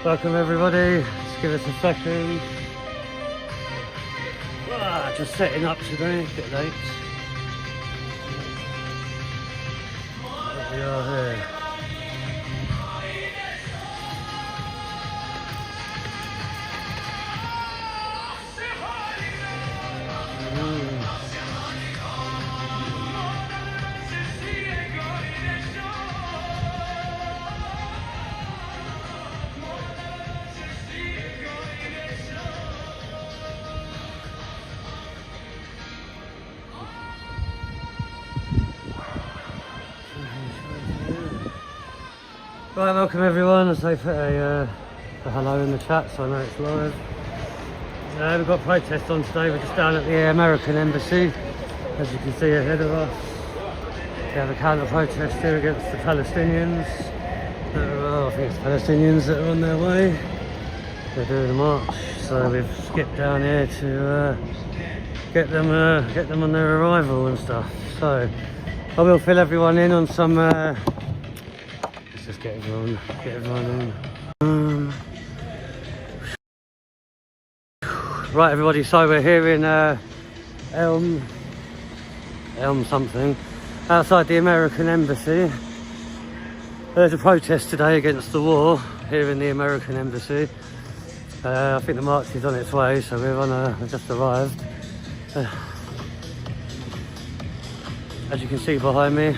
Welcome everybody, let's give us a second. Just setting up today, a bit late. But we are here. Right, welcome everyone. As I put a hello in the chat, so I know it's live. We've got protests on today. We're just down at the American Embassy, as you can see ahead of us. We have a counter protest here against the Palestinians. I think it's Palestinians that are on their way. They're doing a march, so we've skipped down here to get them on their arrival and stuff. So I will fill everyone in on some. Let's just get everyone in. Right, everybody. So we're here in Elm something, outside the American Embassy. There's a protest today against the war here in the American Embassy. I think the march is on its way, so we've just arrived. As you can see behind me.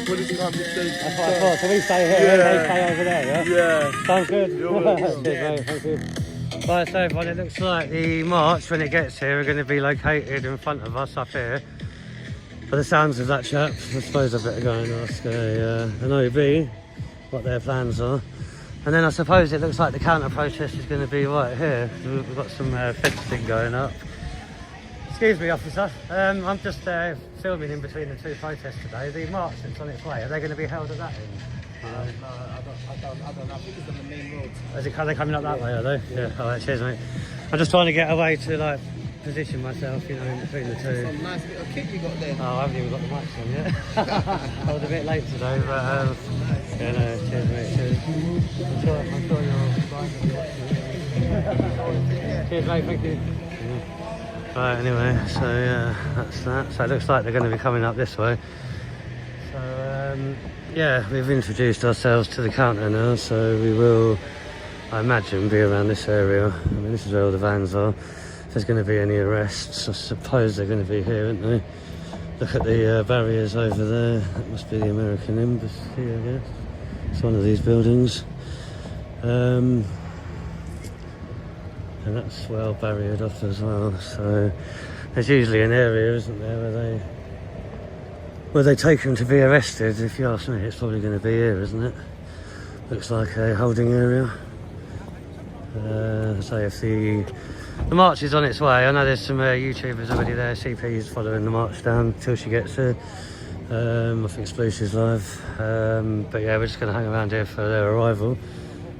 What is conversation? That's what I thought. So we stay here, and they stay over there, yeah? Yeah. Sounds good. Cheers, mate, thank you. Right, so everyone, it looks like the march, when it gets here, are going to be located in front of us up here. By the sounds of that chap, I suppose I better go and ask an OB what their plans are. And then I suppose it looks like the counter protest is going to be right here. We've got some fencing going up. Excuse me, officer. I'm just filming in between the two protests today. The march that's on its way, are they going to be held at that end? No, I don't know. I think it's on the main road. Are they coming up that way, are they? Yeah. Alright, cheers, mate. I'm just trying to get away to, like, position myself, you know, in between the two. Some nice bit of kit you got there. Oh, I haven't even got the mics on yet. I was a bit late today, but yeah, no, cheers, mate. Cheers. I'm sure you're fine. Cheers, mate. Thank you. Yeah. Right, anyway, so yeah, that's that. So it looks like they're going to be coming up this way. Yeah, we've introduced ourselves to the counter now, so we will, I imagine, be around this area. I mean, this is where all the vans are. If there's going to be any arrests, I suppose they're going to be here, aren't they? Look at the barriers over there. That must be the American Embassy, I guess. It's one of these buildings. And that's well barriered off as well. So there's usually an area, isn't there, where they take them to be arrested. If you ask me, it's probably going to be here, isn't it? Looks like a holding area. So if the march is on its way, I know there's some YouTubers already there. CP's following the march down till she gets here. I think Splooshy's live. But yeah, we're just going to hang around here for their arrival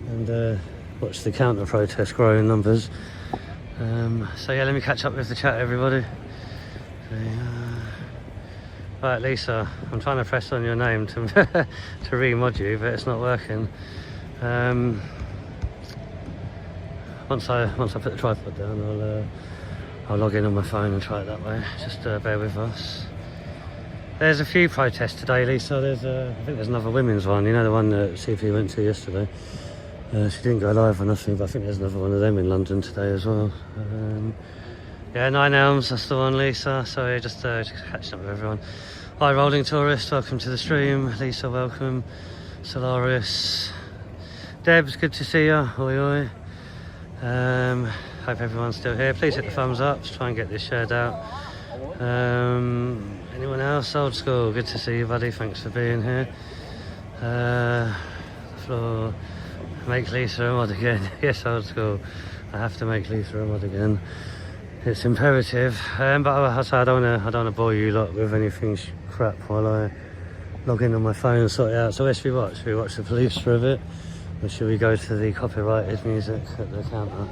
and watch the counter protest grow in numbers. So yeah, let me catch up with the chat, everybody. Right, Lisa, I'm trying to press on your name to to re-mod you, but it's not working. Once I put the tripod down, I'll log in on my phone and try it that way. Just bear with us. There's a few protests today, Lisa. I think there's another women's one. You know, the one that CP went to yesterday. She didn't go live or nothing, but I think there's another one of them in London today as well. Yeah, 9 Elms, that's the one, Lisa. So just catching up with everyone. Hi, Rolling Tourist, welcome to the stream. Lisa, welcome. Solaris. Debs, good to see you. Oi, oi. Hope everyone's still here. Please hit the thumbs up to try and get this shared out. Anyone else? Old School, good to see you, buddy. Thanks for being here. Floor. Make Lisa a mod again. Yes, Old School. I have to make Lisa a mod again. It's imperative. But I don't want to bore you lot with anything crap while I log in on my phone and sort it out. So where should we watch? Should we watch the police for a bit? Or should we go to the copyrighted music at the counter?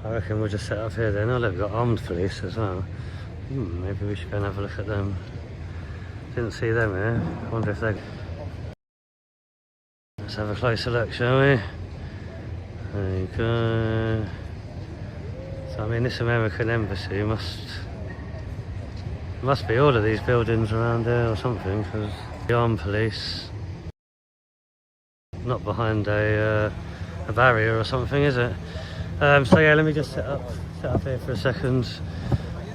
I reckon we'll just set up here then. Oh look, we've got armed police as well. Maybe we should go and have a look at them. Didn't see them here. I wonder if they're... Let's have a closer look, shall we? There you go. So I mean, this American Embassy must be all of these buildings around there or something, because the armed police not behind a barrier or something, is it? So yeah, let me just set up here for a second,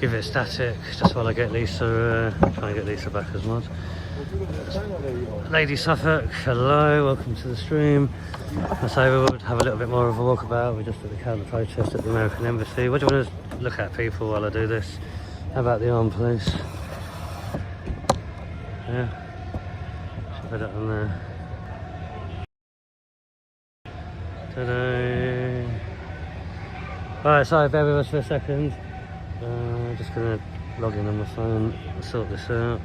give it static, just while I get Lisa, try and get Lisa back as mod. Lady Suffolk, hello, welcome to the stream. So we would have a little bit more of a walkabout. We're just at the counter protest at the American Embassy. What do you want to look at, people, while I do this? How about the armed police? Yeah, should put it on there. Ta-da! Right, sorry, bear with us for a second. Just gonna log in on my phone and sort this out.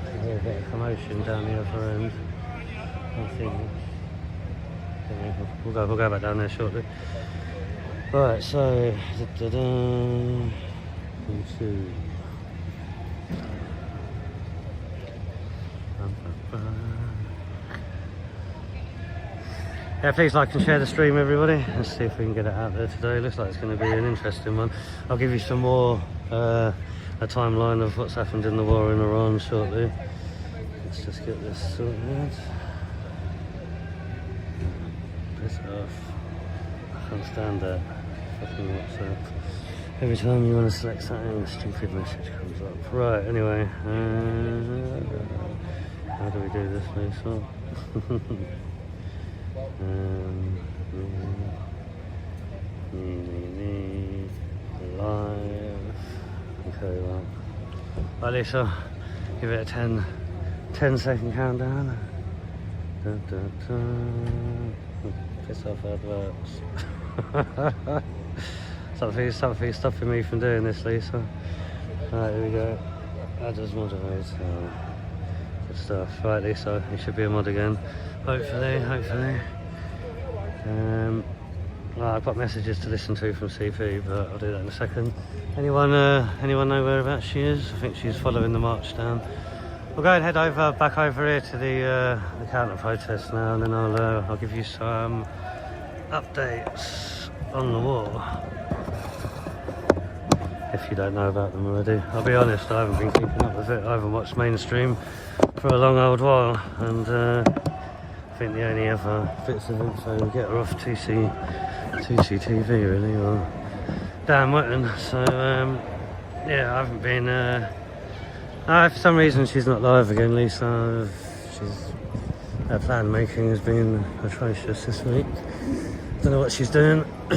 I hear a bit of commotion down the other end. I think we'll go back down there shortly. Right, so yeah, please like and share the stream, everybody. Let's see if we can get it out there today. Looks like it's going to be an interesting one. I'll give you some more a timeline of what's happened in the war in Iran shortly. Let's just get this sorted. Piss off. I can't stand that fucking WhatsApp. Every time you want to select something, a stupid message comes up. Right, anyway. How do we do this, Lisa? Live. Okay, well. Right, Lisa, give it a 10-second countdown. Dun, dun, dun. Piss off adverts. Something stopping me from doing this, Lisa. Right, here we go. Add as moderate. Good stuff. Right, Lisa, you should be a mod again. Hopefully. Well, I've got messages to listen to from CP, but I'll do that in a second. Anyone know whereabouts she is? I think she's following the march down. We'll go and head back over here to the counter protest now, and then I'll give you some updates on the war. if you don't know about them already. I'll be honest, I haven't been keeping up with it. I haven't watched mainstream for a long old while, and I think the only other bits of info we get are off 2CTV really, or Dan Wetton. So yeah, I haven't been for some reason she's not live again, Lisa. Her plan making has been atrocious this week. Don't know what she's doing. I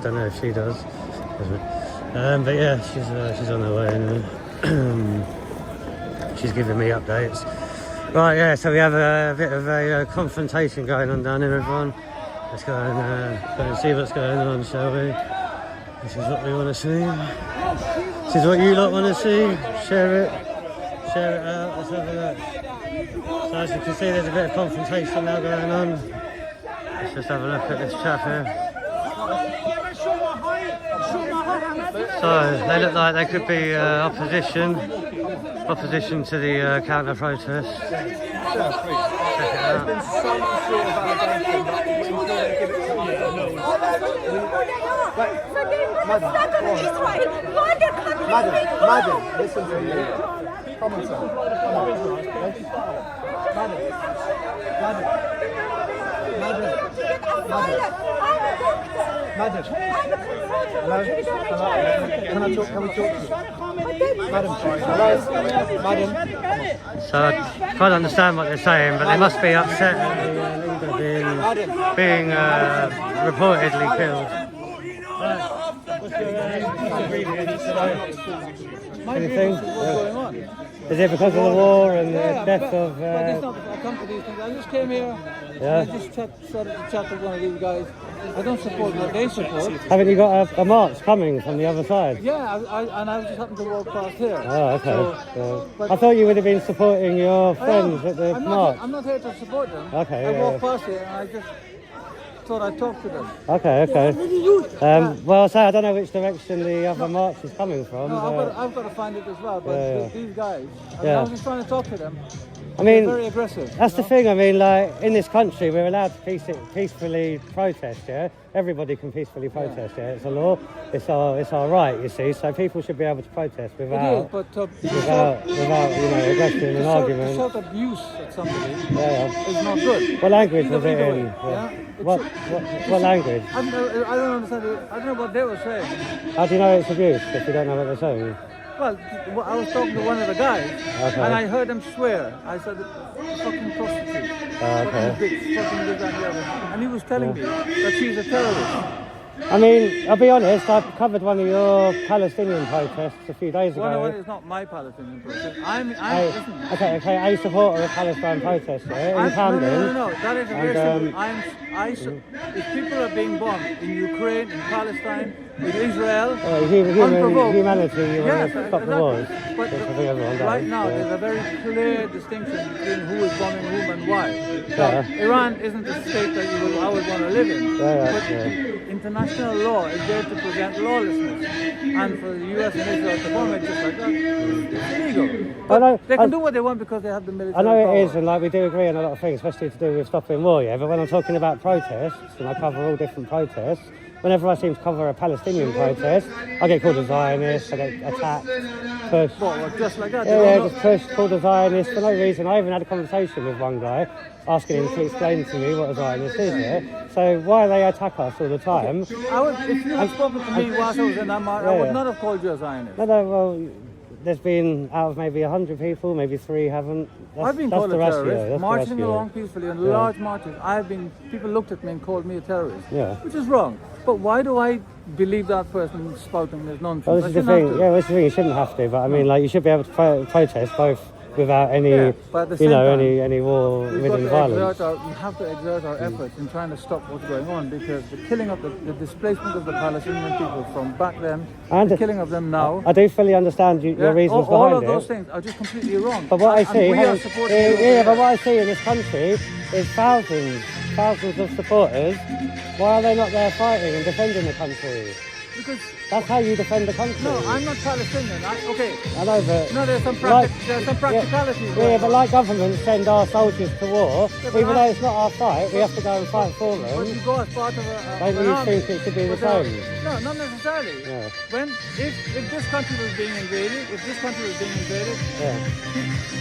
don't know if she does. But yeah, she's on her way anyway. She's giving me updates. Right, yeah, so we have a bit of a confrontation going on down here, everyone. Let's go and see what's going on, shall we? This is what we want to see. This is what you lot want to see. Share it out. Let's have a look. So as you can see, there's a bit of confrontation now going on. Let's just have a look at this chap here. So they look like they could be opposition to the counter protest. Check it out. Madam, listen to me. Come on, sir. Come on. Madam. Hello? Can we talk to you? Madam. Hello? Madam. So I can't understand what they're saying, but they must be upset at the leader being reportedly killed. Anything? What's going on? Is it because of the war and the death of... But it's not, I come to these things. I just came here and I just started to chat with one of these guys. I don't support what they support. Haven't you got a march coming from the other side? Yeah, and I just happened to walk past here. Oh, okay. So, I thought you would have been supporting your friends at the march. I'm not here to support them. Okay, I walked past here and I just thought I'd talk to them. Okay. Well, so I don't know which direction the other march is coming from. No, I've got to find it as well. But these guys, I was just trying to talk to them. I mean, they're very aggressive. That's the thing. I mean, like in this country, we're allowed to peacefully protest. Yeah, everybody can peacefully protest. Yeah, it's a law. It's our right. You see, so people should be able to protest without aggression and argument. To shout abuse at somebody is not good. What language was it in? What language? I don't understand. I don't know what they were saying. How do you know it's abuse if you don't know what they're saying? Well, I was talking to one of the guys, and I heard him swear. I said, fucking prostitute, fucking bitch, fucking this, that, and the other. And he was telling me that she's a terrorist. I mean, I'll be honest, I covered one of your Palestinian protests a few days ago. Well, it's not my Palestinian protest. Listen. Okay, are you a supporter of Palestine protests in Camden? No, that is very simple. If people are being bombed in Ukraine, in Palestine, in Israel, unprovoked, humanity, you want to stop the wars. But right now, there's a very clear distinction between who is bombing whom and why. Iran isn't a state that you will always want to live in. But international law is there to prevent lawlessness. And for the US and Israel to bomb it just like that, it's illegal. But they can do what they want because they have the military I know power. it is, and like we do agree on a lot of things, especially to do with stopping war, yeah? But when I'm talking about protests, and I cover all different protests, whenever I seem to cover a Palestinian protest, I get called a Zionist, I get attacked, pushed. What, just like that? Just pushed, called a Zionist for no reason. I even had a conversation with one guy, asking him to explain to me what a Zionist is, yeah? So why they attack us all the time? If you had spoken to me whilst I was in that march, I would not have called you a Zionist. No, well, there's been, out of maybe 100 people, maybe 3 haven't. I've been called a terrorist, marching along peacefully on large marches. People looked at me and called me a terrorist, which is wrong. But why do I believe that person spouting this nonsense? Well, this is the thing. Yeah, this is the thing. You shouldn't have to, but I mean, like, you should be able to protest both without any, any war-ridden violence. We have to exert our efforts in trying to stop what's going on, because the killing of the displacement of the Palestinian people from back then, and the killing of them now. I do fully understand your reasons behind it. All of those things are just completely wrong. But what I see, but what I see in this country is thousands of supporters. Why are they not there fighting and defending the country? because That's how you defend the country. no, I'm not Palestinian. Okay. I know, but No, there's some practicalities. yeah, but like governments send our soldiers to war, but even though it's not our fight, we have to go and fight for But them. you go as part of Don't an you army. think it should be the But same? no, not necessarily. Yeah. If this country was being invaded, Yeah.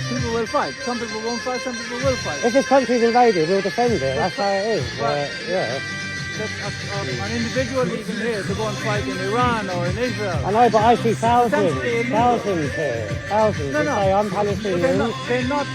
people will fight. Some people won't fight, some people will fight. If this country's invaded, we'll defend it. That's how it is. But- Yeah. That an individual even here to go and fight in Iran or in Israel. I know, but I see thousands Essentially illegal. here. Thousands No, who no. say I'm But Palestinian. they're not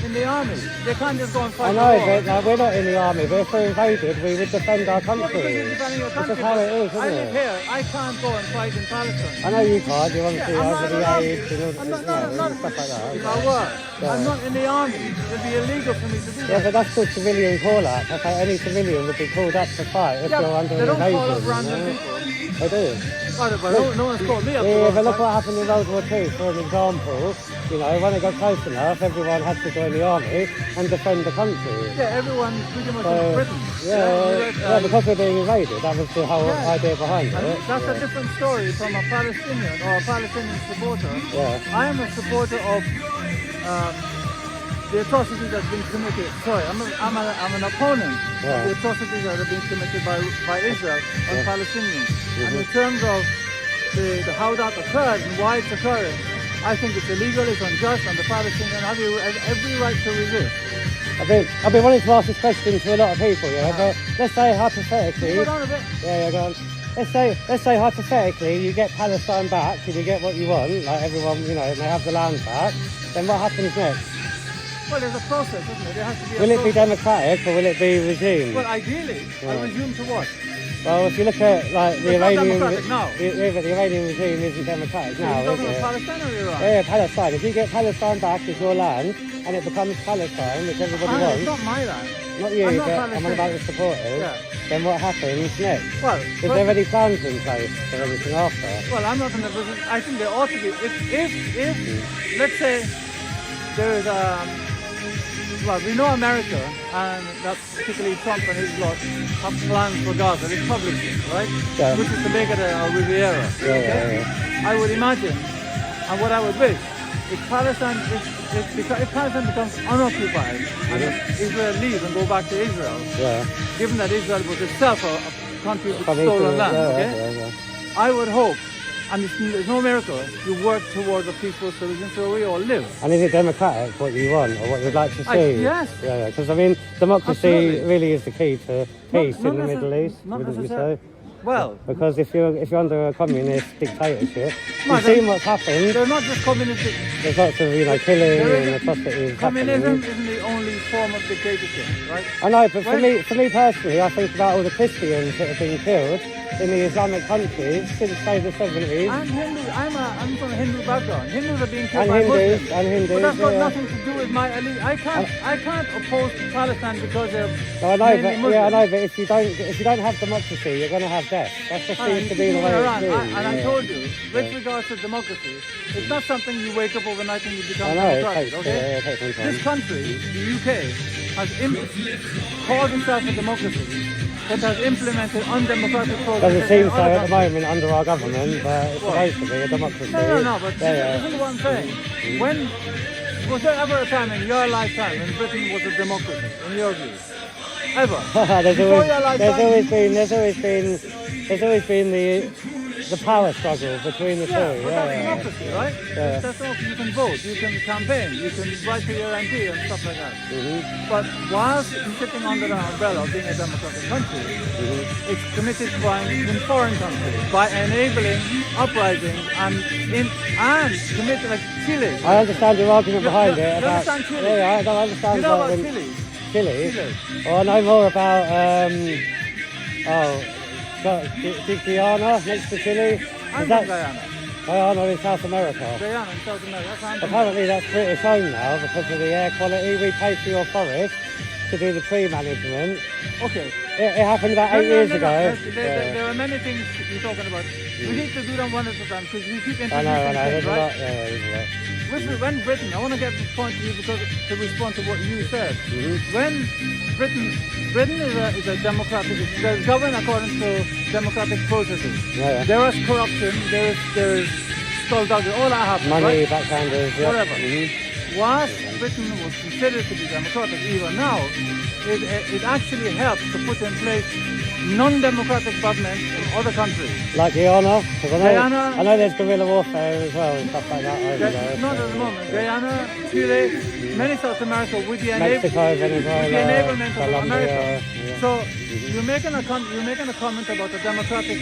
in the army. They can't just go and fight I the know, war. but we're not in the army. But if we're invaded, we would defend our Well, because country. you're defending your This country. is how it is, I isn't live it? here. I can't go and fight in Palestine. I know you can't. You're obviously I'm over not the an army. age and all, I'm not, you know, not, stuff like that. If I were, I'm not in the army. It'd be illegal for me to do Yeah, that. but that's called civilian call-up. That's like any civilian would be called up to fight if Yeah, you're under they an don't call invasion. up random you know? people. They do. But no one's called me up. to Yeah, go but and look fight. what happened in World War II, for an example. You know, when it got close enough, everyone had to join the army and defend the country. Yeah, everyone pretty much in So, Britain. yeah, because we're being invaded. That was the whole Yeah. idea behind And it. that's yeah. a different story from a Palestinian or a Palestinian supporter. Yeah. I am a supporter of the atrocities that have been committed. Sorry, I'm an opponent Yeah. of the atrocities that have been committed by Israel on Yeah. Palestinians. Mm-hmm. And in terms of the how that occurred and why it's occurring, I think it's illegal, it's unjust, and the Palestinians have every right to resist. I've been wanting to ask this question to a lot of people, yeah, but let's say hypothetically, Hold on a bit. yeah, go on. Let's say hypothetically you get Palestine back and you get what you want, like everyone, you know, and they have the land back, then what happens next? Well, there's a process, isn't it? There has to be a Will it be process. democratic or will it be regime? Well, ideally, I resume to what? Well, if you look at like the It's not Iranian, democratic now. the Iranian regime isn't democratic now, Are you is talking about it? Palestine or Iran? Yeah, Palestine. If you get Palestine back as your land and it becomes Palestine, which everybody It's wants, not my land. not you, I'm not but I'm on Palestinian. about the supporters, Yeah. then what happens next? Well, Is there any plans in place for anything after? well, I'm not in a position. I think there ought to be. If let's say there is well, we know America, and that particularly Trump and his lot have plans for Gaza. It's publicly, right? Yeah. Which is to make it a Riviera. Yeah. I would imagine, and what I would wish, if Palestine becomes unoccupied and if Israel leaves and go back to Israel, Yeah. given that Israel was itself a country with From stolen Israel, land, yeah, okay? yeah. I would hope, and there's no miracle, you work towards a peaceful solution so we all live. And is it democratic what you want or what you'd like to see? Yes. Yeah, because I mean, democracy Absolutely. really is the key to peace Not in the Middle East, not wouldn't you say? necessarily. Well, Because if you're under a communist dictatorship, No, you've seen what's happened. they're not just communistic. There's lots of killing There and isn't- atrocities Communism happening. isn't the only form of dictatorship, right? I know, but for Right. me personally, I think about all the Christians that have been killed in the Islamic countries since say the 70s. I'm Hindu. I'm from a Hindu background. Hindus are being killed And by Hindus, Muslims. and Hindus, But that's got yeah. nothing to do with my elite. I can't oppose Palestine because they're No, I know, mainly but Muslims. yeah, I know, but if you don't have democracy, you're going to have death. That's just seems to be the way Iran, it's and I yeah. told you, with regards to democracy, it's not something you wake up overnight and you become I know, it democratic, takes, okay? yeah, it takes some time. This country, the UK, has called itself a democracy, but has implemented undemocratic processes. Doesn't seem in so other at the countries. moment under our government, but it's supposed to be a democracy. No, but yeah, this is what I'm saying. When was there ever a time in your lifetime when Britain was a democracy, in your view? Ever? there's Before your lifetime? always been the power struggle between the Yeah, two. but that's democracy, right? Yeah. That's democracy. You can vote, you can campaign, you can write to your MP and stuff like that. Mm-hmm. But whilst sitting under the umbrella of being a democratic country, Mm-hmm. it's committed crimes in foreign countries by enabling uprisings and committing like Chile. I understand your argument behind you it about. understand Chile? Yeah, I don't understand. You know like, about when- Chile? Chile. Chile. Oh, I know more about Guyana next to Chile. I'm Is from that Guyana. Guyana in South America? Guyana in South America. That's where I'm from. Apparently that's British owned now because of the air quality. We pay for your forest to do the tree management. Okay, it happened about 8 years ago. There are many things you're talking about. We need to do them one at a time because you keep introducing I know, things, there's a right? lot, there's a lot. When Britain, I want to get this point to you because to respond to what you said. When Britain is a democratic, it's governed according to democratic processes. There is corruption, there is skullduggery, all that happens, Money, right? backhanders, Whatever. Whilst Britain was considered to be democratic, even now, it actually helps to put in place non-democratic governments in other countries. Like Guyana, because Guyana, I know there's guerrilla warfare as well and stuff like that over there. not at the moment. Guyana, Chile, many South America with the Mexico, Venezuela, enablement of Colombia, America. yeah. So you're making a comment about a democratic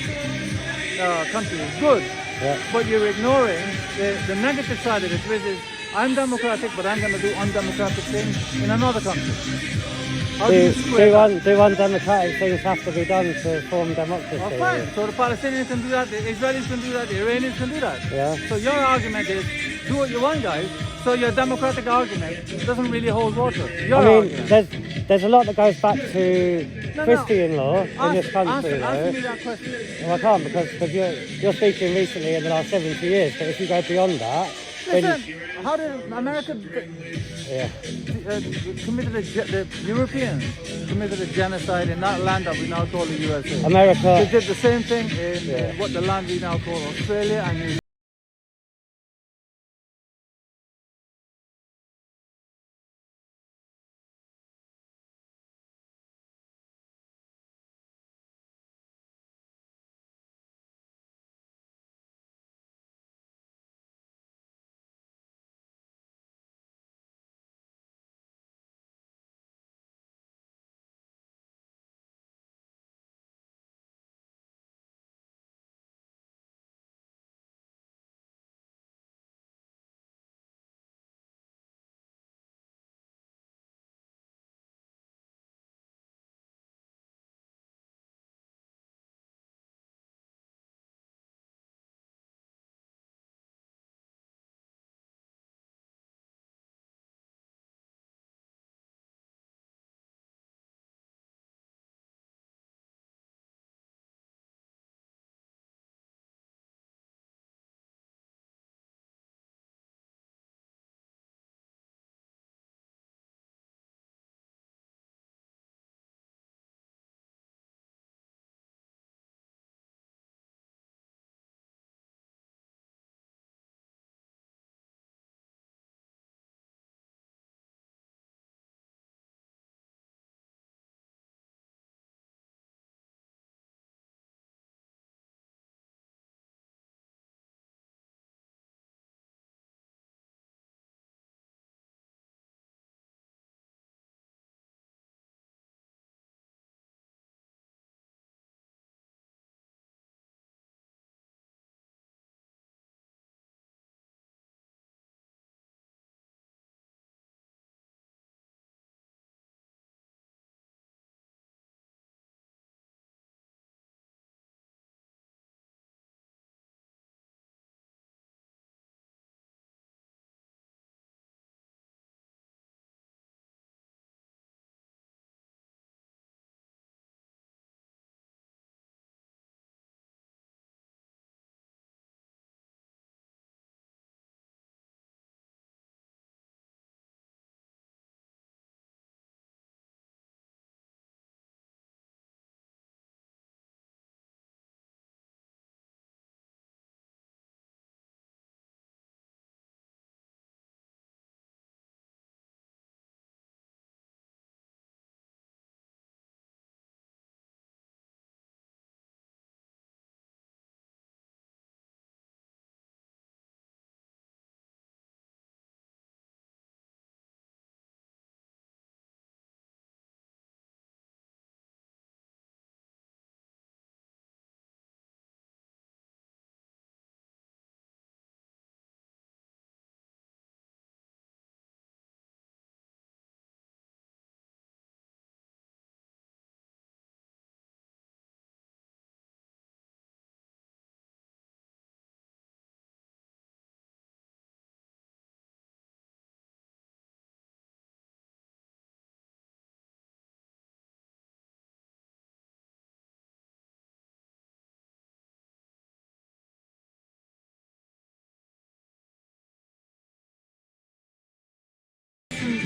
country is good, but you're ignoring the negative side of it, which is I'm democratic, but I'm going to do undemocratic things in another country. How do you square that? Do undemocratic things have to be done to form democracy? Oh, fine. So the Palestinians can do that, the Israelis can do that, the Iranians can do that. Yeah. So your argument is, do what you want, guys. So your democratic argument doesn't really hold water. There's a lot that goes back to Christian law in this country, Answer me that question. Well, I can't because you're speaking recently in the last 70 years, but if you go beyond that, Listen, how did America the Europeans committed a genocide in that land that we now call the USA? America. They did the same thing in what the land we now call Australia and New Zealand.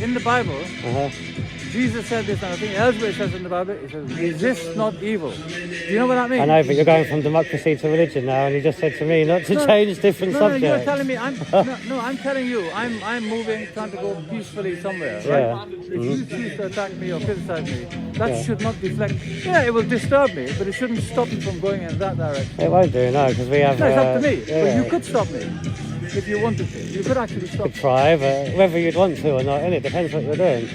in the Bible, Uh-huh. Jesus said this, and I think elsewhere it says in the Bible, it says, resist not evil. Do you know what that means? I know, but you're going from democracy to religion now, and you just said to me not to change different No, subjects. you're telling me, I'm telling you, I'm moving, trying to go peacefully somewhere, right? Yeah. If you choose to attack me or criticize me, that should not deflect. Yeah, it will disturb me, but it shouldn't stop me from going in that direction. It won't do, no, because we have... No, it's up to me, yeah, but you could stop me if you wanted to. You could actually stop could me. try, but whether you'd want to or not, and it depends what you're doing.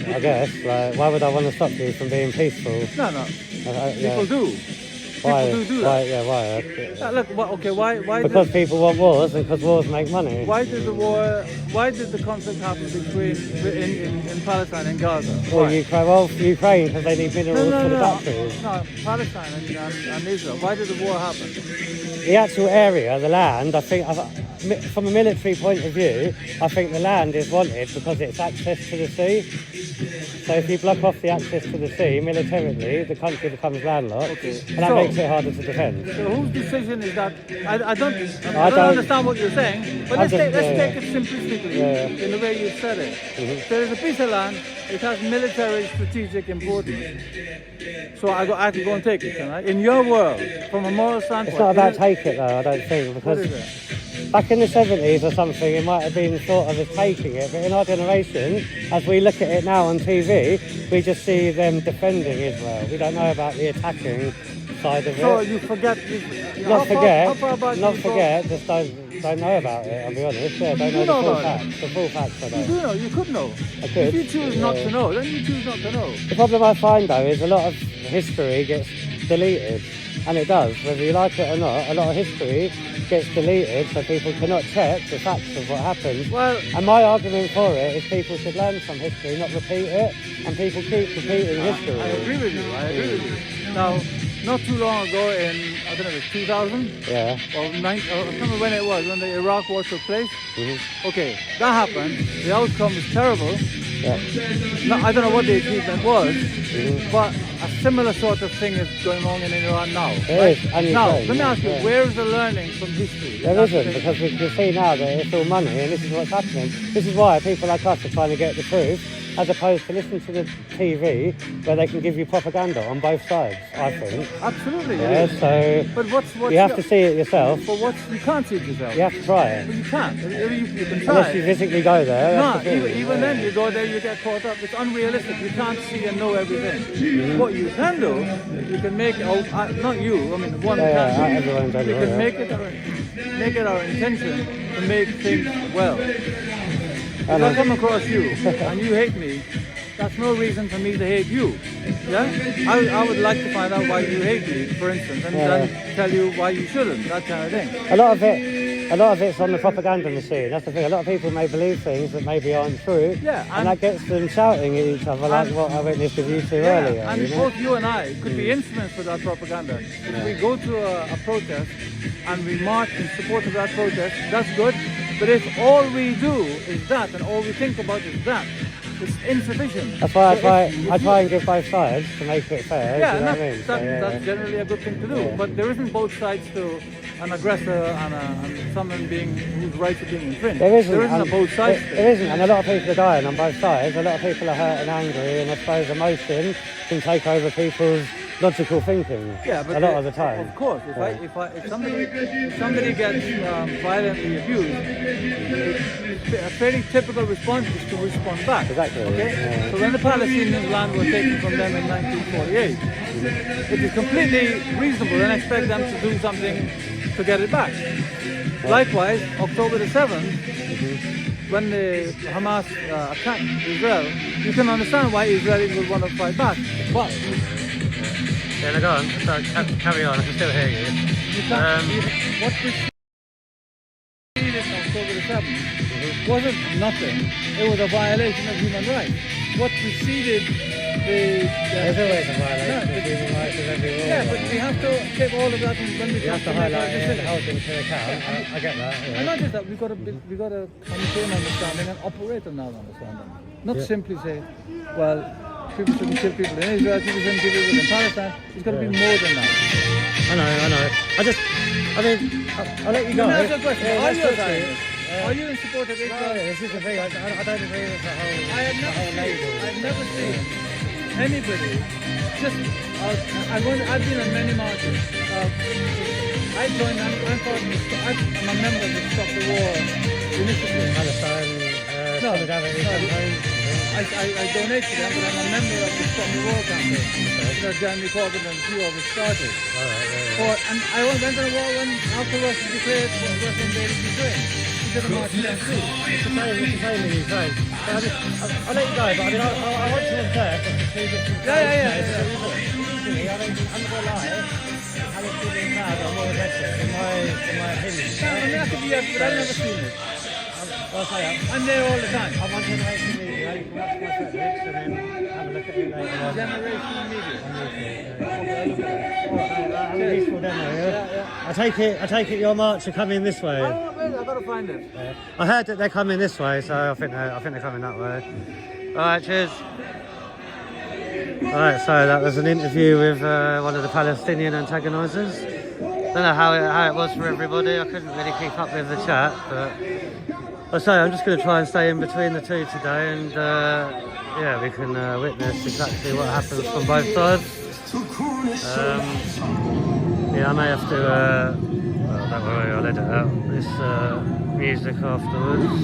I guess, like, why would I want to stop you from being peaceful? No. Yeah. People do. Why? People do Why? that. Yeah, why? Look, okay, why Because did, people want wars, and because wars make money. why did the conflict happen between in Palestine and Gaza? Well, Why? Ukraine, because they need minerals for the batteries. No, Palestine and Israel. Why did the war happen? The actual area, the land, I think, from a military point of view, I think the land is wanted because it's access to the sea. So if you block off the access to the sea militarily, the country becomes landlocked, Okay. and that makes it harder to defend. So whose decision is that? I don't understand what you're saying, but let's take it simplistically in the way you said it. There is a piece of land, it has military strategic importance. So I can go and take it, can I? In your world, from a moral standpoint. It's not about take it though, I don't think, What because is it? back in the 70s or something, it might have been thought of as taking it, but in our generation, as we look at it now on TV, we just see them defending Israel. We don't know about the attacking side of it. So you forget. Not forget, Just just don't know about it, I'll be honest. Yeah, don't You know know the full about facts. The full facts I You don't. do know. You could know. I could. If you choose not to know, then you choose not to know. The problem I find though is a lot of history gets deleted, and it does, whether you like it or not. A lot of history gets deleted, so people cannot check the facts of what happened. Well, And my argument for it is people should learn from history, not repeat it, and people keep repeating history. I agree with you. Now, not too long ago in, I don't know, it was 2000? Yeah. Or I can't remember when it was, when the Iraq war took place. Mm-hmm. Okay, that happened. The outcome was terrible. Yeah. No, I don't know what the achievement was, Mm-hmm. but a similar sort of thing is going on in Iran now. It is, and Now, Ukraine, let me ask you, yeah. where is the learning from history? There That's the isn't, thing. because we can see now that it's all money, and this is what's happening. This is why people like us are trying to get the truth, as opposed to listening to the TV, where they can give you propaganda on both sides, I think. Absolutely. Yeah, it is. so But what's you have to see it yourself. But you can't see it yourself. You have to try it. But you can't. You can try. Unless you physically go there. No, that's the thing. even then you go there, you get caught up. It's unrealistic. You can't see and know everything. What you can do, you can make out, not you, I mean one can do, everyone does we it, can yeah. make it our intention to make things well. If know. I come across you and you hate me, that's no reason for me to hate you. Yeah? I would like to find out why you hate me, for instance, and then tell you why you shouldn't, that kind of thing. A lot of it's on the propaganda machine. That's the thing. A lot of people may believe things that maybe aren't true, and that gets them shouting at each other, like what I witnessed with you two earlier. And you know? both you and I could be influenced with that propaganda. If we go to a protest and we march in support of that protest, that's good. But if all we do is that, and all we think about is that, it's insufficient. That's why I try and give both sides to make it fair. Yeah, do you know and what I mean? that's generally a good thing to do. Yeah. But there isn't both sides to an aggressor and someone whose rights are being infringed. There isn't a both sides thing. There isn't, and a lot of people are dying on both sides. A lot of people are hurt and angry, and I suppose emotion can take over people's logical thinking. Yeah, but a lot of the time. Of course, if somebody gets violently abused, a fairly typical response is to respond back. Exactly. Okay. Yeah. So when the Palestinian land was taken from them in 1948, it is completely reasonable and expect them to do something to get it back. Likewise, October the 7th, when the Hamas attacked Israel, you can understand why Israelis would want to fight back. But Yeah, no, go on. So, carry on. I can still hear you. what preceded October the 7th wasn't nothing. It was a violation of human rights. What preceded There's always a violation of human rights in every war. Yeah, but we have to take all of that when we You have to make our highlight it and decisions. hold it to account. I get that. Yeah. And not just that, we've got to come to an understanding and operate on that understanding. Not simply say, well, people shouldn't kill people in Israel, people shouldn't kill people in Palestine. It's got to be more than that. I know. I'll let you go. Let me ask you a question. Yeah, Are you a that's Zionist? Are you in support of No, Israel? this is the thing. I don't agree with the whole, I have the whole label. I've never seen anybody. I've been on many marches. I joined. I'm a member of the Stop the War initiative. Palestine, No, solidarity no. campaign. I donate to them, but I'm a member of the Stop the War campaign that Jeremy Corbyn and a few of us started. And I went on a war when after Russia declared Russia invaded Ukraine. We did a march then too. It's the same in Ukraine. I'll let you go, but I mean, I want to observe that the two different Yeah. Usually, I think under the light, Palestinian crowd are more aggressive, in my opinion. I mean, that could be, but I've never seen it. I'll say I'm there all the time. I'm on Generation Media. You can watch my footnotes and then have a look at it later on. Generation media. Have a peaceful demo, yeah? I take it your march are coming this way. Oh, wait, I've got to find it. I heard that they're coming this way, so I think they're coming that way. Alright, cheers. Alright, so that was an interview with one of the Palestinian antagonisers. Don't know how it was for everybody. I couldn't really keep up with the chat, but I say I'm just going to try and stay in between the two today, and yeah, we can witness exactly what happens from both sides. Yeah, I may have to. Well, don't worry, I'll edit out this music afterwards.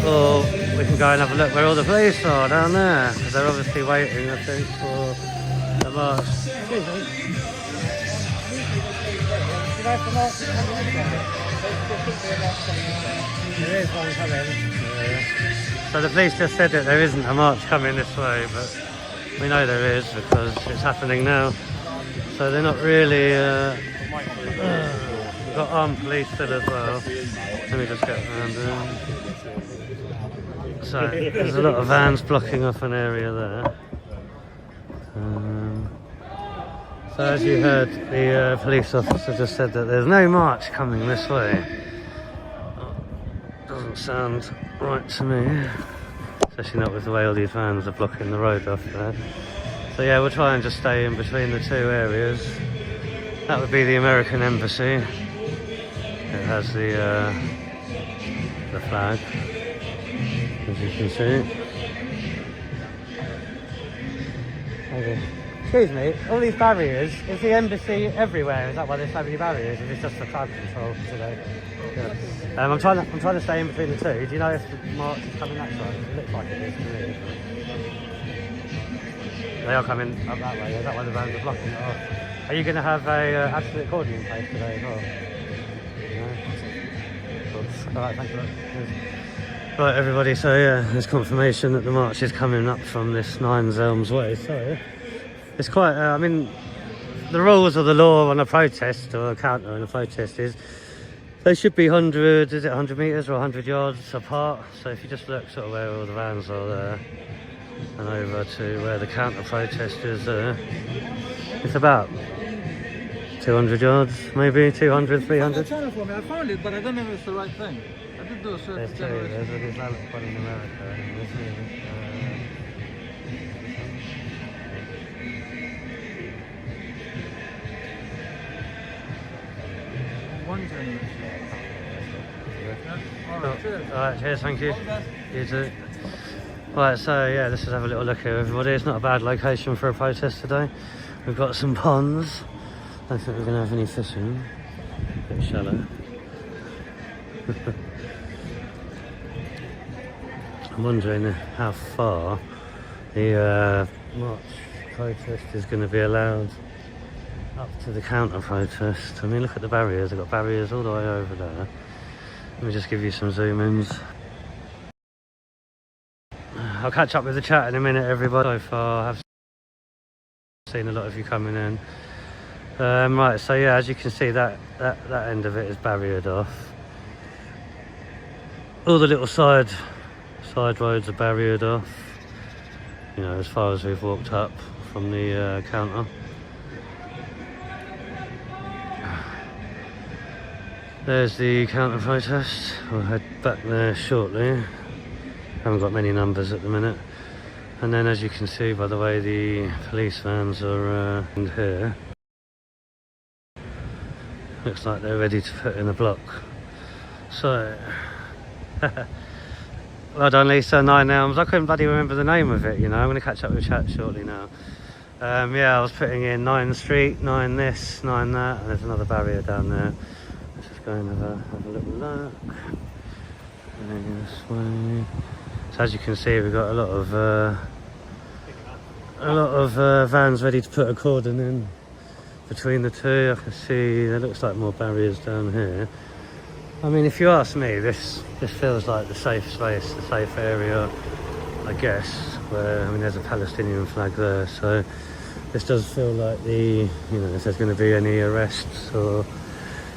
Or we can go and have a look where all the police are down there, because they're obviously waiting, I think, for the march. Excuse me. There is one coming. Yeah. So the police just said that there isn't a march coming this way, but we know there is because it's happening now. So they're not really. We've got armed police still as well. Let me just get around there. So there's a lot of vans blocking off an area there. So as you heard, the police officer just said that there's no march coming this way. Doesn't sound right to me, especially not with the way all these vans are blocking the road off there. So yeah, we'll try and just stay in between the two areas. That would be the American embassy. It has the flag, as you can see. Okay. Excuse me, all these barriers, is the embassy everywhere? Is that why there's so many barriers? Or is it just for crowd control today? Yeah. I'm trying to stay in between the two. Do you know if the march is coming that side? It looks like it is to me. They are coming up that way. Is that why the vans are blocking it off? Are you going to have a absolute cordon in place today as well? No? Alright, thanks a lot. Right everybody, so yeah, there's confirmation that the march is coming up from this Nines Elms way. So it's quite, I mean, the rules of the law on a protest or a counter on a protest is they should be 100, is it 100 metres or 100 yards apart? So if you just look sort of where all the vans are there and over to where the counter protesters are, it's about 200 yards, maybe 200, 300. Channel for me. I found it, but I don't know if it's the right thing. I did do a search. There's two. There's an Islamic one in America, and this is. One generation. Alright, cheers. Alright, cheers, thank you. You too. Right, so yeah, let's just have a little look here, everybody. It's not a bad location for a protest today. We've got some ponds. I don't think we're going to have any fishing. A bit shallow. I'm wondering how far the march protest is going to be allowed up to the counter protest. I mean, look at the barriers. They've got barriers all the way over there. Let me just give you some zoom-ins. I'll catch up with the chat in a minute, everybody. So far, I have seen a lot of you coming in. Right, so yeah, as you can see, that end of it is barriered off. All the little side roads are barriered off. You know, as far as we've walked up from the counter. There's the counter protest. We'll head back there shortly. Haven't got many numbers at the minute. And then, as you can see by the way the police vans are in here. Looks like they're ready to put in a block. So, well done Lisa, 9 Elms. I couldn't bloody remember the name of it, you know. I'm going to catch up with chat shortly now. Yeah, I was putting in 9 Street, 9 this, 9 that, and there's another barrier down there. Let's just go and have a little look. Going this way. So as you can see, we've got a lot of vans ready to put a cordon in between the two. I can see there looks like more barriers down here. I mean, if you ask me, this feels like the safe space, the safe area, I guess. Where, I mean, there's a Palestinian flag there, so this does feel like if there's going to be any arrests or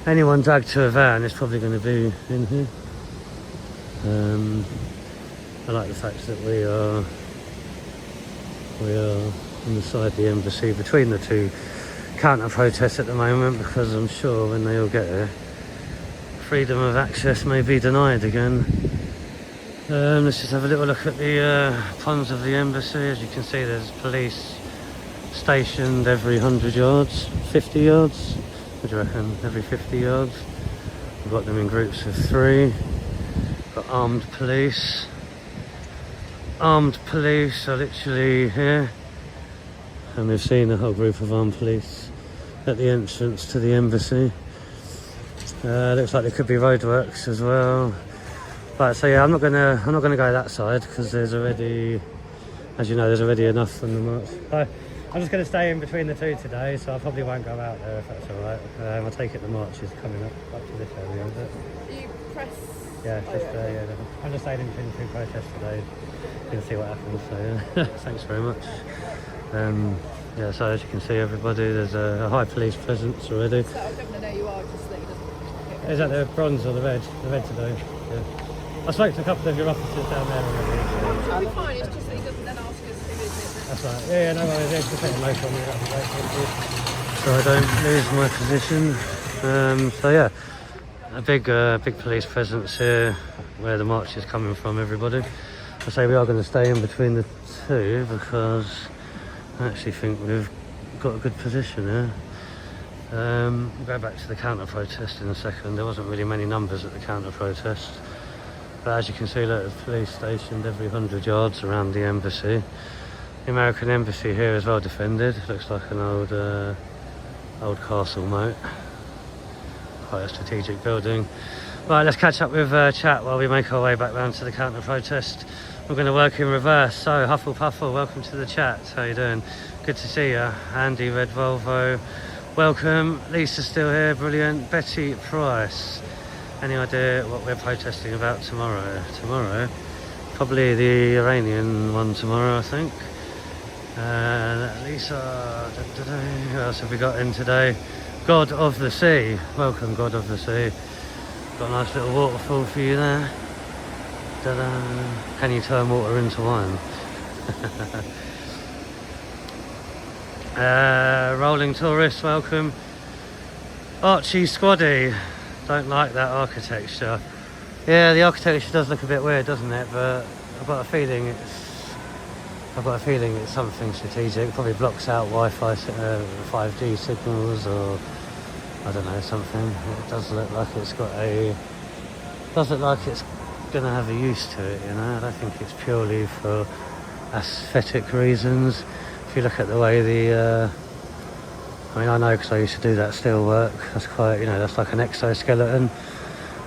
anyone dragged to a van, it's probably going to be in here. I like the fact that we are inside the embassy between the two counter protests at the moment, because I'm sure when they all get there, freedom of access may be denied again. Let's just have a little look at the ponds of the embassy. As you can see, there's police stationed every 100 yards, 50 yards. What do you reckon? Every 50 yards. We've got them in groups of 3. Got armed police. Armed police are literally here, and we've seen a whole group of armed police at the entrance to the embassy. Looks like there could be roadworks as well. Right, so yeah, I'm not gonna go that side because there's already, as you know, there's already enough on the march. I'm just going to stay in between the two today, so I probably won't go out there if that's all right. I take it the march is coming up to this area, is it? You press. Yeah, I'm just staying in between the two protests today. You can see what happens. So yeah, thanks very much. Yeah, so as you can see, everybody, there's a high police presence already. So I'm going to know you are just that he doesn't. Is that the bronze or the red? The red today. Yeah. I spoke to a couple of your officers down there already. It'll be fine. It's just that he doesn't then ask us who is it. That's right. Yeah, no worries. Yeah, just take a note on me. That'd be great. Thank you. So I don't lose my position. So yeah, a big police presence here where the march is coming from. Everybody. I say we are going to stay in between the two because I actually think we've got a good position here. We'll go back to the counter protest in a second. There wasn't really many numbers at the counter protest. But as you can see, look, there's police stationed every 100 yards around the embassy. The American embassy here is well defended. Looks like an old castle moat. Quite a strategic building. Right, let's catch up with chat while we make our way back round to the counter protest. We're going to work in reverse. So, Huffle Puffle, welcome to the chat. How you doing? Good to see you. Andy Red Volvo, welcome. Lisa's still here, brilliant. Betty Price. Any idea what we're protesting about tomorrow? Tomorrow? Probably the Iranian one tomorrow, I think. Lisa, who else have we got in today? God of the Sea. Welcome, God of the Sea. Got a nice little waterfall for you there. Ta-da. Can you turn water into wine? Rolling Tourist, welcome. Archie Squaddy. Don't like that architecture. Yeah, the architecture does look a bit weird, doesn't it? But I've got a feeling it's something strategic. It probably blocks out Wi-Fi, 5G signals, or I don't know, something. It does look like it's going to have a use to it, you know. I don't think it's purely for aesthetic reasons. If you look at the way I mean, I know because I used to do that steel work. That's quite, you know, that's like an exoskeleton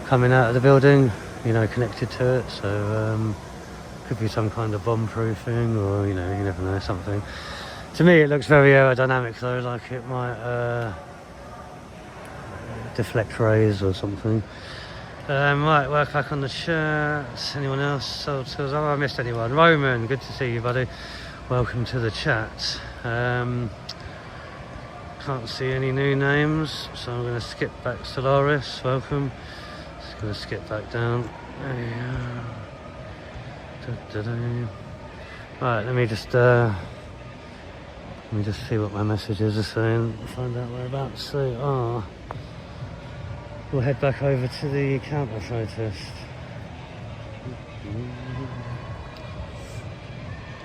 coming out of the building, you know, connected to it. So could be some kind of bomb proofing, or you know, you never know, something. To me, it looks very aerodynamic though, like it might deflect rays or something. Right, work back on the shirts. Anyone else? Soul Tools. Oh, I missed anyone. Roman, good to see you, buddy. Welcome to the chat. Can't see any new names, so I'm going to skip back. Solaris, welcome. Just going to skip back down. Right, let me just see what my messages are saying. Find out whereabouts they are. We'll head back over to the counter protest.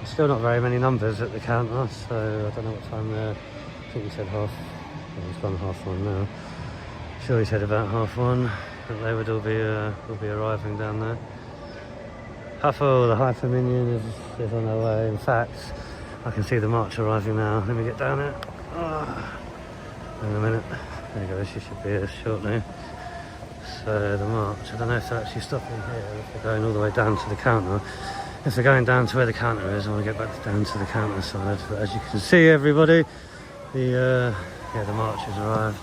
Still not very many numbers at the counter, so I don't know what time they're. I think you said half. Well, it's gone 1:30 now. Sure, he said about 1:30 that they would all be arriving down there. Huffle, the Hyperminion, is on their way. In fact, I can see the march arriving now. Let me get down it. In a minute. There you go, she should be here shortly. So the march, I don't know if they're actually stopping here, if they're going all the way down to the counter. If they're going down to where the counter is, I want to get back down to the counter side. But as you can see, everybody, the march has arrived.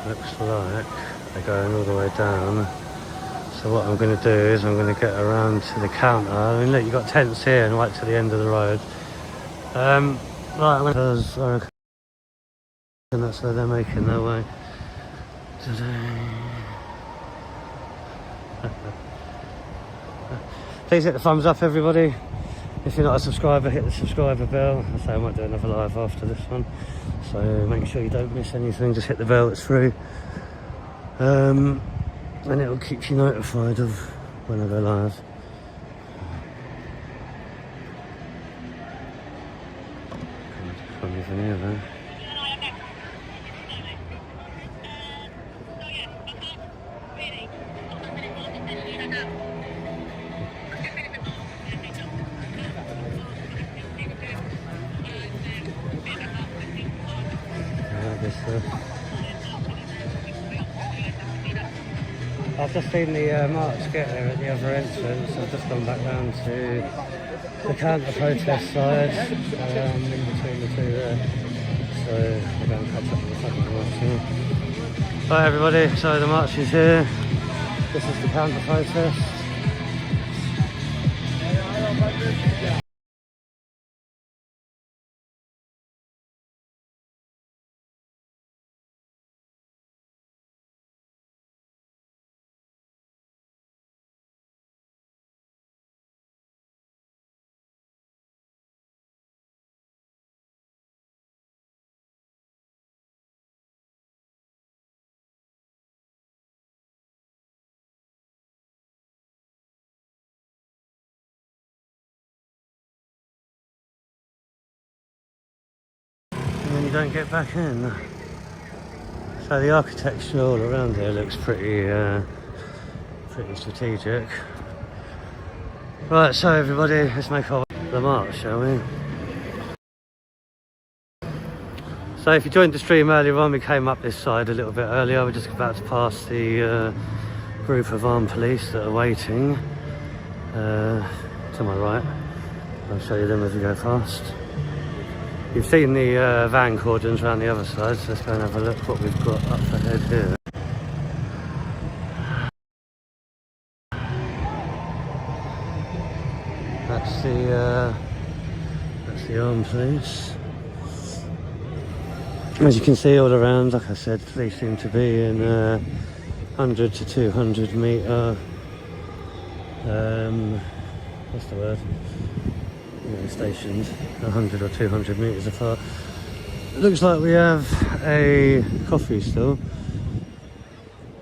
Looks like they're going all the way down. So what I'm going to do is I'm going to get around to the counter. I mean, look, you've got tents here and right to the end of the road. Right, because I reckon that's where they're making their way today. Please hit the thumbs up, everybody. If you're not a subscriber, hit the subscriber bell. I say I might do another live after this one, so make sure you don't miss anything. Just hit the bell, it's free. And it'll keep you notified of when I go live. Can't even hear that. I've just seen the march get there at the other entrance. I've just gone back down to the counter protest side, in between the two there. So we're going to catch up with the front of the march now. Right, everybody, so the march is here. This is the counter protest. And then you don't get back in. So the architecture all around here looks pretty strategic. Right, so everybody, let's make our way to the march, shall we? So if you joined the stream earlier on, we came up this side a little bit earlier. We're just about to pass the group of armed police that are waiting to my right. I'll show you them as we go past. You've seen the van cordons around the other side, so let's go and have a look what we've got up ahead here. That's the armed police. As you can see all around, like I said, they seem to be in 100 to 200 metre, what's the word? Stationed 100 or 200 metres apart. It looks like we have a coffee stall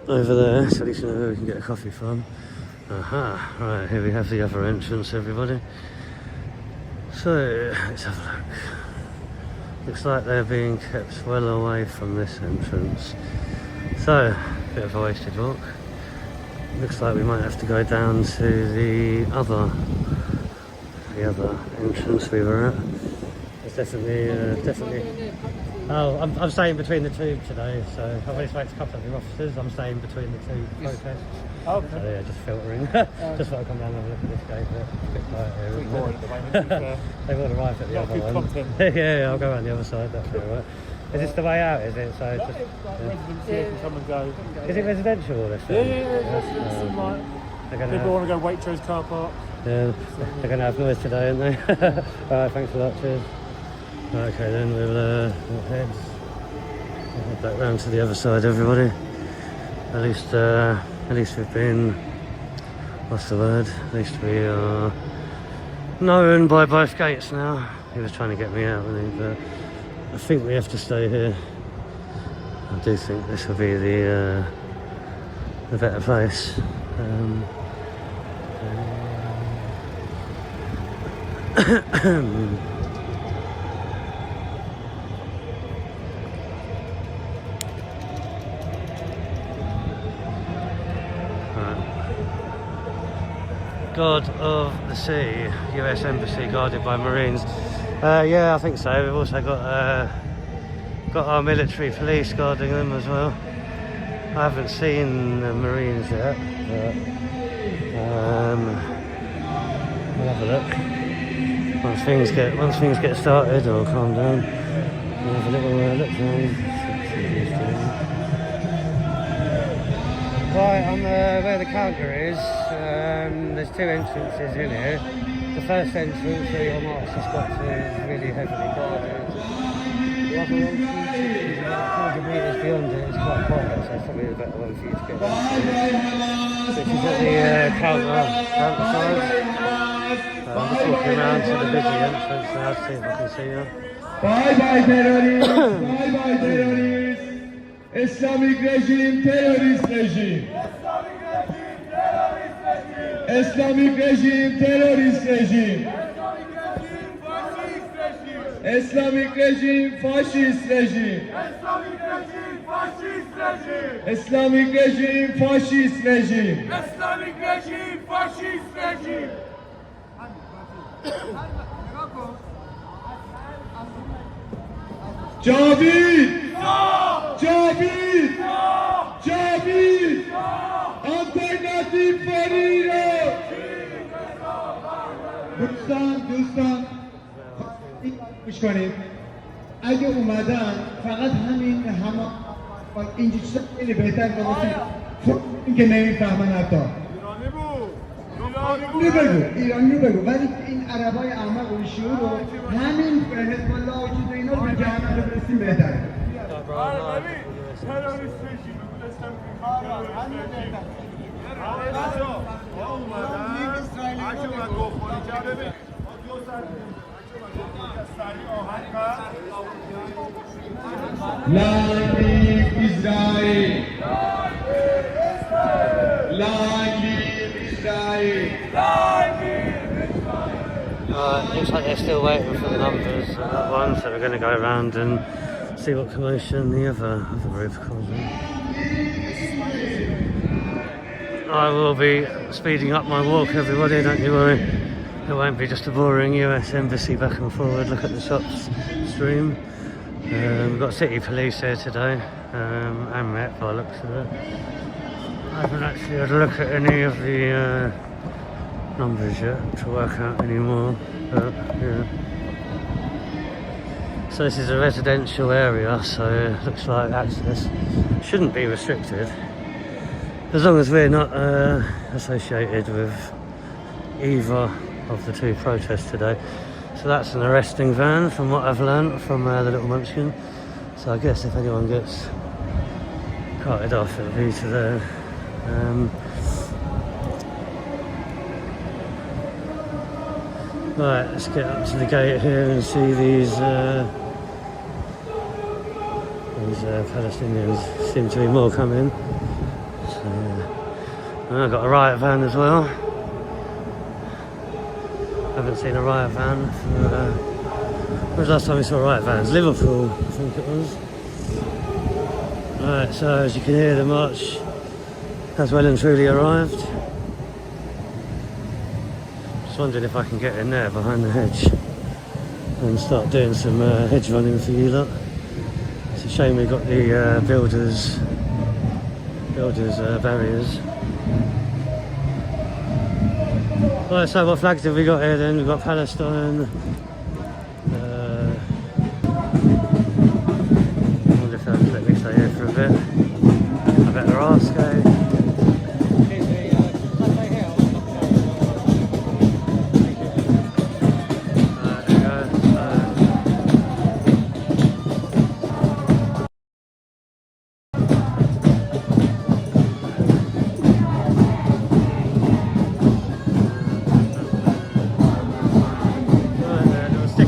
over there, so at least we know where we can get a coffee from. Aha, right, here we have the other entrance, everybody. So, let's have a look. Looks like they're being kept well away from this entrance. So, bit of a wasted walk. Looks like we might have to go down to the other entrance we were at. It's definitely. Oh, I'm staying between the two today, so I've already spoke to a couple of the officers. I'm staying between the two protests. Oh, okay. So yeah, just filtering. Just thought I'd come down and have a look at this gate. It's a bit quiet here. Pretty boring at the moment. They've all arrived at the other one. yeah, I'll go around the other side. That'll be alright. Is this the way out? Is it? So just residents here can come and go. Is it residential all this? People want to go Waitrose car park. Yeah, they're going to have noise today, aren't they? Alright, thanks a lot, cheers. Right, okay then, we'll head back round to the other side, everybody. At least we've been, what's the word? At least we are known by both gates now. He was trying to get me out, wasn't he? But I think we have to stay here. I do think this will be the better place. God of the Sea, US Embassy guarded by Marines. Yeah, I think so. We've also got our military police guarding them as well. I haven't seen the Marines yet, but we'll have a look. Once things get started or calm down, we'll have a little look down. Right, on where the counter is, there's two entrances in here. The first entrance where your marks has got to is really heavily guarded. The other entrance, 100 metres beyond it, is quite quiet, so it's probably the better one for you to get into. So if you've got the counter side, I'm just walking around to the busy entrance now to see if I can see you. Bye bye terrorists! Bye bye terrorists! Islamic regime, terrorist regime! Islamic regime, terrorist regime! Islamic regime, fascist regime! Islamic regime, fascist regime! Islamic regime, fascist regime! Javid! No! Javid! No! Javid! No! Alternative for Iran! دوستان گوش کنید اگه اومدن فقط همین اینجا چیزا خیلی بهتر بگوشید که نمیفهمن حتی ایرانی بگو ولی این عربای احمق و شعور رو همین حزب الله و چیز اینا رو به جهنم بفرستیم بهتره Long live Israel! Long live Israel! Looks like they're still waiting for the numbers on that one, so we're going to go around and see what commotion the other group causing. I will be speeding up my walk, everybody, don't you worry. It won't be just a boring US Embassy back and forward, look at the shops stream. We've got city police here today, and Met by the looks of it. I haven't actually had a look at any of the numbers yet to work out any more, but yeah. So this is a residential area, so it looks like access shouldn't be restricted, as long as we're not associated with either of the two protests today. So that's an arresting van from what I've learnt from the Little Munchkin. So I guess if anyone gets carted off, it'll be to there. Right, let's get up to the gate here and see these Palestinians. Seem to be more coming. So, I've got a riot van as well. Haven't seen a riot van for, when was the last time we saw riot vans? Liverpool, I think it was. Right, so as you can hear, the march has well and truly arrived. Just wondering if I can get in there behind the hedge and start doing some hedge running for you lot. It's a shame we've got the builders barriers. Right, so what flags have we got here then? We've got Palestine. I wonder if they'll let me stay here for a bit. I better ask,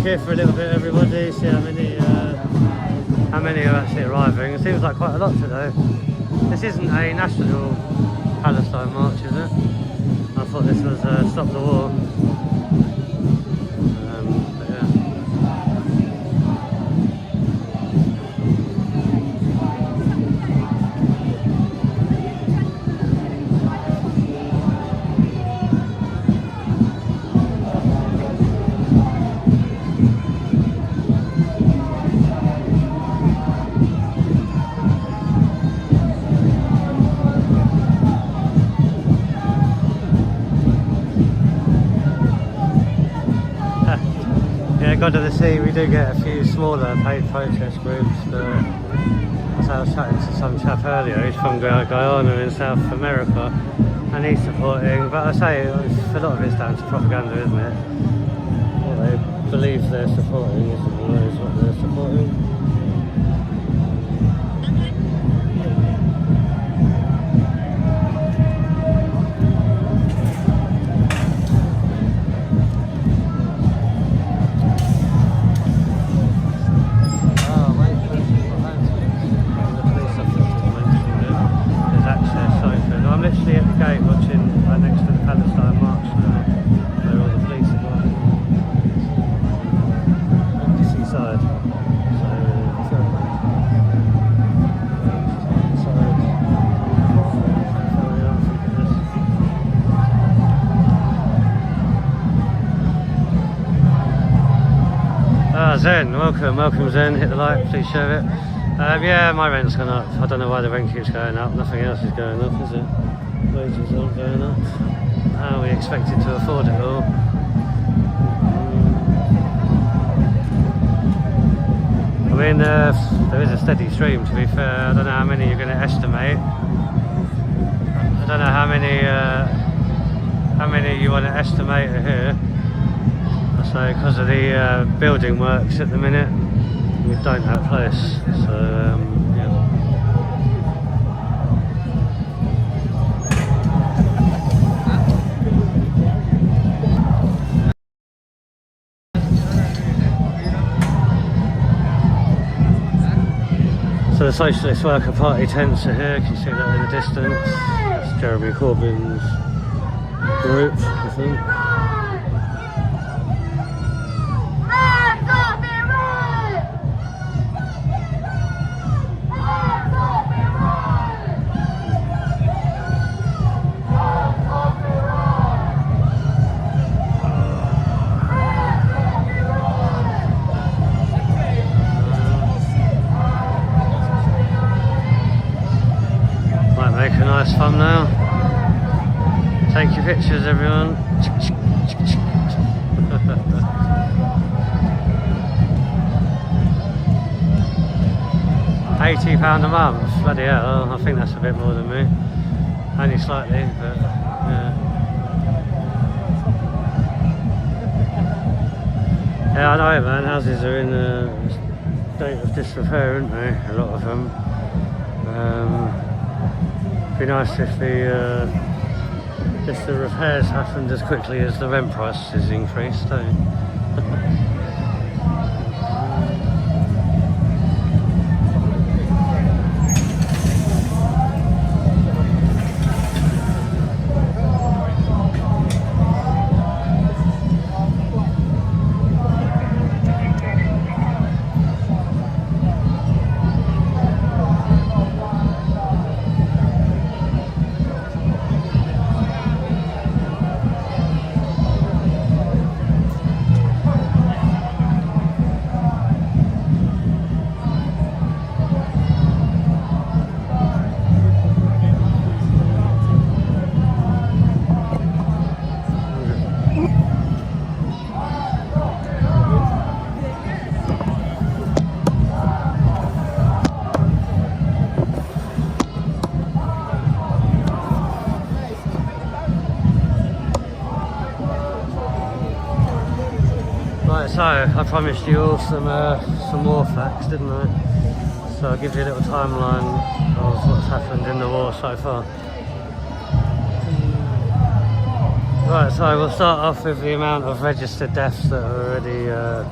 here for a little bit, everybody, see how many are actually arriving. It seems like quite a lot today. This isn't a national Palestine march, is it? I thought this was Stop the War. God of the Sea, we do get a few smaller paid protest groups. As I was chatting to some chap earlier, he's from Guyana in South America, and he's supporting, but I say a lot of it's down to propaganda, isn't it? What they believe they're supporting isn't always what they're supporting. I'm literally at the gate watching right next to the Palestine march now, where all the police are going. Embassy side. Zen, welcome Zen, hit the like, please share it. Yeah, my rent's gone up. I don't know why the rent keeps going up, nothing else is going up, is it? Wages aren't going up. How are we expected to afford it all? I mean, there is a steady stream, to be fair. I don't know how many you're going to estimate. I don't know how many you want to estimate are here. So because of the building works at the minute, we don't have place. So yeah. So the Socialist Worker Party tents are here. Can you see that in the distance? That's Jeremy Corbyn's group, I think. Make a nice thumbnail. Take your pictures, everyone. £80 a month. Bloody hell! I think that's a bit more than me. Only slightly, but yeah. Yeah, I know it, man. Houses are in a state of disrepair, aren't they? A lot of them. Be nice if the repairs happened as quickly as the rent price is increased, eh? So, I promised you all some war facts, didn't I? So I'll give you a little timeline of what's happened in the war so far. Right, so we'll start off with the amount of registered deaths that are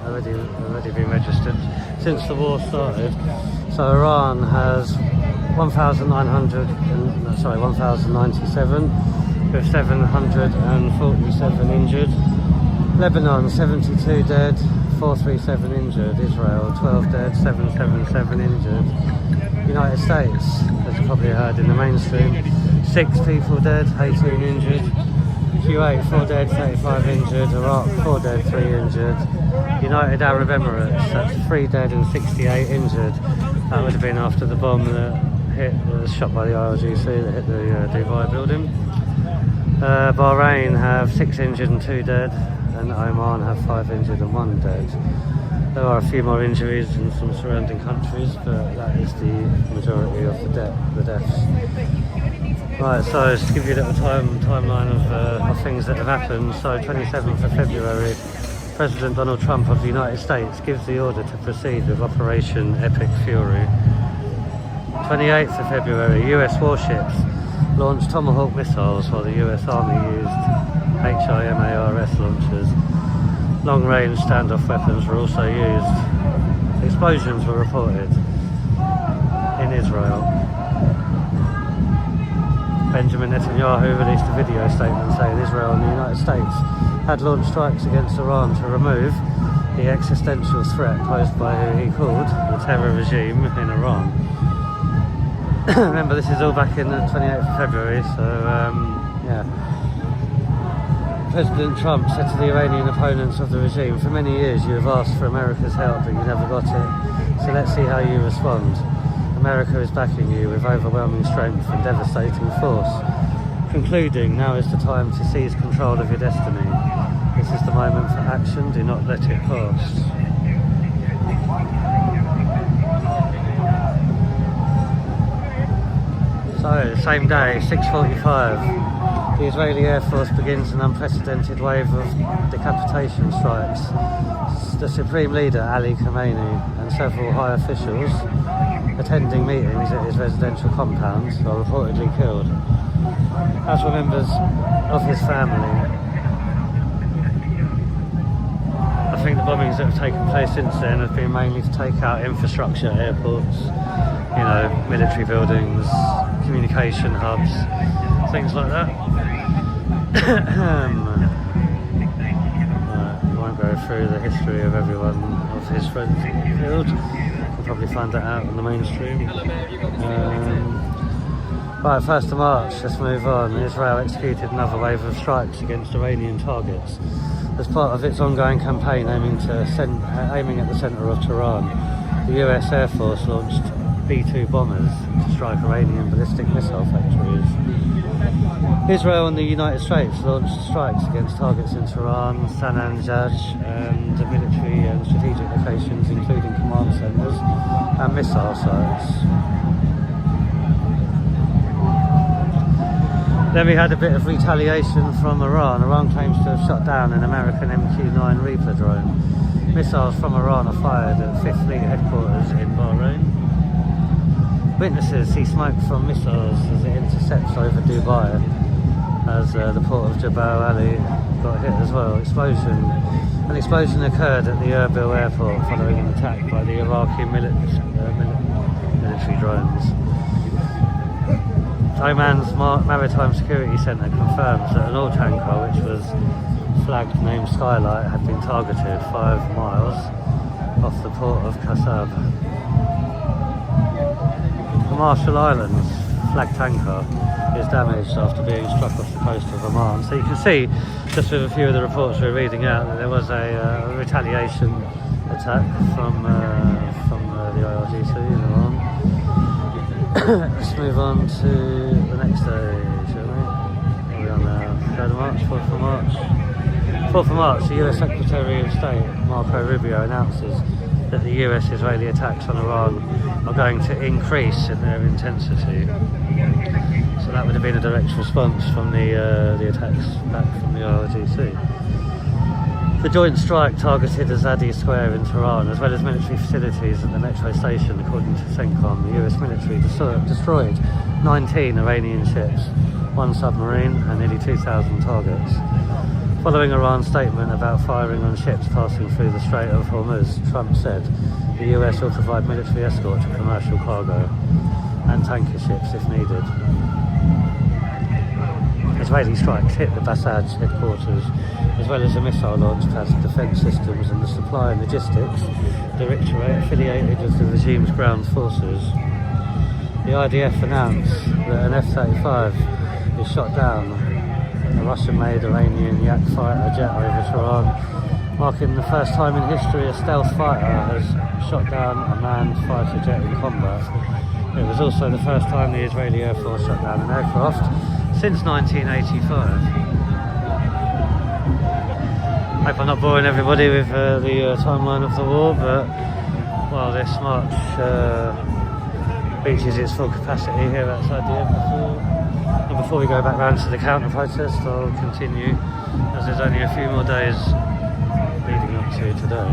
already been registered since the war started. So Iran has 1,097 with 747 injured. Lebanon, 72 dead, 437 injured. Israel, 12 dead, 777 injured. United States, as you probably heard in the mainstream, 6 people dead, 18 injured. Kuwait, 4 dead, 35 injured. Iraq, 4 dead, 3 injured. United Arab Emirates, that's 3 dead and 68 injured. That would have been after the bomb that was shot by the IRGC that hit the Dubai building. Bahrain have 6 injured and 2 dead. and Oman have 5 injured and 1 dead. There are a few more injuries in some surrounding countries, but that is the majority of the deaths. Right, so just to give you a little timeline of things that have happened. So 27th of February, President Donald Trump of the United States gives the order to proceed with Operation Epic Fury. 28th of February, US warships launched Tomahawk missiles while the US Army used HIMARS launchers. Long-range standoff weapons were also used. Explosions were reported in Israel. Benjamin Netanyahu released a video statement saying Israel and the United States had launched strikes against Iran to remove the existential threat posed by who he called the terror regime in Iran. Remember, this is all back in the 28th of February, so yeah. President Trump said to the Iranian opponents of the regime, "For many years you have asked for America's help, but you never got it. So let's see how you respond. America is backing you with overwhelming strength and devastating force. Concluding, now is the time to seize control of your destiny. This is the moment for action, do not let it pass." So, same day, 6:45, the Israeli Air Force begins an unprecedented wave of decapitation strikes. The Supreme Leader, Ali Khamenei, and several high officials attending meetings at his residential compound are reportedly killed, as were members of his family. I think the bombings that have taken place since then have been mainly to take out infrastructure, airports, you know, military buildings, communication hubs, things like that. I won't go through the history of everyone of his friends killed. You'll probably find that out on the mainstream. Right, 1st of March, let's move on. Israel executed another wave of strikes against Iranian targets as part of its ongoing campaign aiming at the centre of Tehran. The US Air Force launched B-2 bombers to strike Iranian ballistic missile factories. Israel and the United States launched strikes against targets in Tehran, Sananjaj, and military and strategic locations, including command centres and missile sites. Then we had a bit of retaliation from Iran. Iran claims to have shot down an American MQ-9 Reaper drone. Missiles from Iran are fired at 5th Fleet headquarters in Bahrain. Witnesses see smoke from missiles as it intercepts over Dubai, as the port of Jebel Ali got hit as well. An explosion occurred at the Erbil airport following an attack by the Iraqi military drones. Oman's Maritime Security Centre confirms that an oil tanker, which was flagged named Skylight, had been targeted 5 miles off the port of Kasab. The Marshall Islands flag tanker is damaged after being struck off the coast of Oman. So you can see, just with a few of the reports we're reading out, that there was a retaliation attack from the IRGC in Iran. Let's move on to the next day, shall we? What are we on now? 3rd of March, 4th of March. 4th of March, the US Secretary of State, Marco Rubio, announces that the US-Israeli attacks on Iran are going to increase in their intensity. So that would have been a direct response from the attacks back from the IRGC. The joint strike targeted Azadi Square in Tehran, as well as military facilities at the metro station, according to CENTCOM. The US military destroyed 19 Iranian ships, 1 submarine, and nearly 2,000 targets. Following Iran's statement about firing on ships passing through the Strait of Hormuz, Trump said the US will provide military escort to commercial cargo and tanker ships if needed. Israeli strikes hit the Basaj headquarters, as well as a missile launch pad, defence systems and the Supply and Logistics Directorate affiliated with the regime's ground forces. The IDF announced that an F-35 is shot down a Russian-made Iranian Yak fighter jet over Tehran, marking the first time in history a stealth fighter has shot down a manned fighter jet in combat. It was also the first time the Israeli Air Force shot down an aircraft since 1985. hope I'm not boring everybody with the timeline of the war, but while this march reaches its full capacity here outside the embassy, and before we go back round to the counter-protest, I'll continue, as there's only a few more days leading up to today.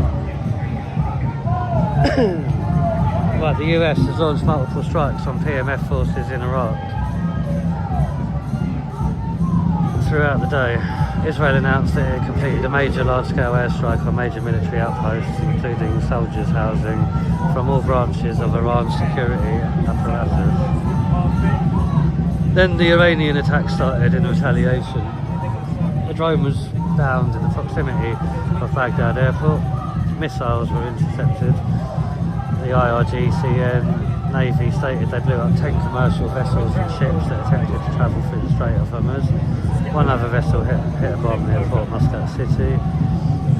Right, the US has launched multiple strikes on PMF forces in Iraq. Throughout the day, Israel announced that it completed a major large-scale airstrike on major military outposts, including soldiers' housing from all branches of Iran's security apparatus. Then the Iranian attack started in retaliation. A drone was downed in the proximity of Baghdad airport. Missiles were intercepted. The IRGCN Navy stated they blew up 10 commercial vessels and ships that attempted to travel through the Strait of Hormuz. One other vessel hit a bomb near Port Muscat City.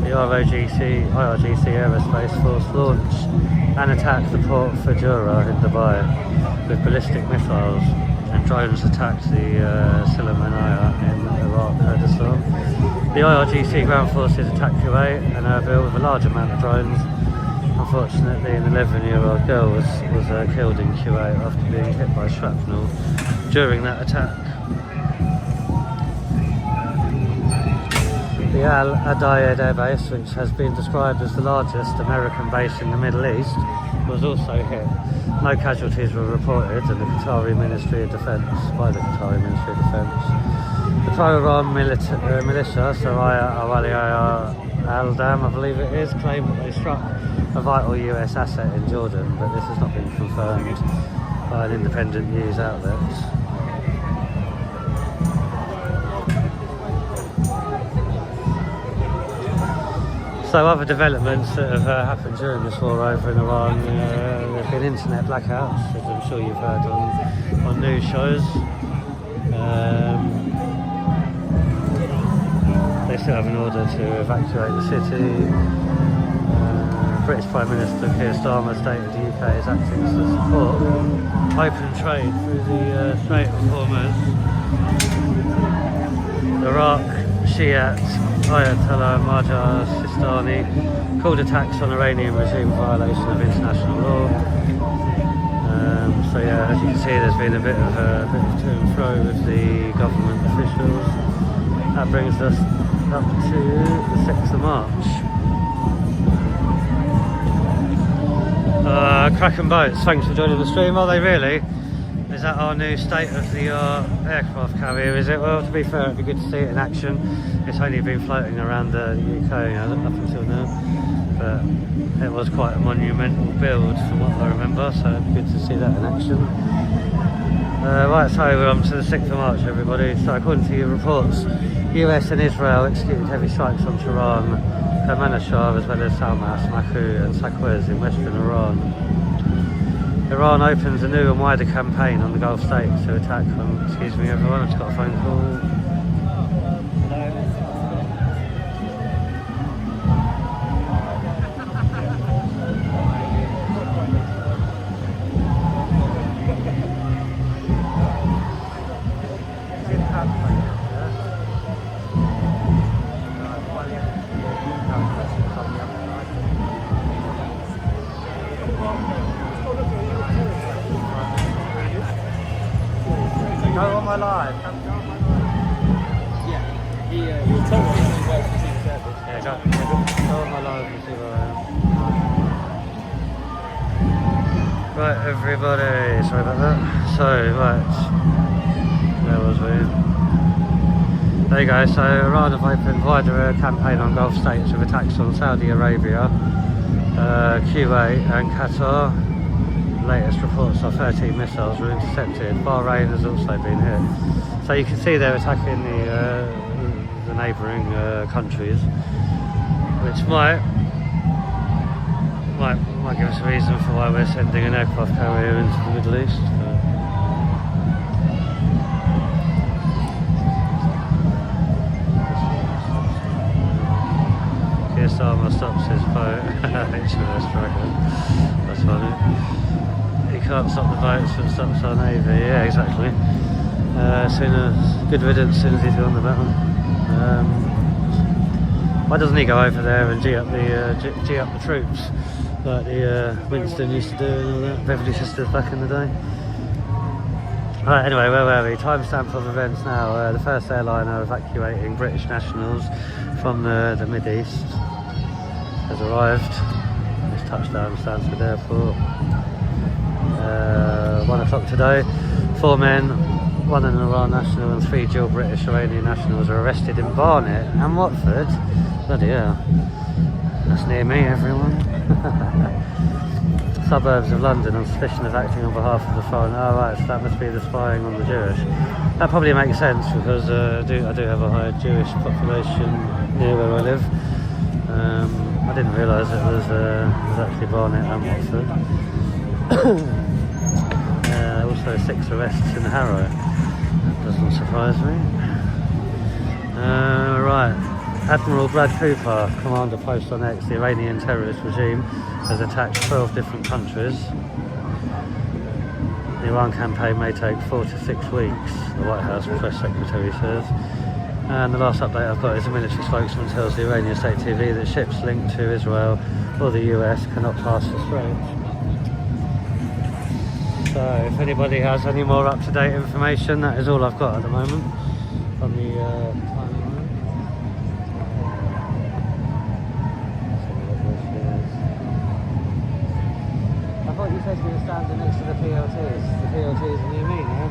The IRGC Aerospace Force launched and attacked the Port Fajura in Dubai with ballistic missiles, and drones attacked the Sulaymaniyah in Iraq Kurdistan. The IRGC ground forces attacked Kuwait and Erbil with a large amount of drones. Unfortunately, an 11-year-old girl was killed in Kuwait after being hit by shrapnel during that attack. The Al Adayed Air Base, which has been described as the largest American base in the Middle East, was also hit. No casualties were reported by the Qatari Ministry of Defence. The pro-Iran militia, Saraya Awaliya Al-Dam, I believe it is, claimed that they struck a vital US asset in Jordan, but this has not been confirmed by an independent news outlet. So other developments that have happened during this war over in Iran, there have been internet blackouts, as I'm sure you've heard on news shows. They still have an order to evacuate the city. British Prime Minister Keir Starmer stated the UK is acting to support open trade through the Strait of Hormuz. Iraq Shiite Ayatollah Marja Sistani called attacks on Iranian regime violation of international law. So yeah, as you can see, there's been a bit of to and fro with the government officials. That brings us up to the 6th of March. Cracking boats, thanks for joining the stream. Are they really? Is that our new state-of-the-art aircraft carrier, is it? Well, to be fair, it'd be good to see it in action. It's only been floating around the UK up until now, but it was quite a monumental build from what I remember, so it'd be good to see that in action. Right, so we're on to the 6th of March, everybody. So according to your reports, US and Israel executed heavy strikes on Tehran, Kermanshah, as well as Salmas, Maku and Saqqez in western Iran. Iran opens a new and wider campaign on the Gulf states to attack on... Excuse me everyone, I've just got a phone call. Go on my live. Yeah, he told me he works for Secret Service. Yeah, go on my live and see where I am. Right, everybody, sorry about that. So, right, where was we? There you go, so Iran have opened wider campaign on Gulf states with attacks on Saudi Arabia, Kuwait and Qatar. Latest reports are 13 missiles were intercepted. Bahrain has also been hit. So you can see they're attacking the neighbouring countries, which might give us a reason for why we're sending an aircraft carrier into the Middle East. Keir Starmer stops his boat. HMS Dragon. That's funny. He can't stop the boats, but stops our navy. Yeah, exactly. Good riddance as soon as he's gone the battle. Why doesn't he go over there and G up the troops like the Winston used to do and all that? Beverly Sisters back in the day. Right, anyway, where were we? Timestamp of events now. The first airliner evacuating British nationals from the Mid-East has arrived. This touchdown Stansted Airport. 1 o'clock today. 4 men, 1 an Iran national and 3 dual British Iranian nationals are arrested in Barnet and Watford. Bloody hell. That's near me, everyone. Suburbs of London on suspicion of acting on behalf of the foreign. Oh right, so that must be the spying on the Jewish. That probably makes sense because I do have a high Jewish population near where I live. I didn't realise it was actually Barnet and Watford. Also 6 arrests in Harrow. That doesn't surprise me. Right. Admiral Brad Cooper, commander post on X, the Iranian terrorist regime has attacked 12 different countries. The Iran campaign may take 4 to 6 weeks, the White House press secretary says. And the last update I've got is a military spokesman tells the Iranian state TV that ships linked to Israel or the US cannot pass the Strait. So if anybody has any more up-to-date information, that is all I've got at the moment on the timeline. I thought you said you were standing next to the PLTs. The PLTs are near me now.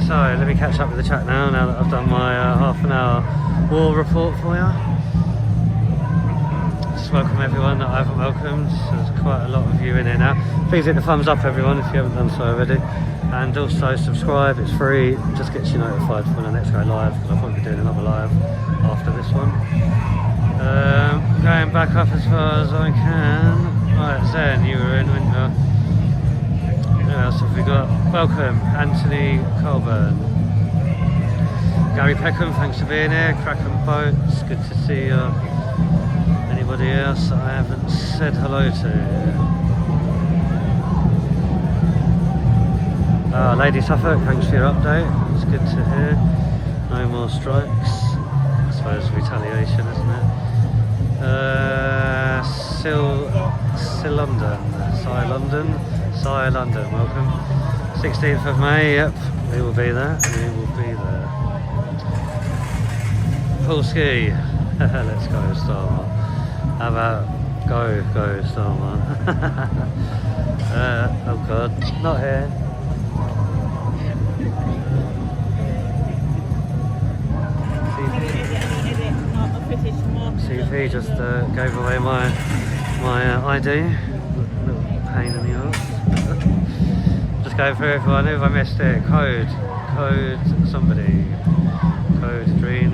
So let me catch up with the chat now that I've done my half an hour war report for you. Just welcome everyone that I haven't welcomed. There's quite a lot of you in here now. Please hit the thumbs up everyone if you haven't done so already. And also subscribe, it's free, it just gets you notified when the next go live, because I'll probably be doing another live after this one. Going back up as far as I can. Right, Zen, you were in, weren't you? Who else have we got? Welcome, Anthony Colburn. Gary Peckham, thanks for being here. Kraken Boats, good to see you. Anybody else I haven't said hello to? Lady Suffolk, thanks for your update. It's good to hear. No more strikes. I suppose retaliation, isn't it? Cy London, welcome. 16th of May, yep, we will be there. Full ski. Let's go, Starmer. How about go, Starmer? Oh god, not here. CP just gave away my ID. Little pain in the arse. Just going through it for if I missed it. Code somebody. Code green.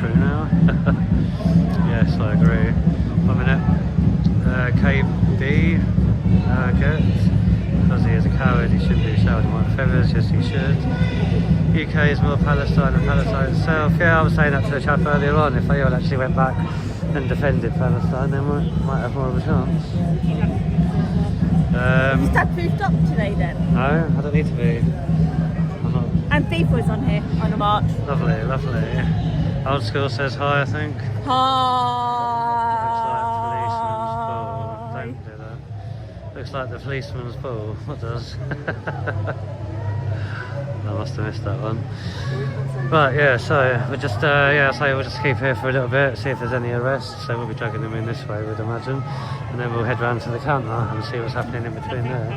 True now. Yes, I agree. 1 minute. KB. Get. Because he is a coward, he shouldn't be showered in white feathers. Yes, he should. UK is more Palestine than Palestine itself. Yeah, I was saying that to the chap earlier on. If they all actually went back and defended Palestine, they might have more of a chance. Is Dad poofed up today then? No, I don't need to be. I'm not. And FIFA is on here on the march. Lovely. Old school says hi, I think. Hi. Looks like policeman's ball. Don't do that. Looks like the policeman's ball. What does? I must have missed that one. But yeah, so we'll just we'll just keep here for a little bit, see if there's any arrests. So we'll be dragging them in this way, we'd imagine, and then we'll head round to the counter and see what's happening in between there.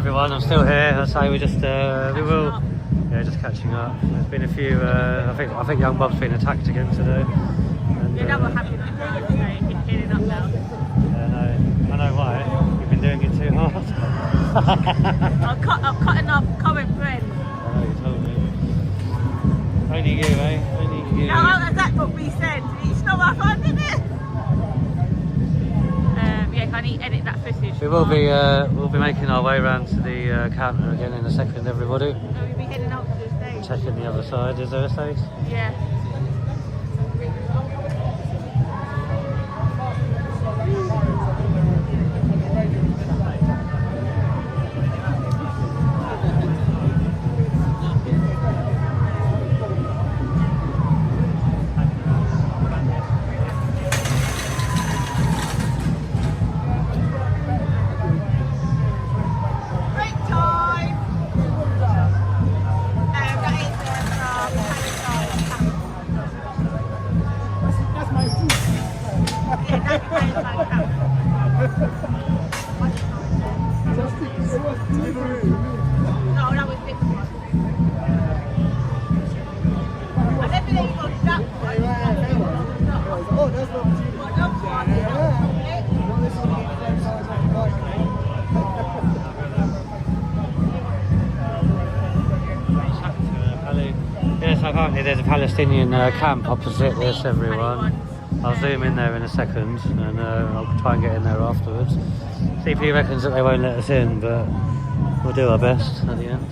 everyone, I'm still here. I say we just just catching up. There's been a few. I think young Bob's been attacked again today. And, Yeah, that will happen today. He's heading up now. I know why. You've been doing it too hard. I'm cutting up current friends. I know, you told me. Only you, eh? Only you. Now, that's what we said. It's not my fun, is it? Yeah, can you edit that footage? We will be we'll be making our way around to the counter again in a second, everybody. We'll be heading out to the stage. Checking the other side. Is there a stage? Yeah. Yes, apparently there's a Palestinian camp opposite this, everyone. I'll zoom in there in a second and I'll try and get in there afterwards. CP reckons that they won't let us in, but we'll do our best at the end.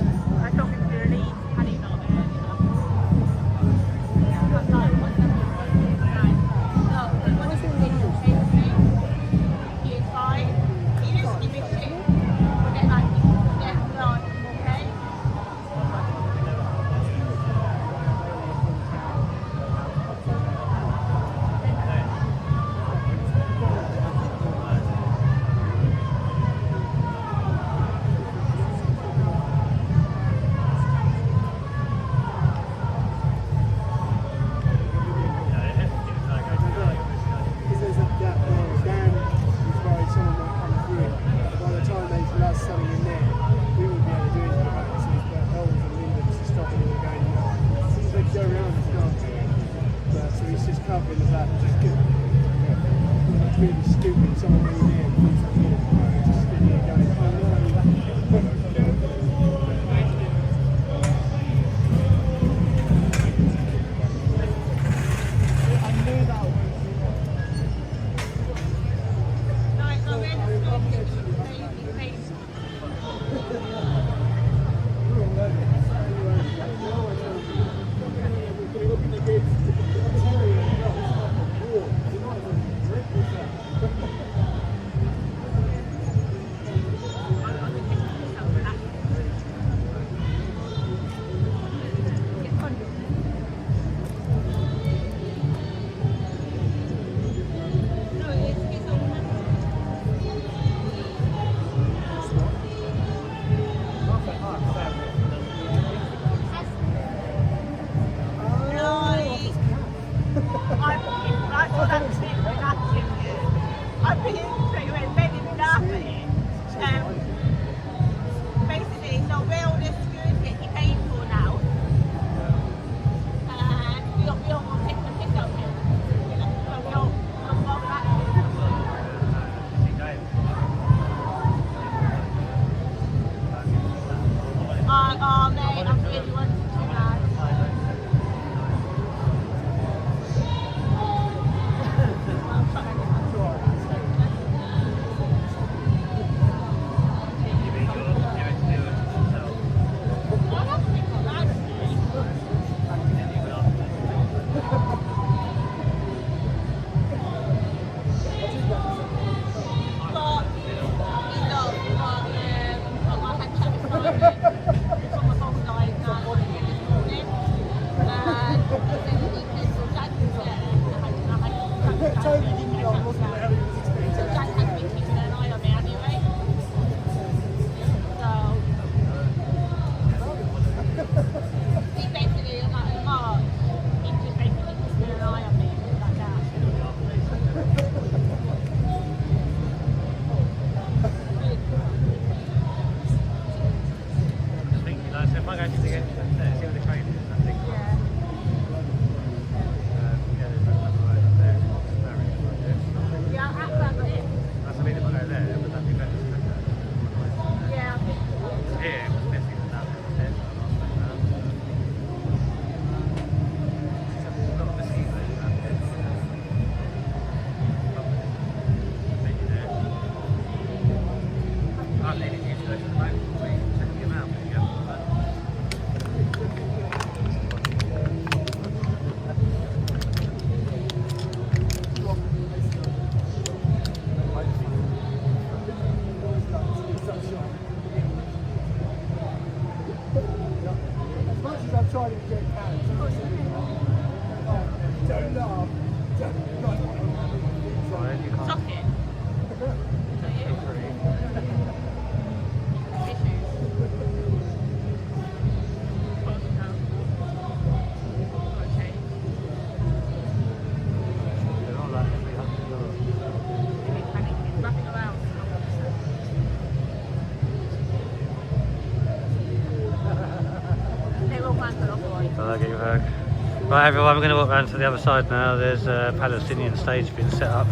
Right everyone, we're going to walk round to the other side now. There's a Palestinian stage being set up.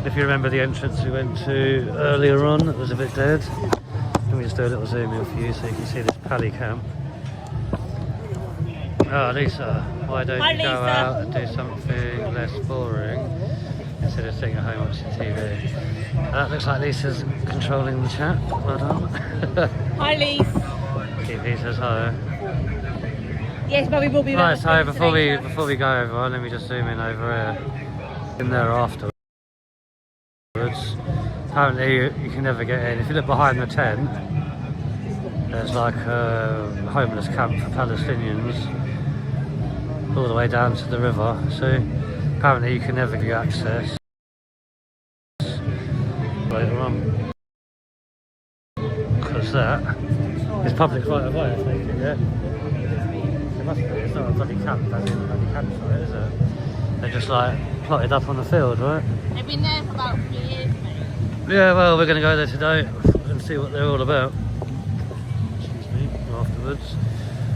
If you remember the entrance we went to earlier on, it was a bit dead. Let me just do a little zoom in for you so you can see this Pally camp. Oh Lisa, why don't you go out and do something less boring instead of sitting at home watching TV? That looks like Lisa's controlling the chat. Well done. Hi, Lise. TV says hi. Yes, but we will be Right, so before we go everyone, let me just zoom in over here. In there afterwards. Apparently you can never get in. If you look behind the tent, there's like a homeless camp for Palestinians all the way down to the river. So apparently you can never get access later on. Because that is public right of way, I think, yeah? It must be, it's not a bloody camp, as in a bloody campsite, is it? They're just like plotted up on the field, right? They've been there for about 3 years, mate. Yeah, well, we're going to go there today and see what they're all about. Excuse me, afterwards.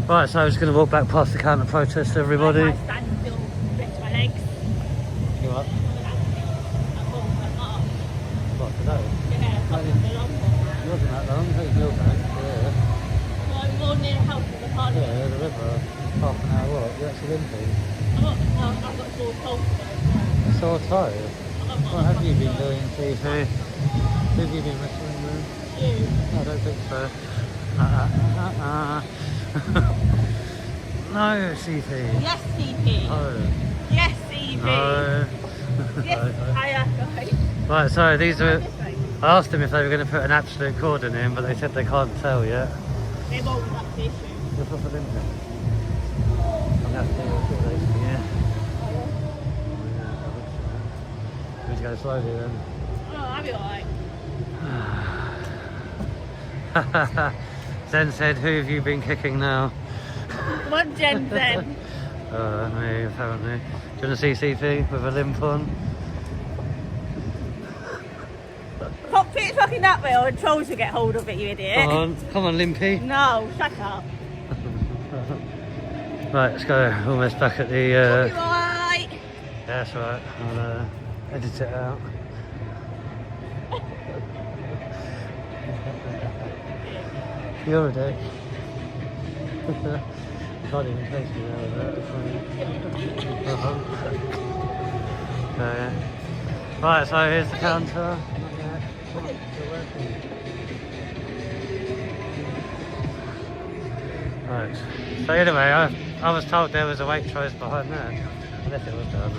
Right, so I'm just going to walk back past the counter protest, everybody. I might stand still, stretch my legs. You what? What, today? Yeah, not for long. It wasn't that long, it was Millbank, yeah. Well, I'm more near the house than the party. Yeah, the river, half an hour walk, you're actually limping. I've got sore toes. Sore toes? What have you been doing, TV? Who have you been wrestling with? You. I don't think so. No, CP. Yes, CP. Oh. Yes, CP. No. Yes, hiya, guys. Right, so these are... I asked them if they were going to put an absolute cordon in, but they said they can't tell yet. They won't, that's the issue. What's up with them then? I'm going to have to do this, yeah. We need to go slowly then. Oh, I'll be alright. Zen said, who have you been kicking now? Come on, Jen, then. Me, apparently. Do you want to see CP with a limp on? Pop it fucking that way or trolls will get hold of it, you idiot. Come on, Limpy. No, shut up. Right, let's go. Almost back at the... Right. Yeah, that's right. I'll edit it out. You're a dick. You can't even taste me now with that. Right, so here's the counter. Right. So anyway, I was told there was a Waitrose behind there. Unless it was down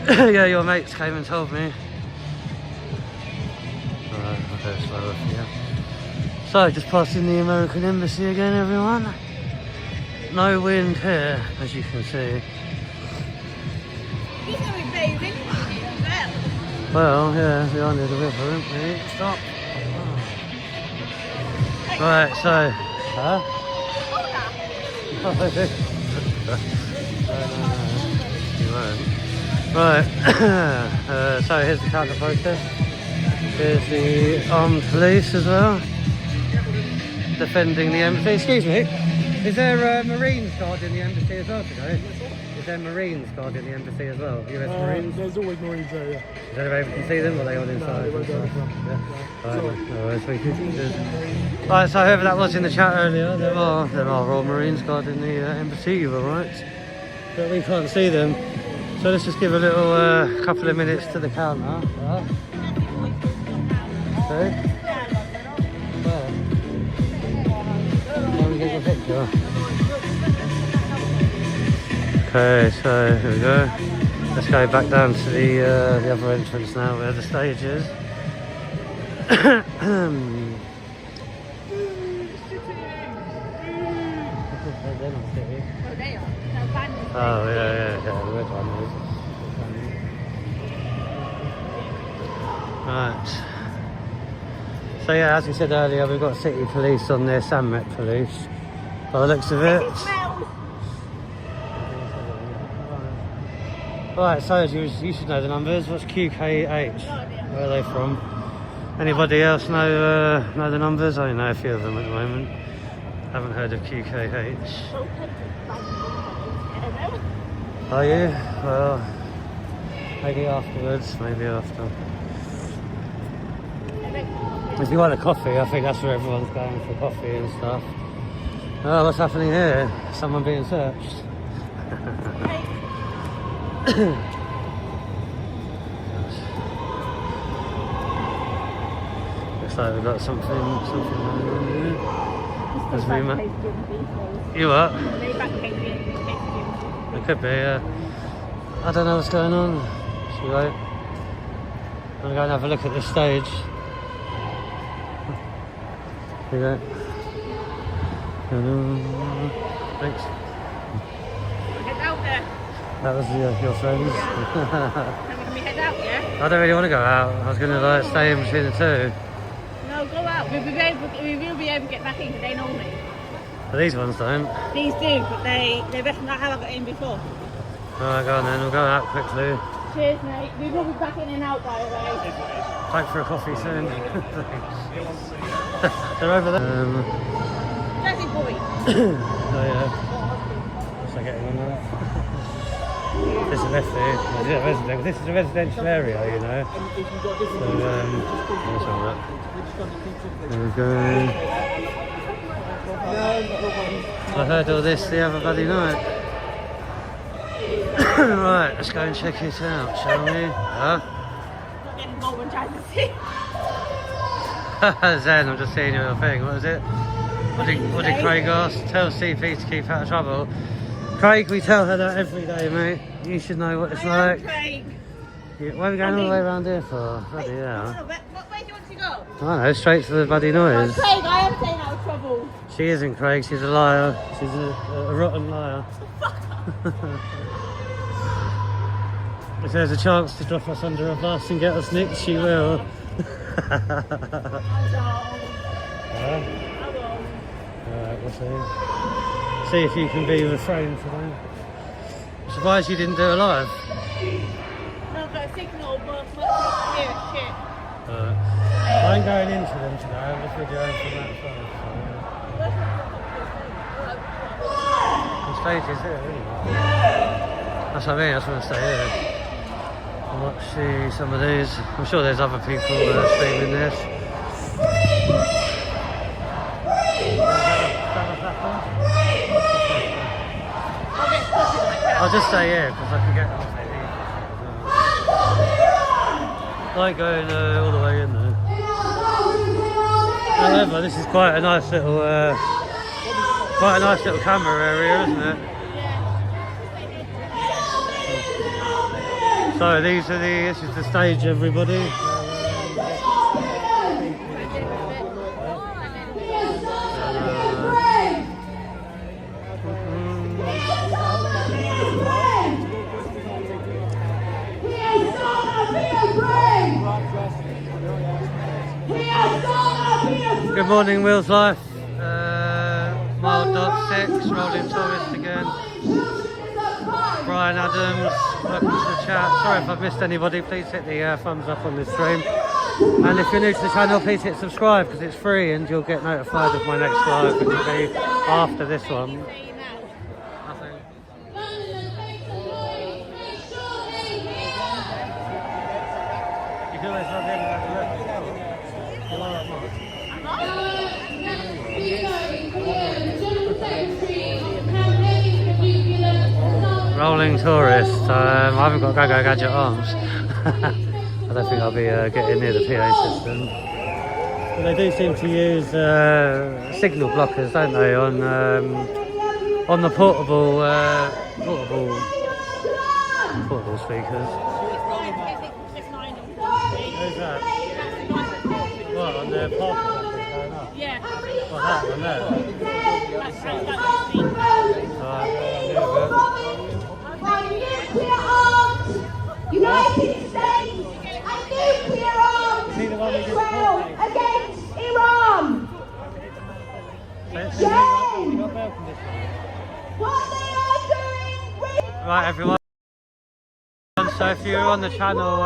there. Yeah, your mates came and told me. Alright, I'll go slower for you. So, just passing the American Embassy again, everyone. No wind here, as you can see. You're going to be very windy as well. Well, yeah, we are near the river, aren't we? Stop. Oh. Right, so... Huh? You won't. Right, so here's the counter protest. Here's the armed police as well. Defending the embassy. Excuse me, is there Marines guarding the embassy as well today? Is there Marines guarding the embassy as well? US Marines? There's always Marines there, yeah. Is there anybody can see them or are they all inside? No, they won't go. Right, so whoever that was in the chat earlier, there are Royal Marines guarding the embassy, you were right. But we can't see them. So let's just give a little couple of minutes to the counter. Right. Okay. Where? Let me get your picture. Okay, so here we go. Let's go back down to the other entrance now where the stage is. Oh yeah, the red one is. Right. So yeah, as we said earlier, we've got city police on there, Met police. By the looks of it. Right, so you should know the numbers. What's QKH? Where are they from? Anybody else know the numbers? I only know a few of them at the moment. Haven't heard of QKH. Are you? Well, maybe afterwards, maybe after. If you want a coffee, I think that's where everyone's going for coffee and stuff. Oh, what's happening here? Someone being searched. Looks like we've got something going on here. As we you what? It could be, yeah. I don't know what's going on. Should we wait? I'm gonna go and have a look at this stage. Here you go. Thanks. Head out there. That was your friends. Can we head out, yeah? I don't really want to go out. I was going to like stay in between the two. No, go out. We will be able to get back in because they know me. But these ones don't. These do, but they reckon I haven't got in before. Alright, go on then. We'll go out quickly. Cheers, mate. We will be back in and out, by the way. Thanks for a coffee soon. They're over there. Jazzy boy. Oh yeah. What's I getting on there? This is this is a residential area, you know. So what's all that? There we go. I heard all this the other bloody night. Right, let's go and check it out, shall we? Huh? Getting bold and trying to see. Zen, I'm just seeing your thing. What is it? What did Craig ask? Tell CP to keep out of trouble. Craig, we tell her that every day, mate. You should know what it's like. Craig. Yeah, where are we going all the way around here for? Bloody hell. What way do you want to go? I don't know, straight to the bloody noise. Craig, I am staying out of trouble. She isn't, Craig. She's a liar. She's a rotten liar. If there's a chance to drop us under a bus and get us nicked, she will. Alright, we'll see. See if you can be refrained today. I'm surprised you didn't do a live. No, I've got a signal, but here, shit. Alright. I'm going into them today. I'm just videoing from that side. The stage is here, isn't it? That's what I mean, I just want to stay here. And watch some of these. I'm sure there's other people streaming this. I'll just stay here because I can get on TV. I like going all the way in there. However, this is quite a nice little camera area, isn't it? So this is the stage, everybody. Good morning, Will's Life. Mild.6, rolling tourist again. Brian Adams, welcome to the chat. Sorry if I've missed anybody, please hit the thumbs up on this stream. And if you're new to the channel, please hit subscribe because it's free and you'll get notified of my next live, which will be after this one. Nothing. You can always log in and have a look. You like that much? Rolling tourist. I haven't got Go-Go Gadget arms. I don't think I'll be getting near the PA system. But they do seem to use signal blockers, don't they, on the portable speakers. Who's that? What, on the parking lot going up? Yeah. What, that one there? United States and nuclear arms Israel against Iran. What they are doing with Right, everyone. So if you were on the channel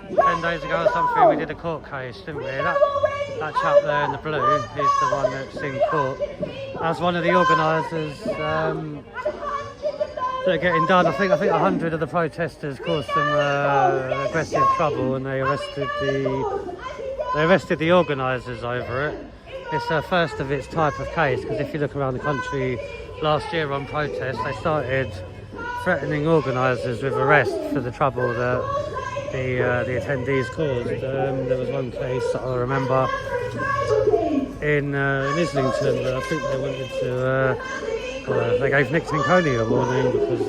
10 days ago or something, we did a court case, didn't we? that chap there in the blue, he's the one that's in court. That's one of the organisers that are getting done. I think 100 of the protesters caused some aggressive trouble, and they arrested the organisers over it. It's the first of its type of case, because if you look around the country last year on protests, they started threatening organisers with arrest for the trouble that the attendees caused. There was one case that I remember in Islington that I think they wanted to, they gave Nick Tinconi a warning because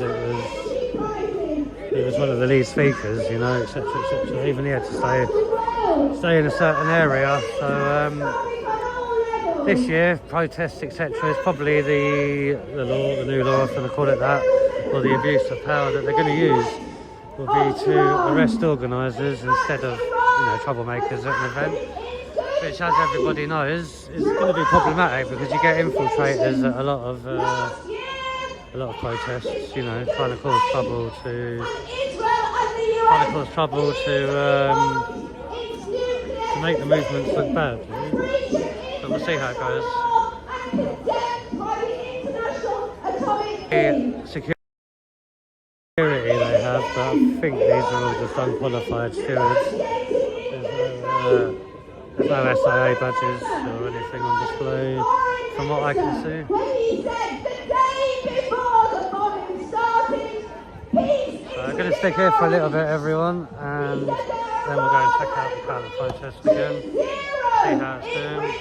he was one of the lead speakers, you know, etc, etc. Even he had to stay in a certain area. So this year, protests, etc., is probably the new law, if I'm going to call it that, or the abuse of power that they're going to use will be to arrest organisers instead of, you know, troublemakers at an event, which, as everybody knows, is going to be problematic because you get infiltrators at a lot of protests, you know, trying to cause trouble to make the movements look bad. You know? But we'll see how it goes. Security they have, but I think these are all just unqualified stewards. There's no SIA badges or anything on display from what I can see. So I'm going to stick here for a little bit, everyone, and then we'll go and check out the current protest again, see how it's doing.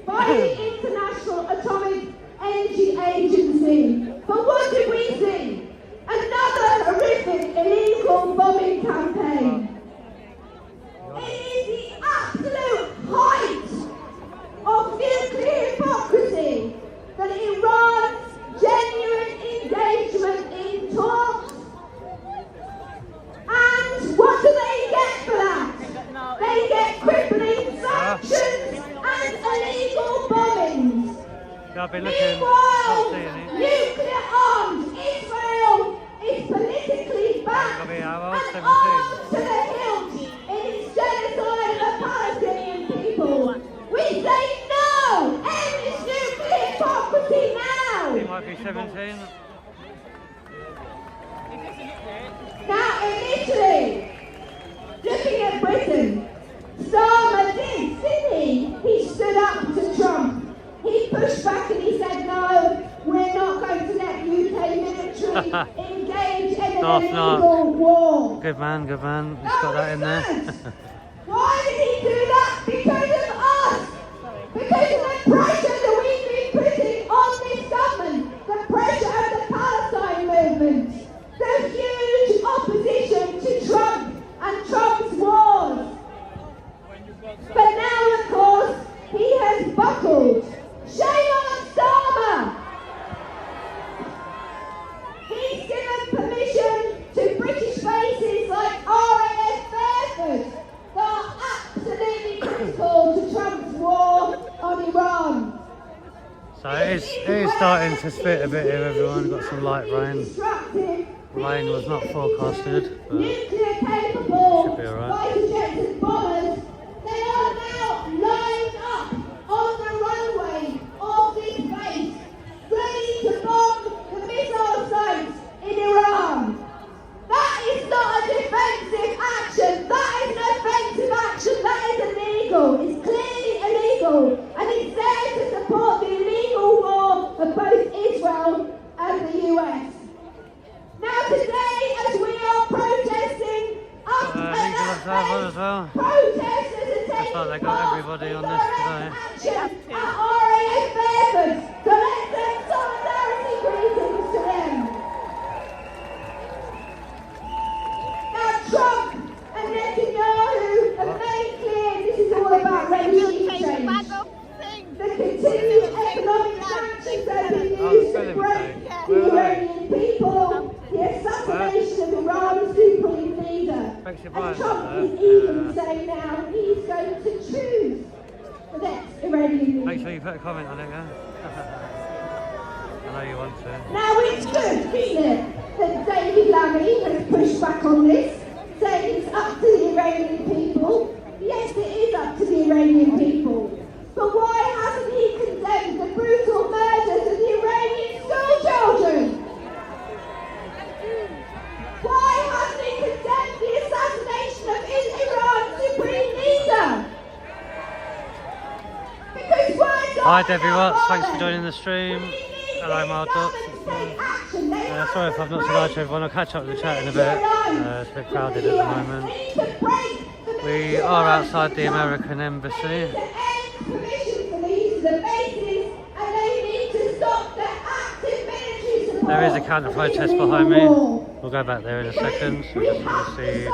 By the International Atomic Energy Agency. But what did we see? Another horrific illegal bombing campaign. It is the absolute height of nuclear hypocrisy that Iran's genuine engagement in talks. And what do they get for that? They get crippling sanctions and illegal bombings. Yeah, I've been looking, Meanwhile, nuclear-armed Israel is politically backed and armed to the hilt in its genocide of the Palestinian people. We say no! End this nuclear hypocrisy now! He might be 17. Now in Italy, looking at Britain, Starmer didn't he? He stood up to Trump. He pushed back and he said, no, we're not going to let UK military engage in an illegal war. Good man, good man. He's got that in there. Why did he do that? Because of us. Because of the pressure that we've been putting on this government. The pressure of the Palestine movement. The huge opposition to Trump and Trump's wars. But now, of course, he has buckled. Shame on Starmer! He's given permission to British bases like RAF Fairford that are absolutely critical to Trump's war on Iran. So it is starting to spit a bit here, everyone. Got some light rain. Rain was not forecasted, but nuclear capable should be alright. fighter jets and bombers. They are now lined up on the runway of this base, ready to bomb the missile sites in Iran. That is not a defensive action. That is an offensive action. That is illegal. It's clearly illegal. And it's there to support the illegal war of both Israel and the US. Now today, as we are protesting up at legal observer as well. protesters Looks like they got everybody on this today. at RAF Fairford. So let's send solidarity greetings to them. Now Trump and Netanyahu have made clear this is all about regime change. The continued economic sanctions have been used to break the Iranian people. The assassination of Iran's supreme leader. And Trump is even saying now he's going to choose the next Iranian leader. Make sure you put a comment on it, yeah? know you want to. Now it's good, isn't it, that David Lammy has pushed back on this, saying it's up to the Iranian people. Yes, it is up to the Iranian people. But why hasn't he condemned the brutal murders of the Iranian school children? Why hasn't he condemned the assassination of Iran's supreme leader? Because words Hi are Debbie not Watts, thanks for violent. joining the stream. We need Hello the Mark government Dux. to take action. They have Sorry if to I've not said break hi to everyone, I'll catch up with the chat in a bit. It's a bit crowded at the moment. They need to break the We military are lines outside the of Trump. American Embassy. They need to end permission for the use of the bases, and they need to stop the active military support. There is a counter protest behind me. We'll go back there in a second, so just want to see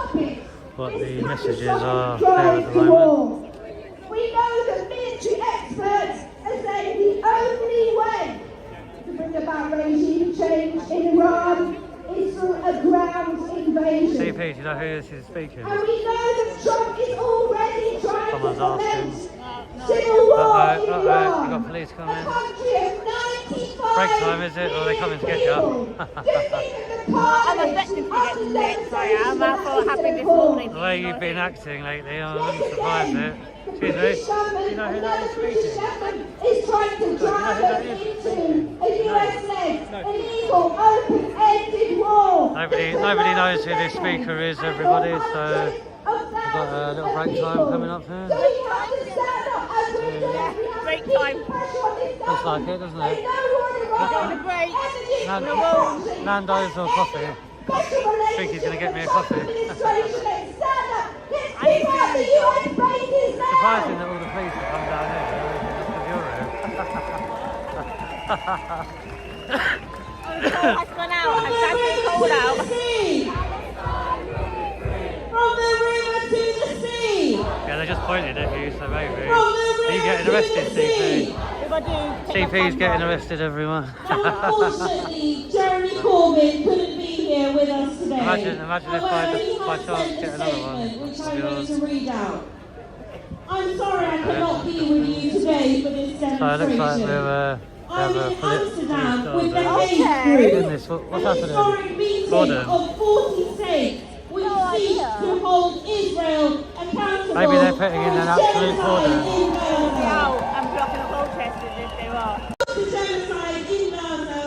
what the messages are there at the moment. We know that military experts are saying the only way to bring about regime change in Iran is through a ground invasion. CP, do you know who this is speaking? And we know that Trump is already trying Someone's to asking. foment civil war in You Iran. got police A coming. country of 95 Break time, is it? Or are they coming to get you? I'm expecting to get next, I am. I thought happy this morning. The way you've been acting lately, I wouldn't surprise it. Excuse me, do you know who that is speaking? Is trying to drive us into a US-led, illegal, open-ended war. Nobody knows who this speaker is, everybody, so we've got a little break time coming up here. So we have to stand up as we do. We have Break to keep time. pressure on this Looks like government. it, doesn't They it? know what Iran break. energy Nando's or coffee? I think he's gonna get me a coffee. Let's stand up. Let's keep out the US bases now. Surprising that all the police have come down here, just because you're here. Has gone out. Has actually called out. From the river to the sea. Yeah, they just pointed at you, so maybe. From the Are river you getting to arrested, the sea. CP? CP's getting arrested, everyone. Unfortunately, Jeremy Corbyn couldn't be here with us today. Imagine if However, he by has chance sent get a another one. statement which of I'm going yours. to read out. I'm sorry I cannot be with you today for this So it looks demonstration. like we have I'm a in police Amsterdam with the stars Hague in Group. this. What's An happening? historic meeting Gordon. of 40 states which seek to hold Israel accountable Maybe they're putting in an for absolute genocide cordon. in Gaza. Out and blocking the protesters if there are. The genocide in Gaza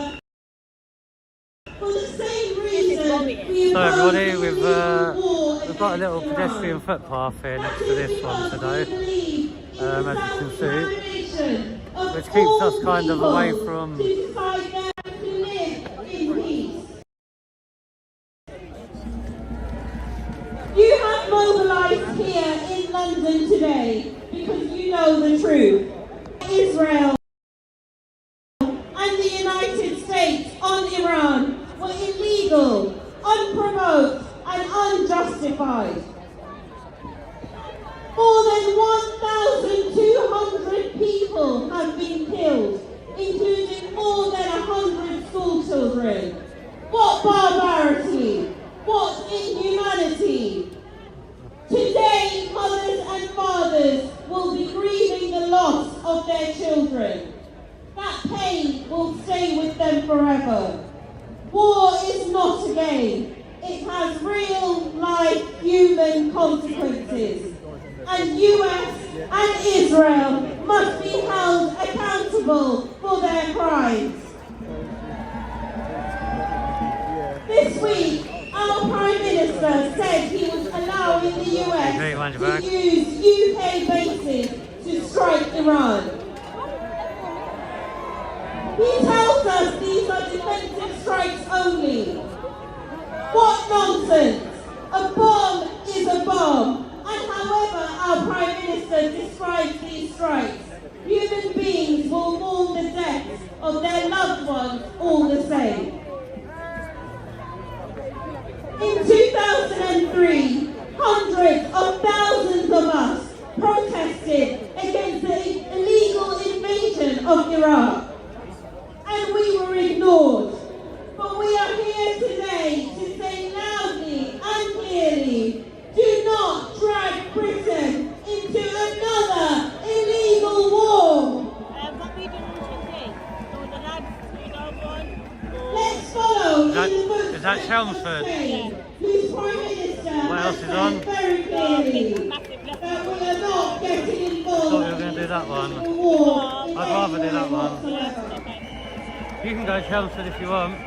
for the same reason we So everybody, oppose we've the illegal war got a little against pedestrian Iran. footpath here next to this one Because today, we believe in the as you can see, self-determination of which keeps us all kind of away people from. to decide where to live in peace. You have mobilised here in London today because you know the truth. Israel and the United States on Iran were illegal, unprovoked and unjustified. More than 1,200 people have been killed, including more than 100 school children. What barbarity! What inhumanity! Today, mothers and fathers will be grieving the loss of their children. That pain will stay with them forever. War is not a game. It has real life human consequences. And US and Israel must be held accountable for their crimes. This week, our Prime Minister said he was allowing the US to use UK bases to strike Iran. He tells us these are defensive strikes only. What nonsense! A bomb is a bomb. And however our Prime Minister describes these strikes, human beings will mourn the deaths of their loved ones all the same. In 2003, hundreds of thousands of us protested against the illegal invasion of Iraq. And we were ignored. But we are here today to say loudly and clearly, do not drag Britain into another illegal war. What we did in Chile, so the lads, Chelmsford. Whose Prime Minister What else is on? very clearly that we are not getting involved Thought you were going to do that one. in the war. I'd rather do that one. Whatsoever. You can go Chelmsford if you want. I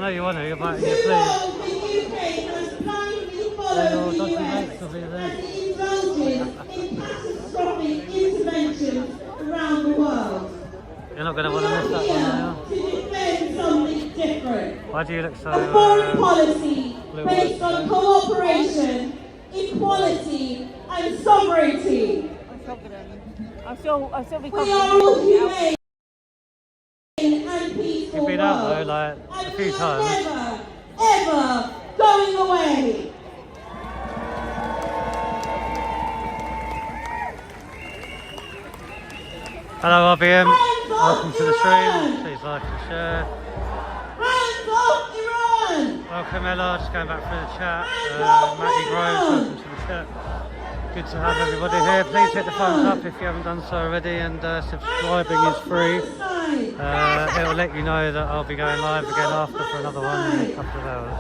know you want to, you're biting Too your sleeve. long the UK has blindly followed Your the dodgy US mates will be there. and indulged in catastrophic interventions around the world. You're not going to want to miss that one, are To defend something different. you? Why do you look so... A foreign policy blue based eyes, on cooperation, equality and sovereignty. I'm still We are all humane and peaceful You've been out though, world, like, and a few we are times. never, ever going away. Hello RBM, Hands off welcome to the stream. Iran! Please like and share. Hands off Iran! Welcome Ella, just going back through the chat. Hands off Matty Groves, Iran! welcome to the chat. Good to have everybody here. Please hit the thumbs up if you haven't done so already, and subscribing is free. It will let you know that I'll be going live again after for another one in a couple of hours.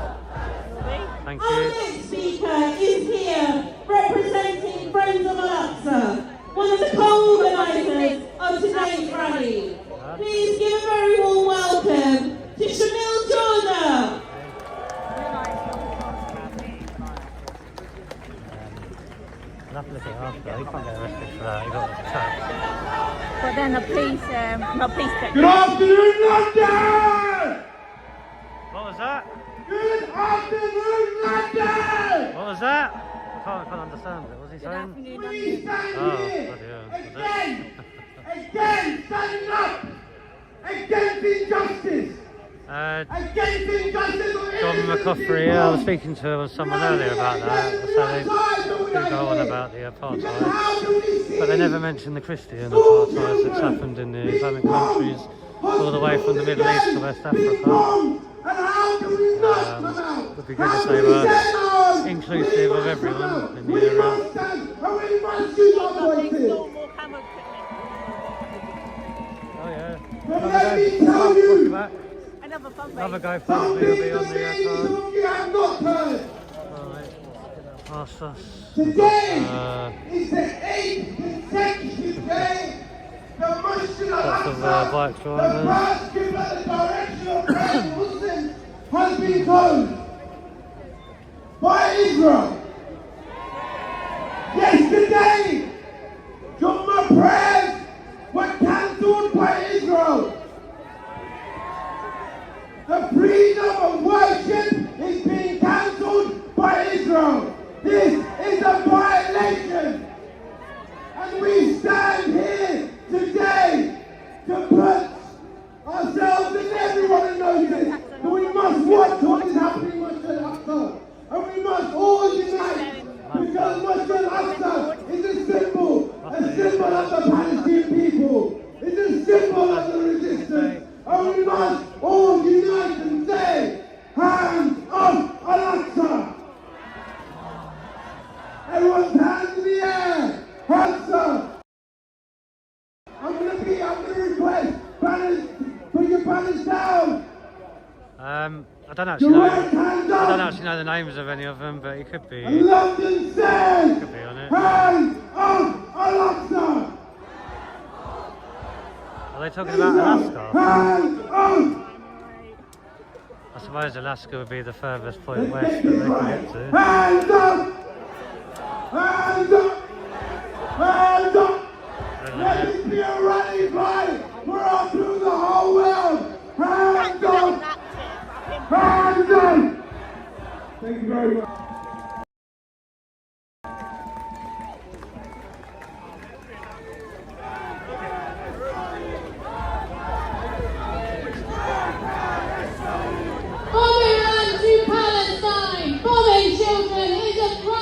Thank Our you. next speaker is here representing Friends of Al-Aqsa, one of the co-organisers of today's rally. Please give a very warm welcome to Shamil Jordan. I'll have to look at it after. You can't get arrested for that. You got tax. But then the police, not police Good afternoon, London! What was that? Good afternoon, London! What was that? I can't understand it. What was he saying? We stand Oh, here bloody hell. Was it? again, standing up against injustice. Against injustice of John McCaffrey, yeah, I was speaking to someone earlier about that. So they do go on about the apartheid, but they never mentioned the Christian apartheid that's happened in the Islamic countries, all the way from the Middle East to West Africa. It would be good if they were inclusive of everyone in the area. Oh yeah. Let me tell you, Another GoFundMe will be on the card. you have not heard. Right. Ask us. Today is the 8th consecutive day the Masjid Lots of al-Aqsa, bike the drivers. first Qibla, the direction of praying Muslims, has been closed by Israel. Yesterday, Jummah prayers were cancelled by Israel. The freedom of worship is being cancelled by Israel. This is a violation. And we stand here today to put ourselves and everyone in notice that we must watch what is happening in Masjid al-Aqsa. And we must all unite because Masjid al-Aqsa is a symbol of the Palestinian people. It's a symbol of the resistance. And we must all unite and say, hands off Al-Aqsa. Everyone's hands in the air. Hands up. I'm gonna request banners, put your banners down. I don't actually know the names of any of them, but it could be. And London says, Could be on it. hands off Al-Aqsa. Are they talking about Alaska? Hands off. I suppose Alaska would be the furthest point west that they can get to. Hands up. Hands up. Hands up. Let it be a rally cry for all through the whole world. Hands up. Hands up. Thank you very much. From Iran to Palestine, bombing children is a crime.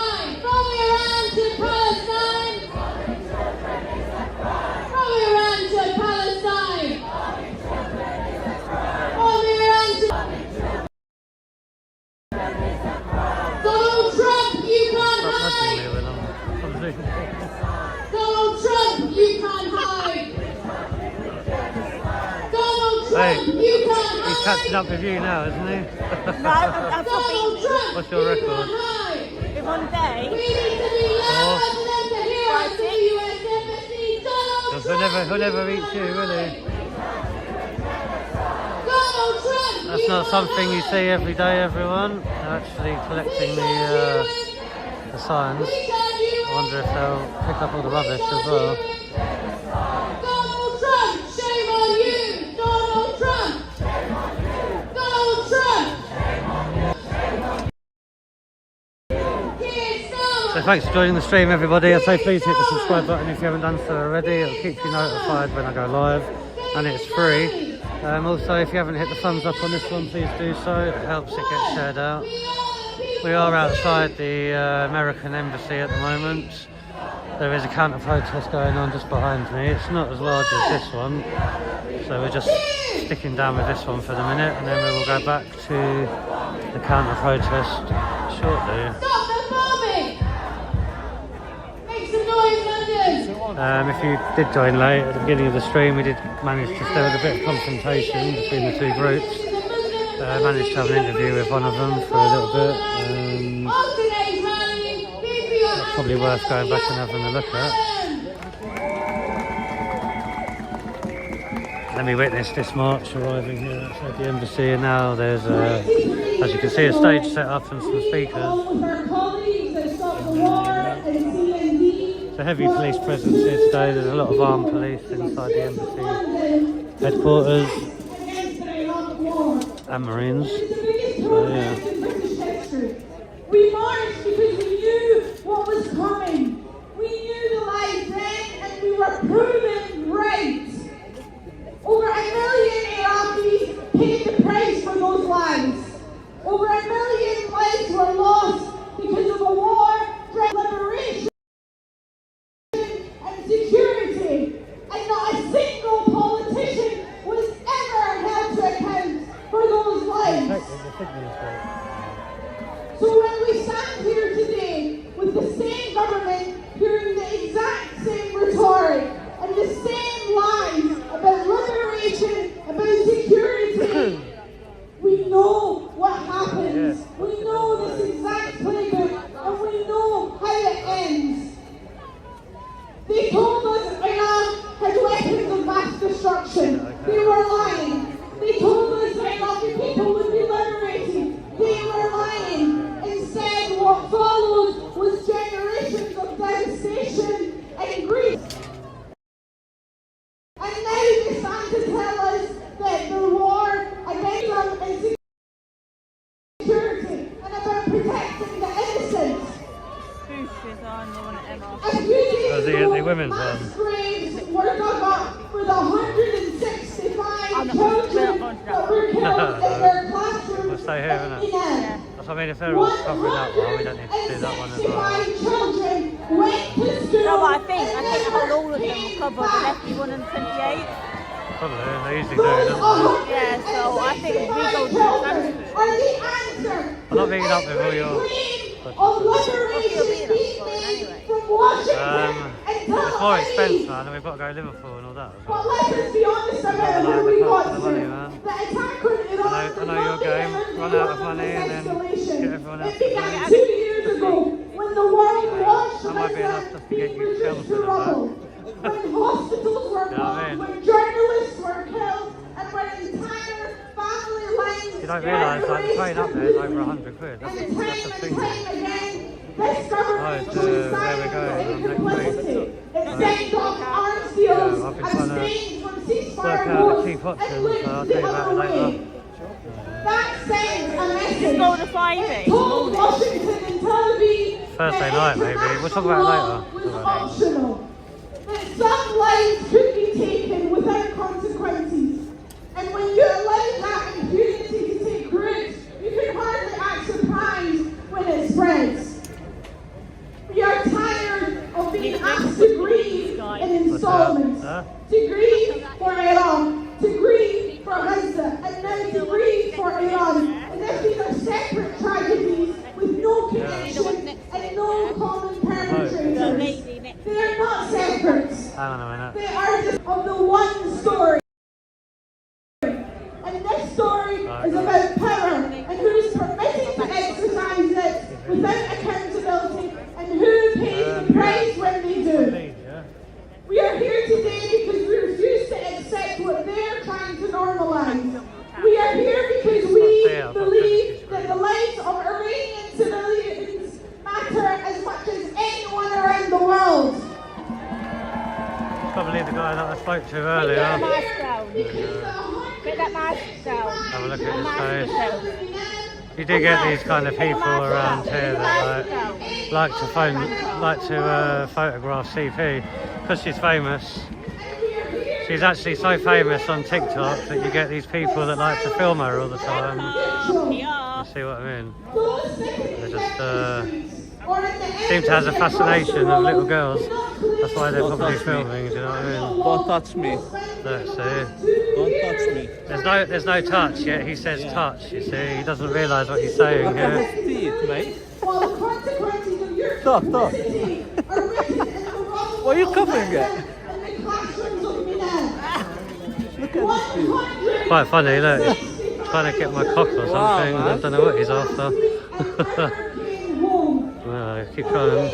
catching up with you now, isn't he? No, I've not been there. What's your record? In one day. Because he'll never reach you, will he? That's not something you see every day, everyone. They're actually collecting the signs. I wonder if they'll pick up all the rubbish as well. Donald Trump, shame on you! Donald Trump! Donald Trump! So thanks for joining the stream, everybody. I'd say please hit the subscribe button if you haven't done so already. It'll keep you notified when I go live, and it's free. Also, if you haven't hit the thumbs up on this one, please do so. It helps it get shared out. We are outside the American embassy at the moment. There is a counter-protest going on just behind me. It's not as large as this one, so we're just sticking down with this one for the minute, and then we will go back to the counter-protest shortly. If you did join late at the beginning of the stream, we did manage to, there was a bit of confrontation between the two groups. Managed to have an interview with one of them for a little bit. It's probably worth going back and having a look at. Let me witness this march arriving here outside the embassy, and now there's as you can see, a stage set up and some speakers. It's a heavy police presence here today. There's a lot of armed police inside the embassy headquarters and Marines. So, yeah. We marched because we knew what was coming. We knew the lies then, and we were proven right. Over 1 million Iraqis paid the price for those lies. Over 1 million lives were lost because of a war for liberation and security. And not a single politician was ever held to account for those lives. So when we stand here today with the same government hearing the exact same rhetoric and the same lies about liberation, about security, we know what happens. We know this exact playbook, and we know how it ends. They told us Iran had weapons of mass destruction. They were lying. They told us Iraqi people would be liberated. They were lying. Instead, what followed was generations of devastation and grief. And now they stand to tell us that the war against them is security and about protecting the innocent. A few days ago, mass graves were dug up for the 165 children that were killed in their classrooms. We'll stay here, innit? That's what I mean, if they're all covering that one, we don't need to do that one as well. Children went to school. No, but I think all of them will cover the lefty 128. Probably, they usually do, don't they? Yeah, so I think if we go to the are the answer. I'm not beating up with all your... It's more expensive, man, and we've got to go to Liverpool and all that as well. But let's be honest about where we got to. Money, man. The attack on Iran I know your game. Run out of money and then get everyone else. It began 2 years ago when the world watched that might be enough just to get you killed for rubble. When hospitals were bombed, when journalists were killed, and when entire family lines. You don't realise like the train up there is over 100 quid. That's a thing. This government where we're going next week. It sent off arms deals I've been and trying staying from to ceasefire work out goals the cheap options, and so looked I'll the tell you about other it later. way. That sends a message. Just go to Friday. Told Washington and Tel Aviv Thursday night, maybe. We'll talk about it later. was optional. That some lives could be taken without consequences. And when you allow that impunity to take root, you can hardly act surprised when it spreads. We are tired of being asked to grieve in installments. To grieve for Iran, to grieve for Gaza, and now to grieve for Iran. As if these are separate tragedies with no connection and no common perpetrators. They are not separate. Hang on a minute. They are just of the one story. And this story Probably the guy that I spoke to Get earlier. that mask down. Get that mask down. Have a look at his Mask face. yourself. You do get these kind of people around here that like to photograph CP because she's famous. She's actually so famous on TikTok that you get these people that like to film her all the time. You see what I mean? They just seem to have a fascination of little girls. That's why they're probably filming. Do you know what I mean? Don't touch me. Let's see. Don't touch me. There's no touch yet. He says touch. You see, he doesn't realise what he's saying Look at here. his teeth, mate. While the consequences of your Talk. stupidity are written in the wrong What are you covering it? in the classrooms of Milan. Look at this teeth. Quite funny, look. He's trying to get my cock or something. I don't know what he's after. Well, keep trying.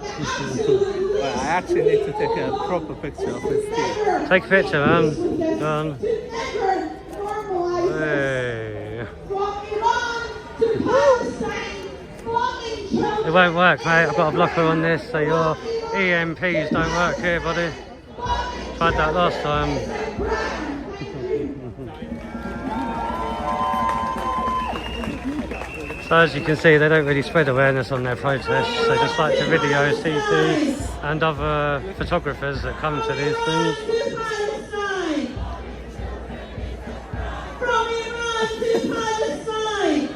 Well, I actually need to take a proper picture of his teeth. Take a picture, man. Go on. Never normalize Hey. from Iran to Palestine, flogging children. It won't work, mate. I've got a blocker on this, so your EMPs don't work here, buddy. Tried that last time. So as you can see, they don't really spread awareness on their protests. They just like to video CP and other photographers that come to these things. From Iran to Palestine.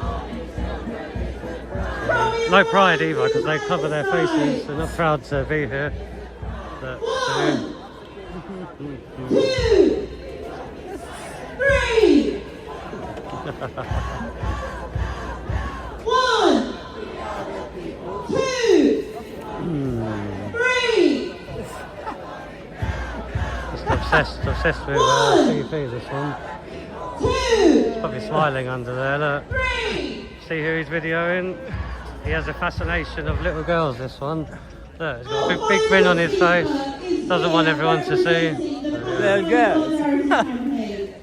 No pride either, because they cover their faces. They're not proud to be here. But, 2, 3. 1, 2, 3. just obsessed with CP, this one. 2, He's probably smiling under there, look. 3. See who he's videoing? He has a fascination of little girls, this one. Look, he's got a big grin on his face. Doesn't want everyone to see. They're girls.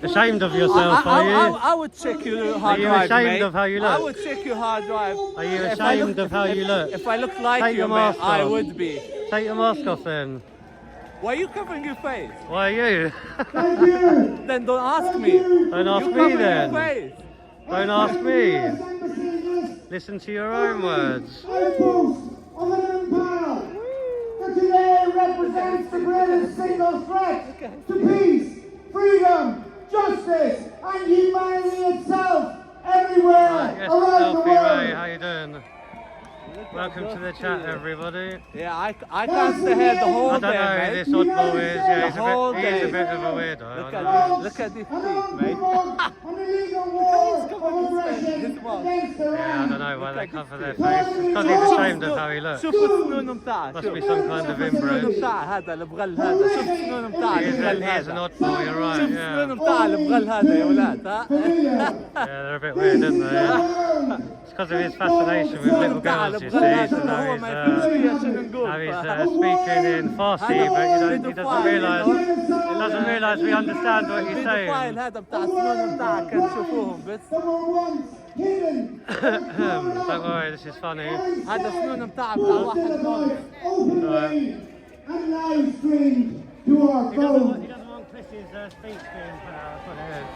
Ashamed of yourself, are you? I would check your hard drive, Are you ashamed mate. of how you look? I would check your hard drive. Are you ashamed of how you look? If I look like Take you, your mate, mask I off. would be. Take your mask off then. Why are you covering your face? Why are you? Then don't ask me. Don't ask You me cover then. your face. Don't ask me. Listen to your own words. Outpost of an empire that today represents the greatest single threat to peace, freedom, justice, and humanity itself everywhere Yes, around the Selfie Ray, world. how you doing? Welcome to the chat, everybody. Yeah, I can't stay here the whole I don't day, know who mate. this oddball is. Yeah, The whole he's a day. bit of a weirdo. Look I at know. this. Look at this And teeth, on mate. an illegal war of aggression against Yeah, I Iran. don't know why they cover their face. It's because he's ashamed of how he looks. شوف السنون بتاعه. Must be some kind of السنون inbred. بتاعه هذا البغل هذا. شوف السنون بتاعه He is البغل an هذا. oddball, you're right, شوف yeah. السنون بتاعه البغل هذا يا ولاد ها. Yeah, they're a bit weird, aren't they? It's because of his fascination with little girls, you see. So now he's speaking in Farsi, but he doesn't realise we understand what he's الفايل saying. هذا بتاع السنون بتاعك كان تشوفوهم بس. That were once hidden. Don't worry, this is funny. هذا السنون بتاعه بتاع واحد نور. Openly and live streamed to our He phone. doesn't want Chris's speech being put out. That's what it is.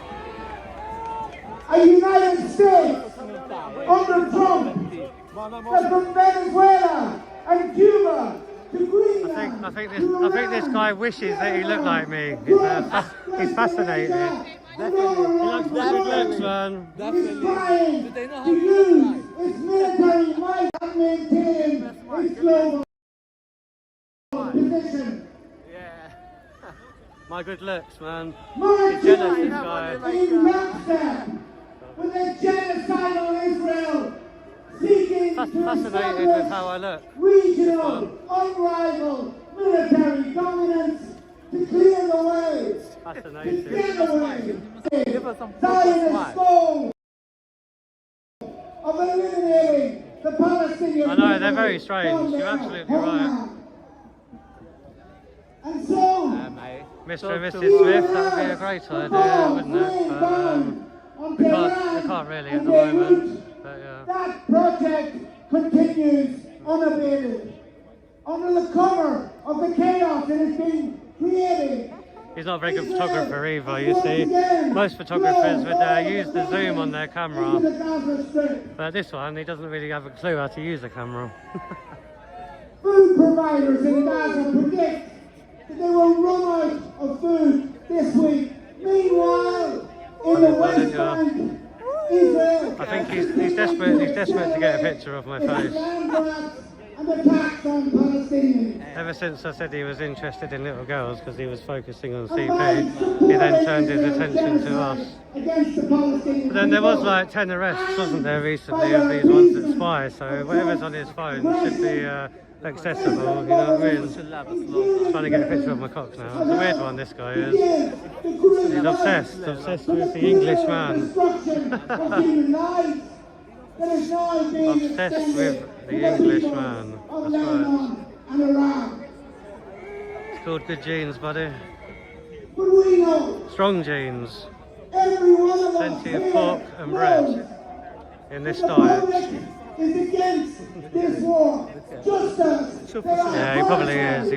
A United States under Trump, that from Venezuela and Cuba to Greenland. I think this guy wishes that he looked like me. He's fascinated. He likes my good looks, man. He's trying to use its military might and maintain its global position. My good looks, man. He's jealous, this guy. in lockstep with the genocidal Israel seeking to Fascinated with how I look. regional, unrivaled military dominance to clear the way, Fascinated. clear the way. Give us some Zionist goal of eliminating the Palestinian I know, they're people very strange. from You're their absolutely right. homeland. And so, Mr. and Mrs. Smith, that would be a great idea, wouldn't it? But we can't really at the moment. But yeah. that project continues unabated. Under the cover of the chaos that is being creating. He's not a very good photographer either, you see. Most photographers would use the zoom on their camera. But this one, he doesn't really have a clue how to use a camera. Food providers in Gaza predict that they will run out of food this week. Meanwhile, in the West Bank, Israel... I think he's desperate to get a picture of my face. And attacks on Palestinians. Ever since I said he was interested in little girls because he was focusing on CP, he then turned his attention to us. But then there was like 10 arrests, wasn't there, recently, of these ones that spy, so whatever's on his phone should be accessible, you know what I mean? Trying to get a picture of my cock now. It's a weird one, this guy is. He's obsessed with the English man. Obsessed with the English man. That's right. It's called good genes, buddy. Strong genes. Plenty of pork and bread in this diet. Yeah, he probably is. He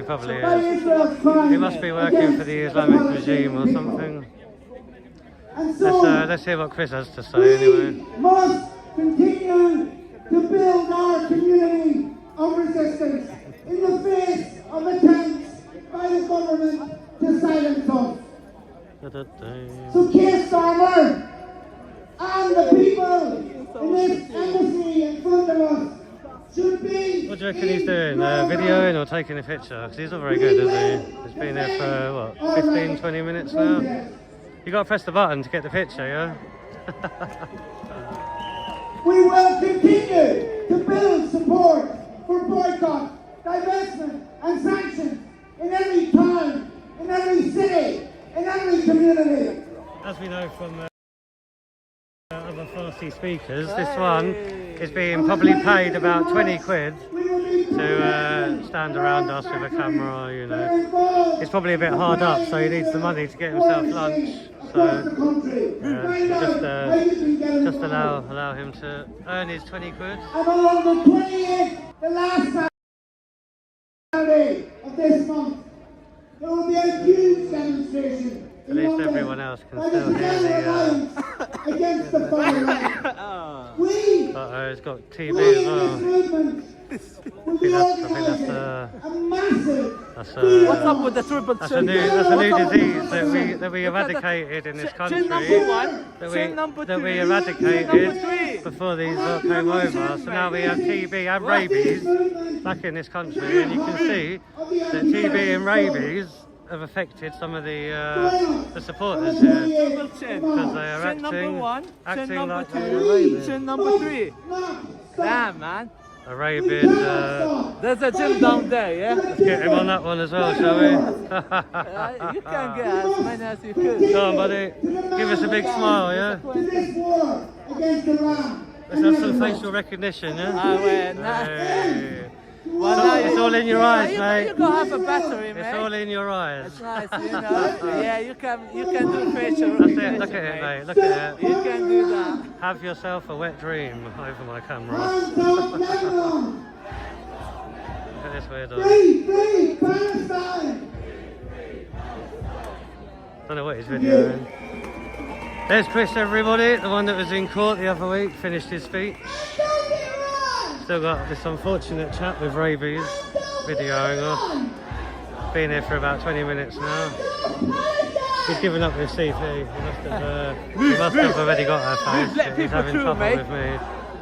He must be working for the Islamic regime or something. Let's hear what Chris has to say anyway. Must continue to build our community of resistance in the face of attempts by the government to silence us. So Keir Starmer and the people in this embassy in front of us should be... What do you reckon he's doing? Videoing or taking a picture? Because he's not very good, is he? He's been here for, what, 15, 20 minutes now? You got to press the button to get the picture, yeah? We will continue to build support for boycott, divestment and sanctions in every town, in every city, in every community. As we know from other Farsi speakers, this one is being probably paid about 20 quid to stand around us with a camera, you know. He's probably a bit hard up, so he needs the money to get himself lunch. So just allow him to earn his 20 quid. And on the 28th, the last Saturday of this month, there will be a huge demonstration. At least everyone else can still hear the... against the fire. it's got TV as well. I think that's what's up with the triple that's chin? a new disease that we eradicated in this country. That we eradicated before these came over. So now we have TB and rabies back in this country, and you can see that TB and rabies have affected some of the supporters here because they are acting like they're rabies. Chin number 3. Damn, man. A rabid. There's a gym down there, yeah? Let's get him on that one as well, shall we? You can get as many as you could. Go on, buddy. Give us a big smile, yeah? Let's have some facial recognition, yeah? Hey. It's all in your eyes, mate. You can have a battery, mate. It's all in your eyes. It's nice, you know. Yeah, you can do facial That's recognition. it. Look at it, mate. Look at it. You can do that. Have yourself a wet dream over my camera. Look at this weirdo. Free Palestine! Don't know what he's videoing. There's Chris, everybody, the one that was in court the other week, finished his speech. Still got this unfortunate chap with rabies videoing us. Been here for about 20 minutes now. He's given up with CP. He must have already got her face. He's having trouble with me.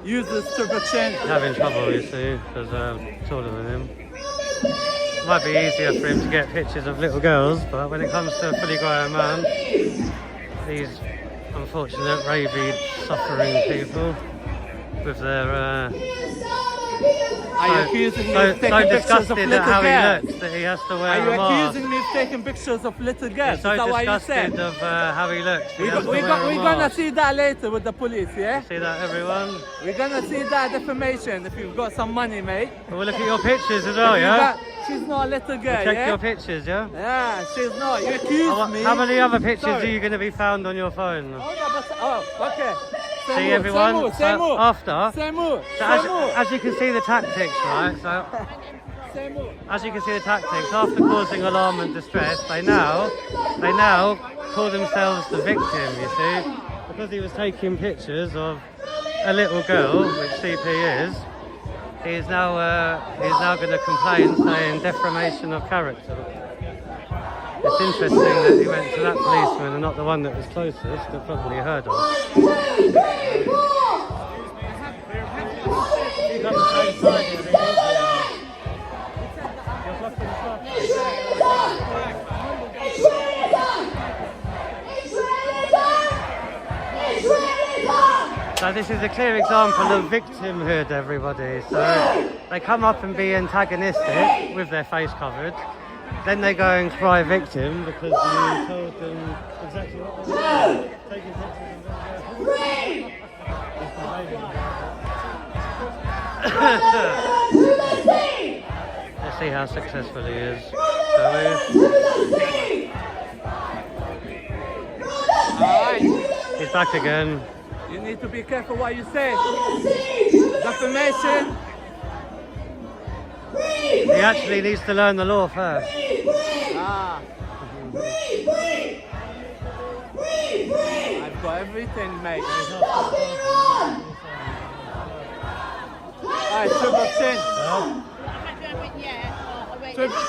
Use the triple chin. He's having trouble, you see, because I'm taller than him. It might be easier for him to get pictures of little girls, but when it comes to a fully grown man, these unfortunate rabies suffering people with their Are you accusing me of taking pictures of disgusted little at how girls? he looks that he has to wear Are you a mask. accusing me of taking pictures of little girls? He's so Is that what you disgusted said? of how he looks. We're gonna see that later with the police, yeah? See that, everyone? We're gonna see that defamation if you've got some money, mate. We'll look at your pictures as well, yeah? She's not a little girl, Check yeah? your pictures, yeah? Yeah, she's not. You accuse me. How many other pictures Sorry. are you going to be found on your phone? Oh, okay. See everyone? So after, Same move. so as you can see the tactics, right? So as you can see the tactics, after causing alarm and distress, they now call themselves the victim, you see? Because he was taking pictures of a little girl, which CP is, he's now going to complain, saying defamation of character. It's interesting that he went to that policeman and not the one that was closest, that probably heard of. 1, 2, 3, 4. You got the same side here, the So this is a clear example of victimhood, everybody. So they come up and be antagonistic with their face covered. Then they go and cry victim because you told them exactly what they were taking pictures and let's see how successful he is. He's back again. You need to be careful what you say. Defamation. He actually needs to learn the law first. Ah. I've got everything, mate. Alright, triple chin.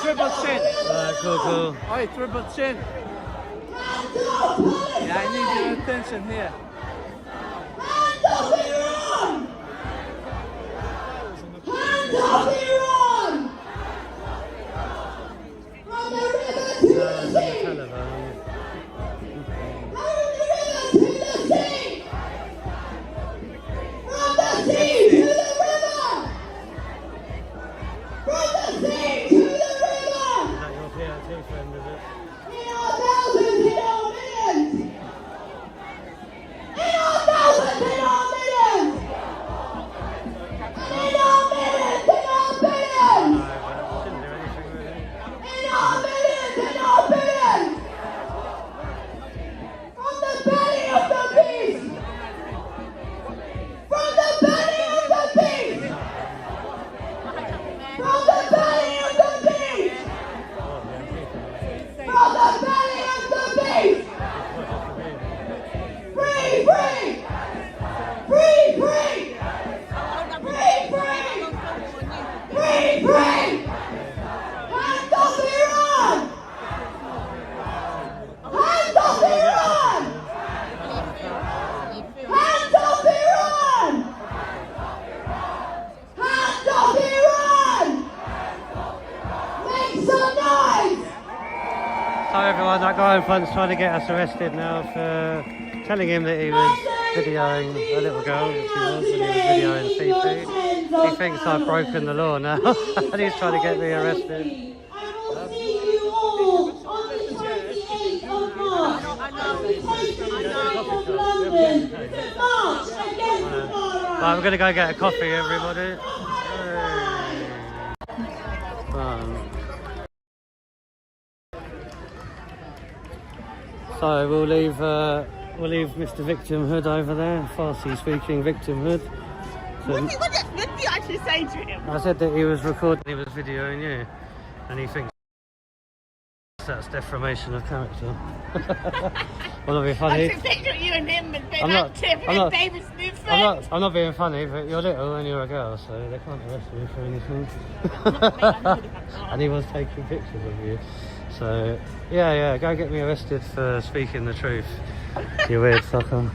Triple chin. Cool. Alright, triple chin. Yeah, I need your attention here. So everyone, that guy in front's trying to get us arrested now for telling him that he was videoing a little girl, which he was when he was videoing CP. He thinks I've broken the law now, and he's trying to get me arrested. Right, we're going to go get a coffee, everybody. So we'll leave Mr. Victimhood over there, Farsi-speaking Victimhood. So What did you actually say to him? I said that he was recording, he was videoing you, and he thinks that's defamation of character. Well, not being funny. I took a picture of you and him and being I'm not- active I'm and not- David Smith. I'm not being funny, but you're little and you're a girl, so they can't arrest you for anything. And he was taking pictures of you. So, yeah, go get me arrested for speaking the truth. You weird fucker.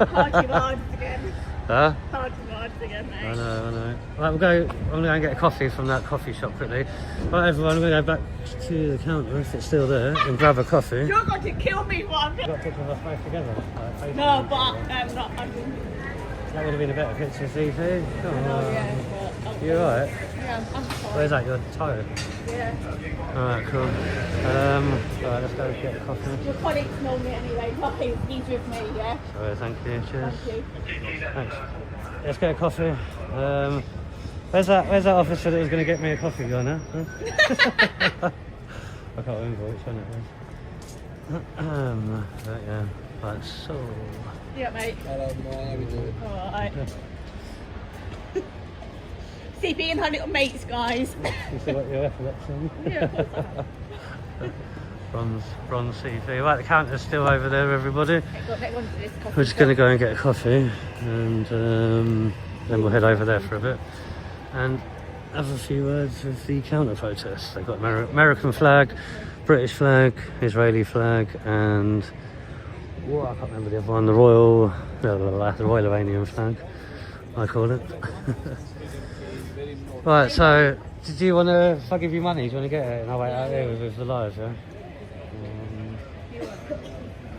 Hard to hard again. Huh? Hard to hard again, mate. I know. Right, I'm going to go and get a coffee from that coffee shop quickly. Right, everyone, I'm going to go back to the counter, if it's still there, and grab a coffee. You're going to kill me one. Got a picture of us both together. Like, No, but I'm not. That would have been a better picture, CP. Come on. Yeah, but You alright? yeah, I'm fine. Where's that, your toe? Yeah. Alright, cool. Alright, let's go get a coffee. Your colleagues know me anyway. He's with me, yeah? Sorry, thank you, cheers. Thank you. Thanks. Let's get a coffee. Where's that officer that was going to get me a coffee gone, huh? I can't remember which one it was. But yeah, right, so... Yeah, mate. Hello, mate. How we doing? Alright. CP and her little mates, guys. You still got your epilepsy? Yeah, of course I have. Bronze CV. Right, the counter's still over there, everybody. Okay, got next one to this coffee We're just going to go and get a coffee, and then we'll head over there for a bit and have a few words with the counter protests. They've got American flag, British flag, Israeli flag, and I can't remember the other one. The Royal Iranian flag, I call it. Right, so did you want to? If I give you money, do you want to get it? And I'll wait out there with the live, yeah.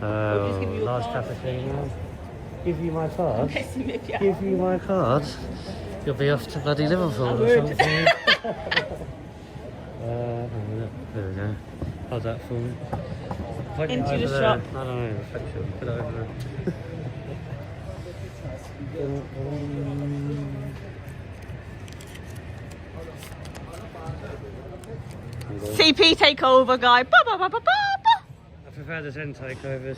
Large cappuccino. Give you my card. Give you my card. You'll be off to bloody Liverpool or something. There we go. How's that for me? Point Into it the over shop. there. No, reflection. Put it over there. CP takeover, guy. Ba, ba, ba, ba, ba, ba. I prefer the Zen takeover.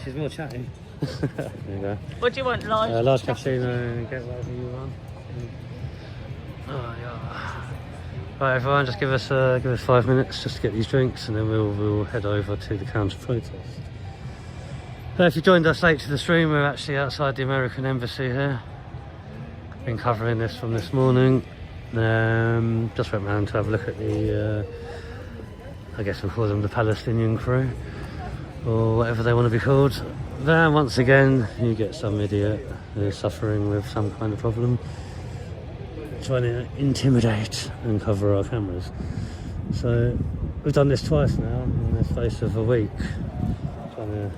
She's more chatty. There you go. What do you want, large? Large cappuccino and get whatever you want. Oh, yeah. Right, everyone, just give us 5 minutes just to get these drinks, and then we'll head over to the counter protest. If you joined us late to the stream, we're actually outside the American embassy here. Been covering this from this morning. Just went round to have a look at the, I guess we'll call them the Palestinian crew, or whatever they want to be called. Then once again, you get some idiot who's suffering with some kind of problem, trying to intimidate and cover our cameras. So we've done this twice now in the space of a week, trying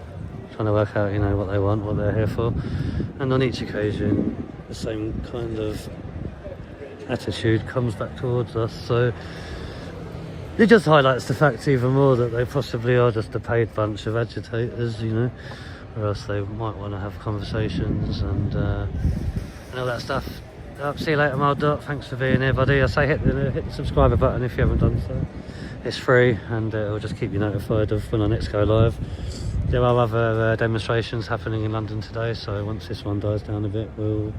to work out, what they want, what they're here for, and on each occasion the same kind of attitude comes back towards us. So it just highlights the fact even more that they possibly are just a paid bunch of agitators, or else they might want to have conversations and all that stuff. See you later, Maldot. Thanks for being here, buddy. I say hit the subscriber button if you haven't done so. It's free, and it'll just keep you notified of when I next go live. There are other demonstrations happening in London today, so once this one dies down a bit, we'll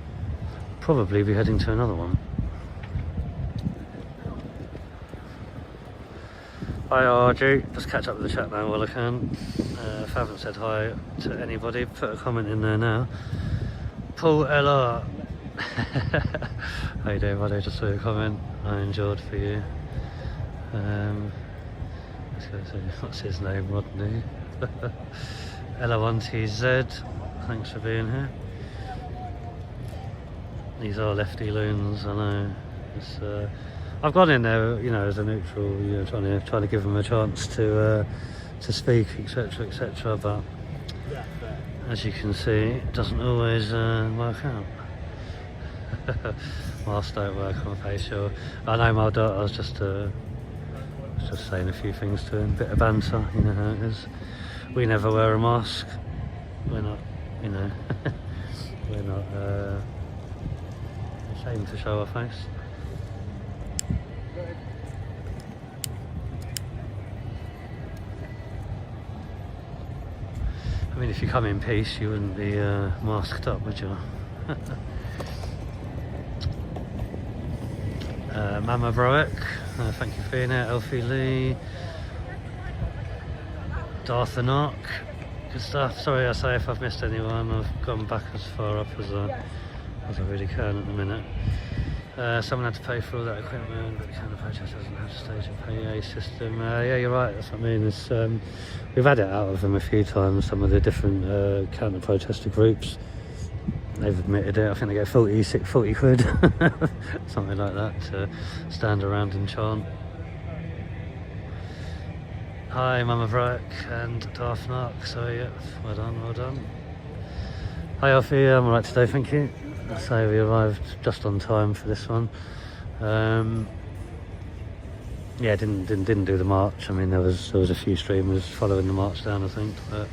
probably be heading to another one. Hi RG, just catch up with the chat now while I can. If I haven't said hi to anybody, put a comment in there now. Paul LR. How you doing, buddy? Just saw your comment. I enjoyed for you. Let's go see, what's his name? Rodney. Ella1TZ. Thanks for being here. These are lefty loons, I know. I've gone in there, as a neutral, trying to give them a chance to speak, etc., etc. But as you can see, it doesn't always work out. Whilst don't work, I'm facial. I know my daughter. I was just saying a few things to him, bit of banter. You know how it is. We never wear a mask. We're not, we're not ashamed to show our face. I mean, if you come in peace, you wouldn't be masked up, would you? Mama Broek, thank you for being here. Elfie Lee, Darth Anarch, good stuff. Sorry, I say if I've missed anyone. I've gone back as far up as I really can at the minute. Someone had to pay for all that equipment, but the counter protest doesn't have to stage a PA system. Yeah, you're right. That's what I mean. It's, we've had it out of them a few times. Some of the different counter protester groups. They've admitted it. I think they get 40 quid, something like that, to stand around and chant. Hi, Mama Broek and Darth Nark. So yeah, well done. Hi, Alfie. I'm alright today, thank you. So we arrived just on time for this one. Yeah, didn't do the march. I mean, there was a few streamers following the march down, I think, but.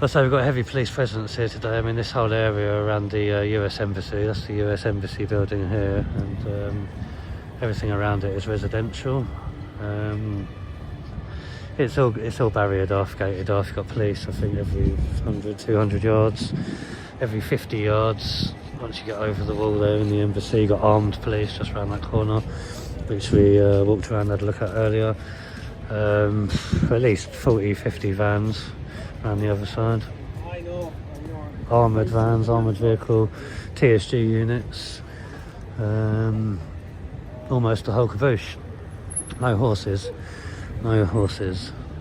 Also, we've got a heavy police presence here today. I mean, this whole area around the US Embassy, that's the US Embassy building here, and everything around it is residential. it's all barriered off, gated off. You've got police, I think, every 100, 200 yards, every 50 yards. Once you get over the wall there in the embassy, you've got armed police just around that corner, which we walked around and had a look at earlier. At least 40, 50 vans around the other side. Armoured vans, armoured vehicle, TSG units, almost a whole caboose. No horses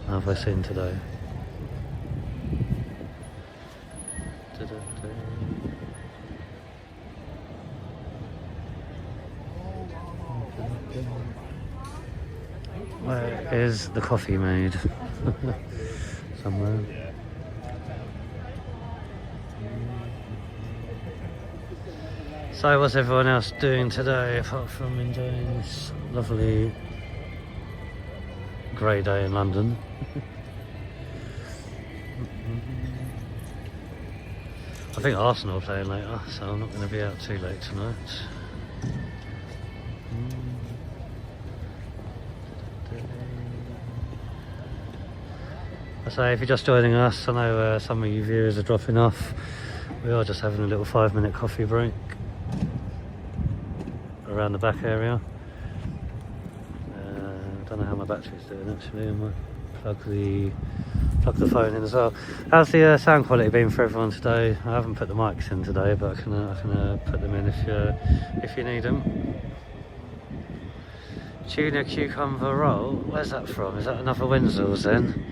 have I seen today. Where is the coffee made? Somewhere. So what's everyone else doing today apart from enjoying this lovely grey day in London? I think Arsenal are playing later, so I'm not going to be out too late tonight. So if you're just joining us, I know some of you viewers are dropping off. We are just having a little 5-minute coffee break around the back area. Don't know how my battery's doing actually. I might plug the phone in as well. How's the sound quality been for everyone today? I haven't put the mics in today, but I can put them in if you need them. Tuna cucumber roll. Where's that from? Is that another Winslow's then?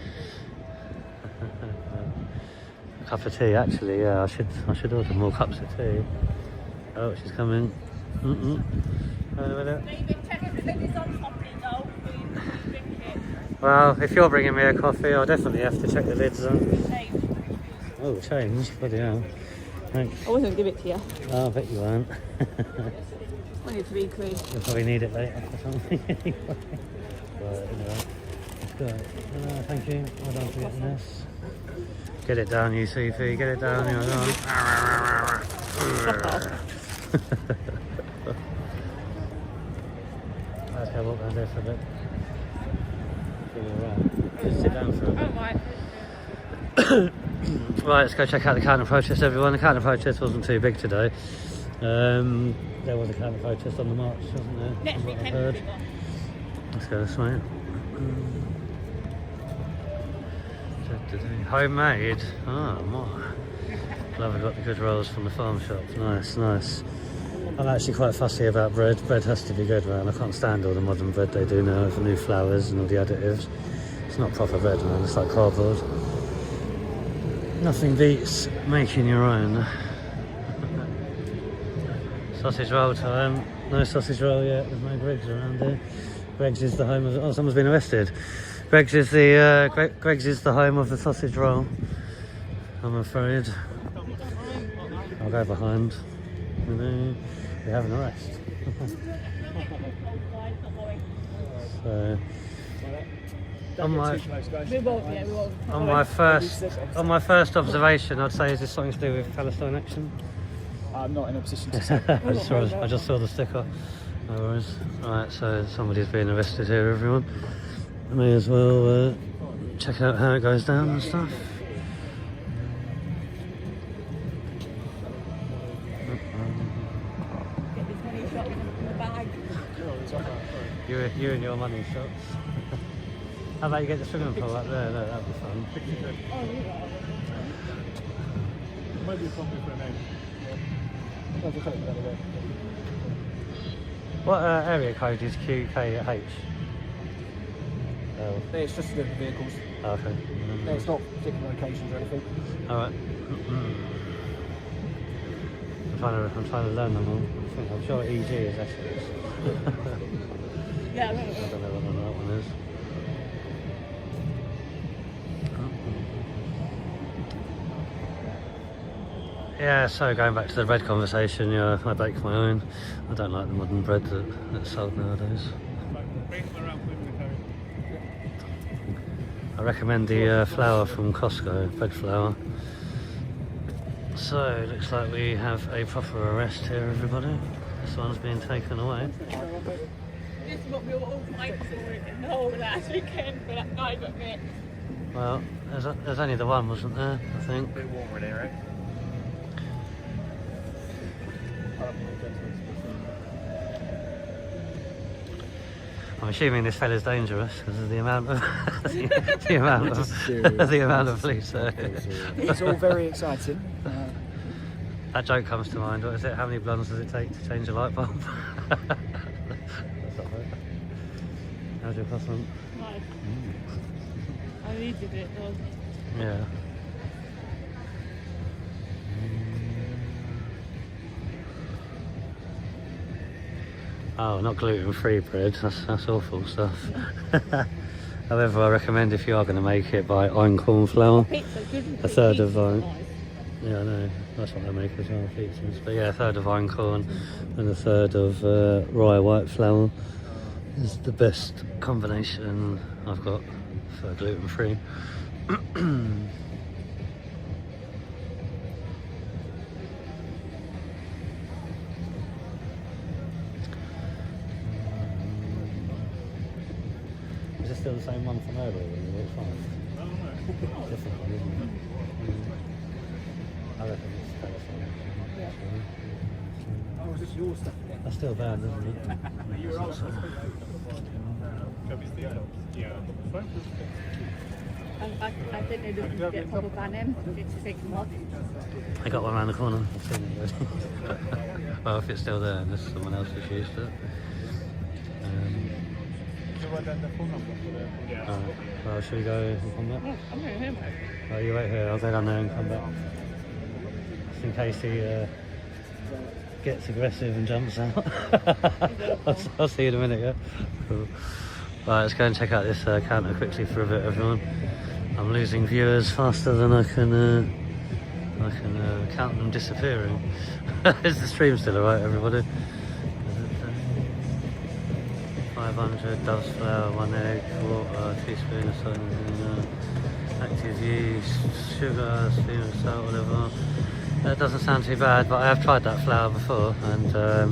Cup of tea, actually. Yeah, I should order more cups of tea. Oh, she's coming. Wait a minute. Well, if you're bringing me a coffee, I'll definitely have to check the lids on. Oh, change. Bloody hell. Thanks. I wasn't going to give it to you. Oh, I bet you won't. I need 3 quid. You'll probably need it later or something. Right, anyway. Let's go. Thank you. Well done for getting this. Get it down, UCP. Get it down. Okay, walk down there for a bit. Just sit down for a bit. Right, let's go check out the counter protest, everyone. The counter protest wasn't too big today. There was a counter protest on the march, wasn't there? That's what I heard. Let's go this way. Homemade. Oh, my. Love, I got the good rolls from the farm shop. Nice. I'm actually quite fussy about bread. Bread has to be good, man. I can't stand all the modern bread they do now with the new flours and all the additives. It's not proper bread, man. It's like cardboard. Nothing beats making your own. Sausage roll time. No sausage roll yet. There's no Greggs around here. Greggs is the home of... Oh, someone's been arrested. Greggs is the home of the sausage roll. I'm afraid. I'll go behind. We have an arrest. So, on my first observation, I'd say, is this something to do with Palestine action? I'm not in a position to say. I just saw the sticker. No worries. Alright, so somebody's being arrested here, everyone. I may as well check out how it goes down and stuff. You and your money shots. How about you get the swimming pool up there? No, that'd be fun. Might be a company for a name. What area code is QKH? Oh. It's just the vehicles. Oh, okay. It's not particular locations or anything. Alright. I'm trying to learn them all. I'm sure EG is Essex. Yeah, I don't know what that one is. Yeah, so going back to the bread conversation, yeah, I bake my own. I don't like the modern bread that's sold nowadays. I recommend the flour from Costco, bread flour. So, looks like we have a proper arrest here, everybody. This one's being taken away. This is what we were all fighting for in the whole last weekend for that guy got me. Well, there's only the one, wasn't there? I think. A bit warmer in here, right? I'm assuming this fella's dangerous because of the amount of the amount of police there. It's all very exciting. That joke comes to mind. What is it? How many blondes does it take to change a light bulb? How's your croissant? Nice. I needed it though. Yeah. Oh, not gluten-free bread. That's awful stuff. However, I recommend if you are going to make it, buy corn flour. A third of yeah, I know. That's what I make as well, pizzas. But yeah, a third of einkorn and a third of rye white flour is the best combination I've got for gluten-free. Is it still the same one from earlier when you walked past? No. Different one, isn't it? I reckon it's telephone. Oh, is this your stuff? That's still bad, isn't it? You're old. I think they didn't get proper ban him. It's a big mod. I got one around the corner. I've seen it already. Well, if it's still there, unless someone else has used it. Well, should we go and come back? I'm going home. Oh, you wait here. I'll go down there and come back. Just in case he gets aggressive and jumps out. I'll see you in a minute, yeah? Cool. Right, let's go and check out this counter quickly for a bit, everyone. I'm losing viewers faster than I can count them disappearing. Is the stream still alright, everybody? 500 dove's flour, 1 egg, water, teaspoon of salt, active yeast, sugar, spoon of salt, whatever. That doesn't sound too bad, but I have tried that flour before and I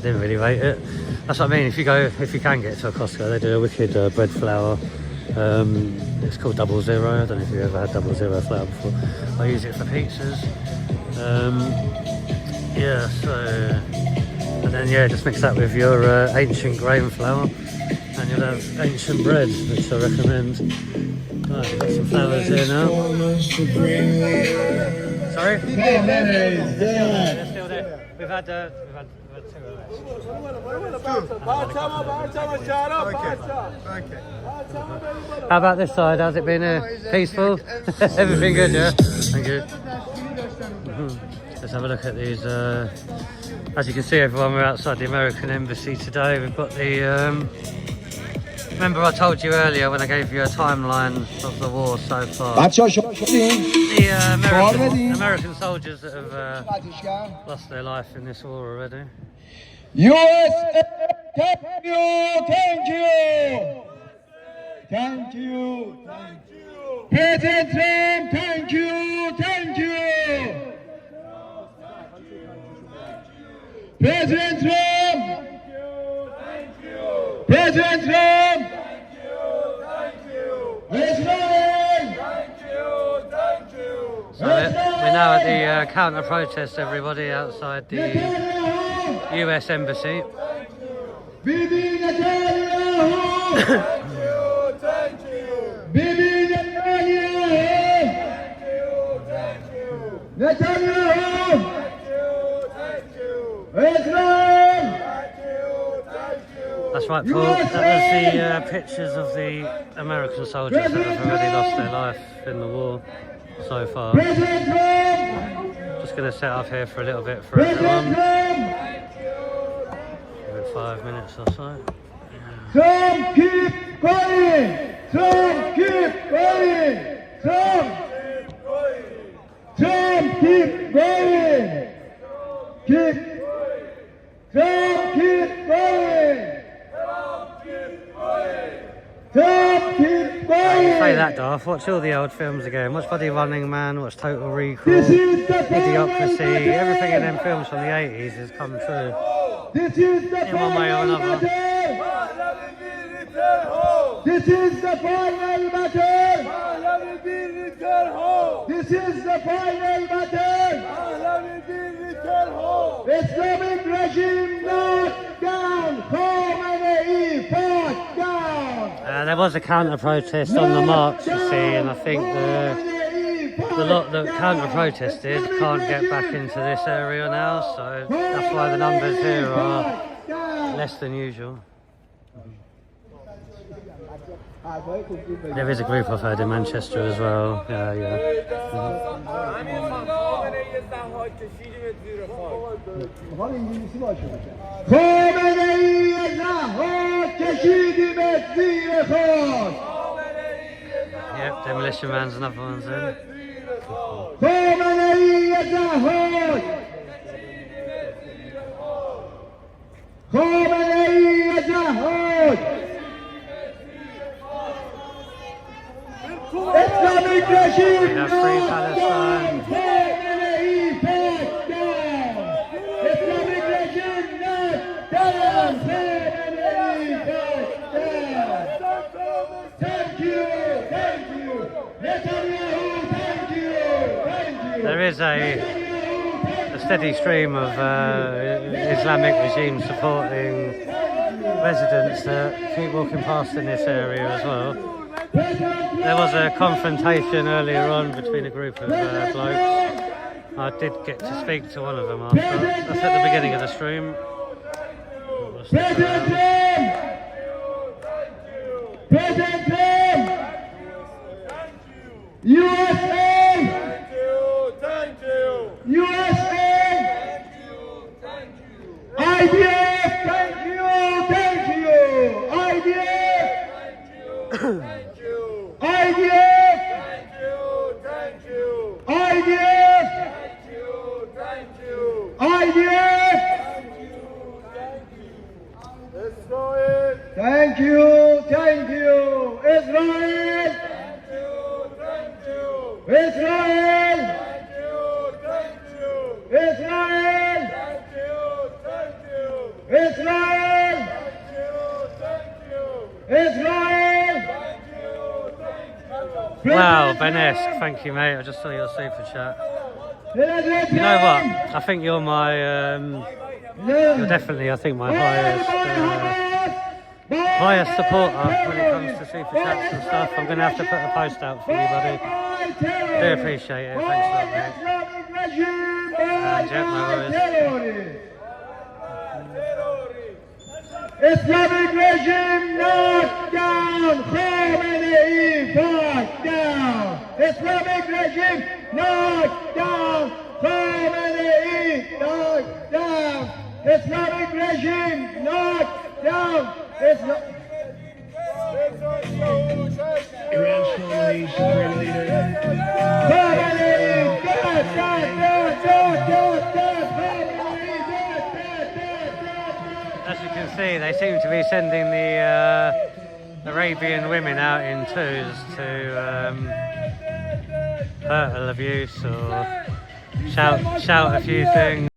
didn't really rate it. That's what I mean. If you can get to a Costco, they do a wicked bread flour. It's called 00. I don't know if you've ever had 00 flour before. I use it for pizzas. Yeah, so. And then just mix that with your ancient grain flour and you'll have ancient bread, which I recommend. Right, we've got some flours here now. Sorry? They're still there. We've had 2 of How about this side? How's it been peaceful? Everything good, yeah? Thank you. Let's have a look at these. As you can see, everyone, we're outside the American Embassy today. We've got the... remember I told you earlier when I gave you a timeline of the war so far? The American soldiers that have lost their life in this war already. USA, thank you. President Trump, thank you. President Trump! Thank you! President Trump! Thank you! So we're now at the counter protest, everybody, outside the US Embassy. Bibi Netanyahu! Thank you! Bibi Netanyahu! Netanyahu! That's right, Paul. That was the pictures of the American soldiers that have already lost their life in the war so far. Just going to set up here for a little bit for everyone. Maybe 5 minutes or so. Trump, keep going! Trump, keep going! Trump, keep going! Trump, keep going! Say that, Darth. Watch all the old films again. Watch Bloody Running Man, watch Total Recall, Idiocracy. Everything in them films from the 80s has come true. In one way or another. This is the final battle. Pahlavi bir return home. This is the final battle. Pahlavi bir return home. Islamic regime knocked down. Khomeini fought down. There was a counter-protest on the march, you see, and I think the lot that counter-protested can't get back into this area now, so that's why the numbers here are less than usual. There is a group I've heard in Manchester as well. Yeah. Yep, Demolition Man's another one's in. Islamic regime We have Free Palestine. Islamic regime knocked down. Thank you. Netanyahu, thank you. There is a steady stream of Islamic regime supporting residents that keep walking past in this area as well. There was a confrontation earlier on between a group of blokes. I did get to speak to one of them after. That's at the beginning of the stream. We'll stick around. President Trump, USA, USA, IDF, thank you, IDF, IDF, IDF, IDF, thank you, Israel, Israel, Israel, Israel, Israel. Wow, Benesque, thank you, mate. I just saw your super chat. You know what? I think you're my, you're definitely, I think, my highest supporter when it comes to super chats and stuff. I'm going to have to put a post out for you, buddy. Do appreciate it. Thanks a lot, mate. And yeah, no worries. Islamic regime knocked down. Khomeini fought down. Islamic regime knocked down. Khomeini knocked down. Islamic regime knocked down. Iran's Khomeini, supreme leader. As you can see, they seem to be sending the Arabian women out in twos to hurl abuse or shout a few things.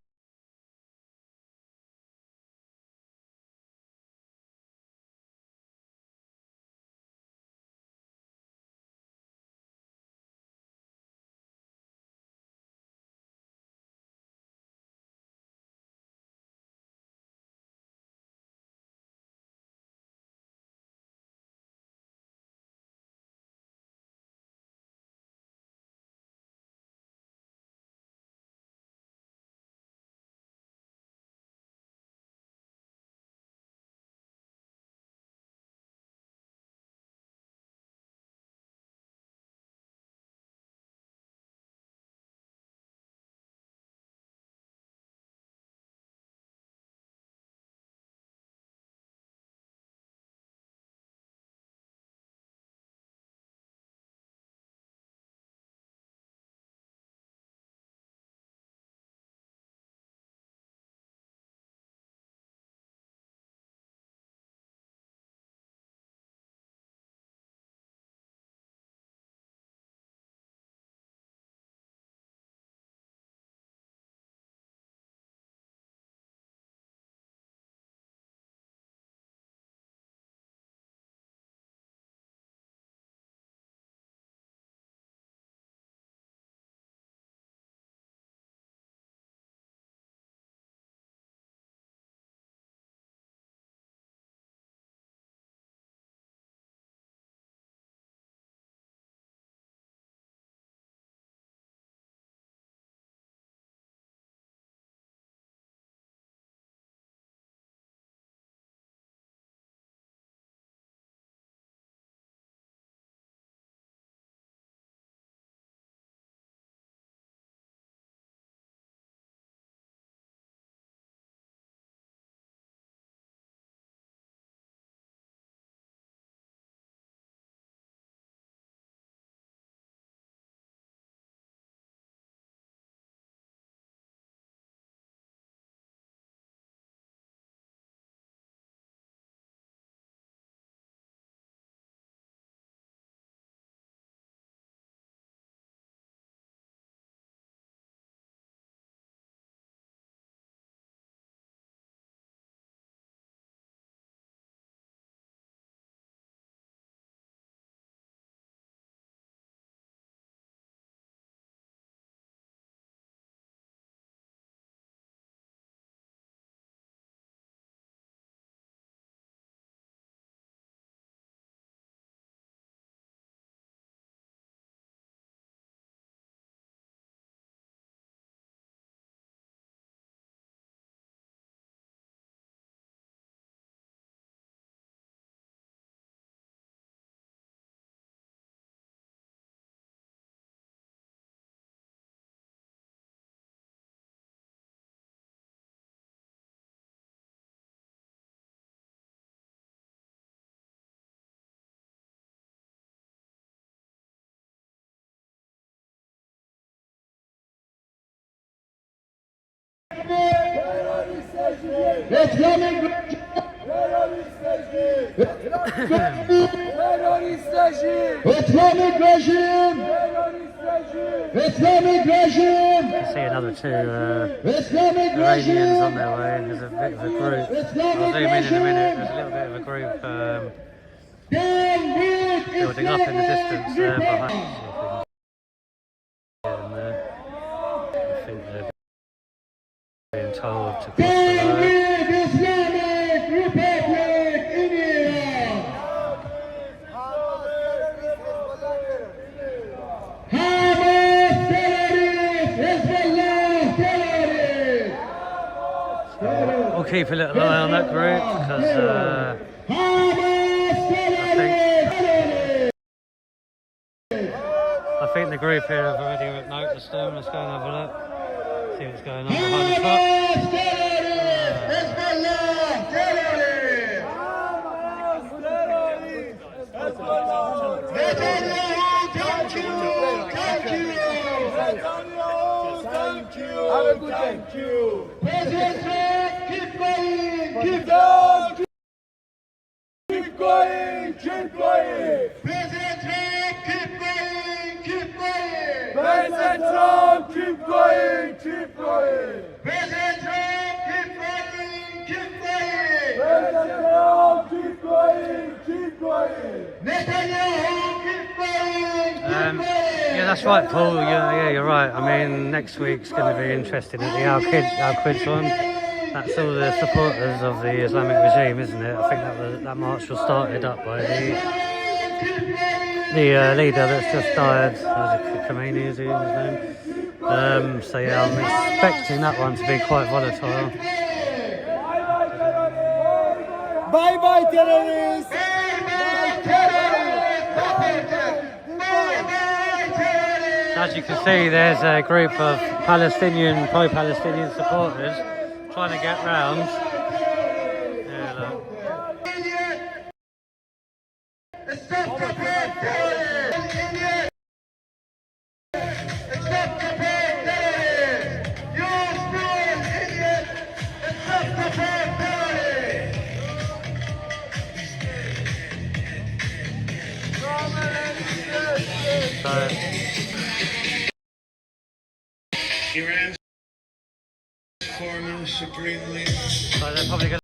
Islamic Islamic regime! Islamic regime! You see another two Islamic Iranians on regime! their way. There's a bit of a group. I'll zoom in a minute. There's a little bit of a group building up in the distance there behind. I think they're being told to cross the road. Islamic Republic in Iran! Hamas terrorists! Hezbollah terrorists! We'll keep a little eye on that group because Hamas terrorists! I think the group here have already noticed them. Let's go and have a look. See what's going on behind the truck. Hamas terrorists! Hezbollah terrorists! Netanyahu, thank you! Thank you! Thank you. Have a good day. Thank you. President Trump, keep going! Keep Down. Keep going. Keep going. President Trump, keep going! Keep going! President Trump, keep going. Keep going. President Trump, keep going! Keep going! President Trump, keep going. Keep going. Netanyahu, keep going! Keep going! Yeah, that's right, Paul. Yeah, you're right. I mean, next week's going to be interesting at the Al Quds one. That's all the supporters of the Islamic regime, isn't it? I think that march was started up by the leader that's just died. Was it Khomeini, is his name? So yeah, I'm expecting that one to be quite volatile. Bye bye terrorists. As you can see, there's a group of pro-Palestinian supporters trying to get round. Yeah, look. Stop the terrorists! Stop the terrorists! You stupid idiot! Stop the terrorists! Iran's former supreme leader. So they're probably going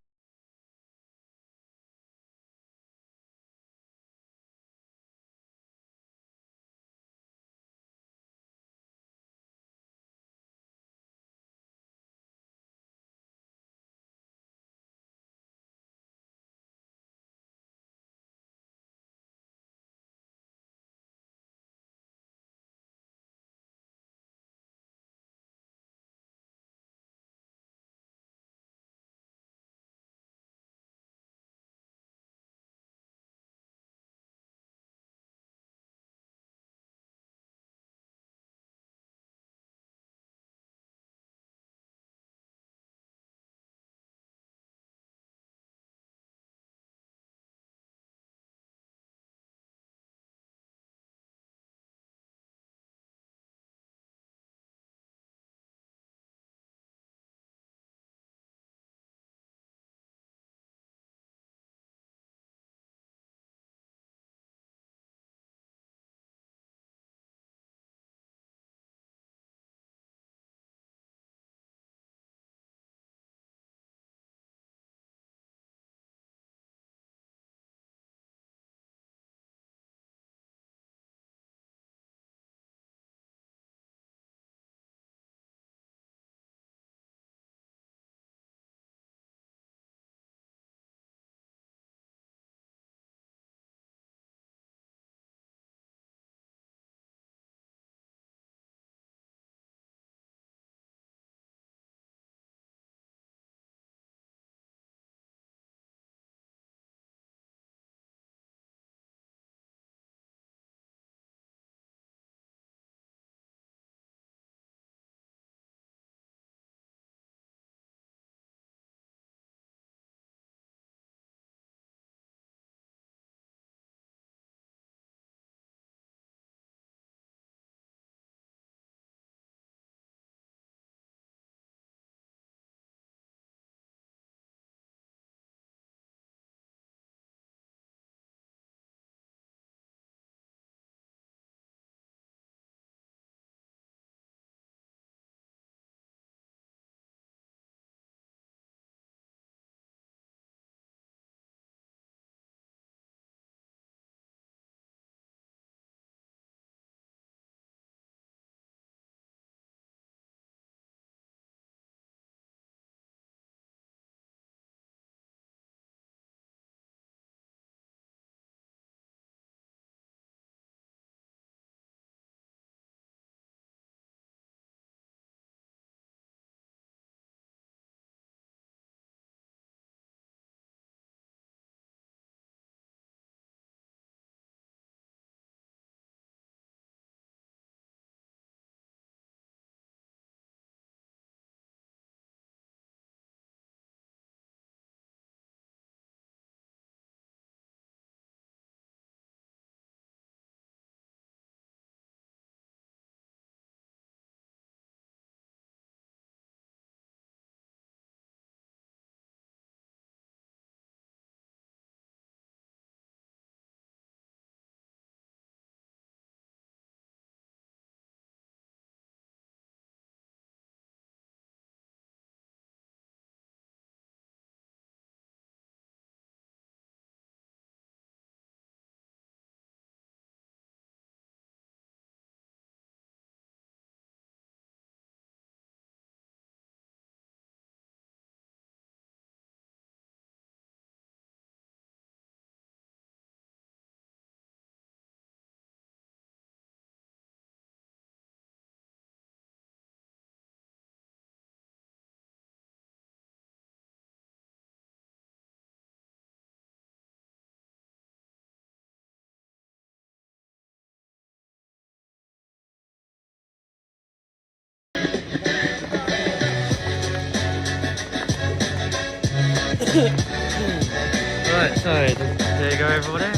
Right, so there you go, everybody.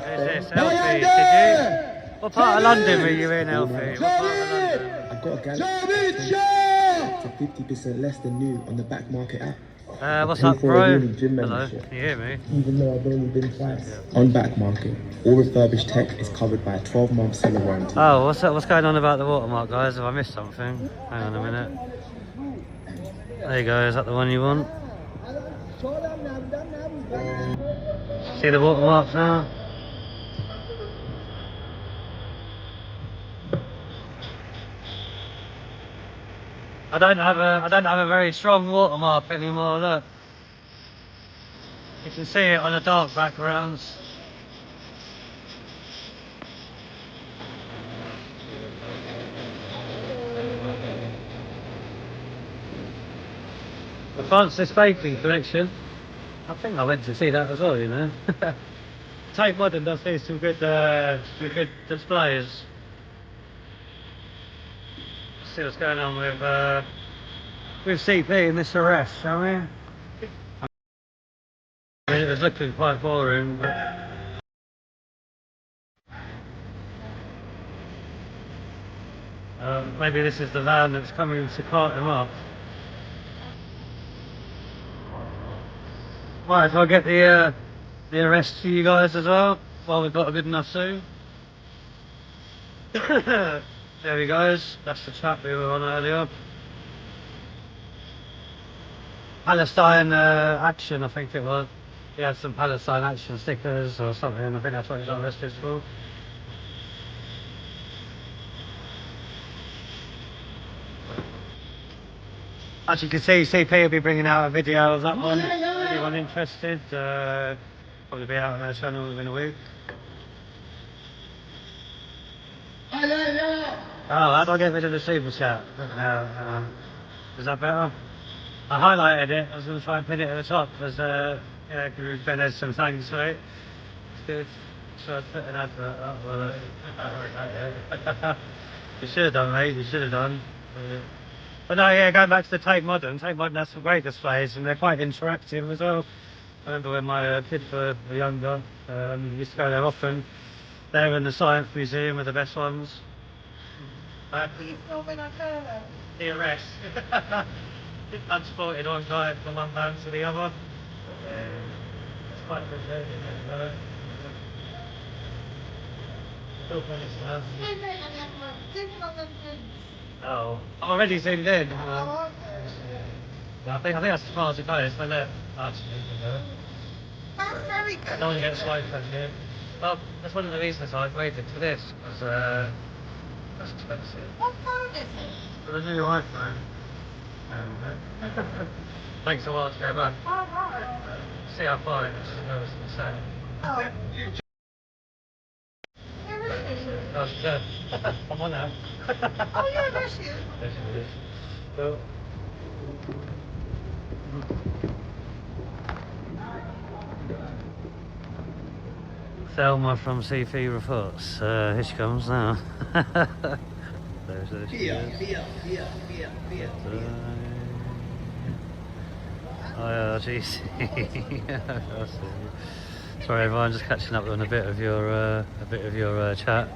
There's this, Elfie, did you? What part of London were you in, Elfie? What part of London? I got a galaxy to 50% less than new on the back market app. What's up, bro? Hello, Membership, can you hear me? even though I've only been twice. On back market, all refurbished tech is covered by a 12-month seller warranty. Oh, what's up? What's going on about the watermark, guys? Have I missed something? Hang on a minute. There you go, is that the one you want? See the watermarks now? I don't have a very strong watermark anymore, look. You can see it on the dark backgrounds. The Francis Bacon collection. I think I went to see that as well, you know. Tate Modern does do some good displays. See what's going on with CP in this arrest, shall we? I mean, it was looking quite boring, but maybe this is the van that's coming to cart them off. Right, so I'll get the arrest for you guys as well, while we've got a good enough suit. There he goes, that's the chap we were on earlier. Palestine Action, I think it was. He had some Palestine Action stickers or something, I think that's what he's arrested for. As you can see, CP will be bringing out a video of that one. Anyone interested, probably be out on their channel within a week. Oh, how do I get rid of the super chat? Is that better? I highlighted it, I was going to try and pin it at the top as yeah, Ben has some thanks for it. It's good. So I put an advert up. You should have done, mate, you should have done. But no, yeah, going back to the Tate Modern has some great displays and they're quite interactive as well. I remember when my kids were younger, used to go there often. There in the Science Museum are the best ones. The arrest. Transported on guy from one van to the other. It's quite good, isn't it? Still finished now. Oh, I'm already zoomed in. I think that's as far as it goes, but look, actually, that's very good. I don't want to get slow from here. Well, that's one of the reasons I waited for this, because that's expensive. What phone is it? For the new iPhone. Thanks a lot to go back. See how far it is, I was going to say. Oh. Oh, she's there. I'm on now. Oh yeah, there she is. There she is. So, Thelma from CP reports. Here she comes now. There's she is. Oh yeah, geez. Sorry everyone, just catching up on a bit of your chat.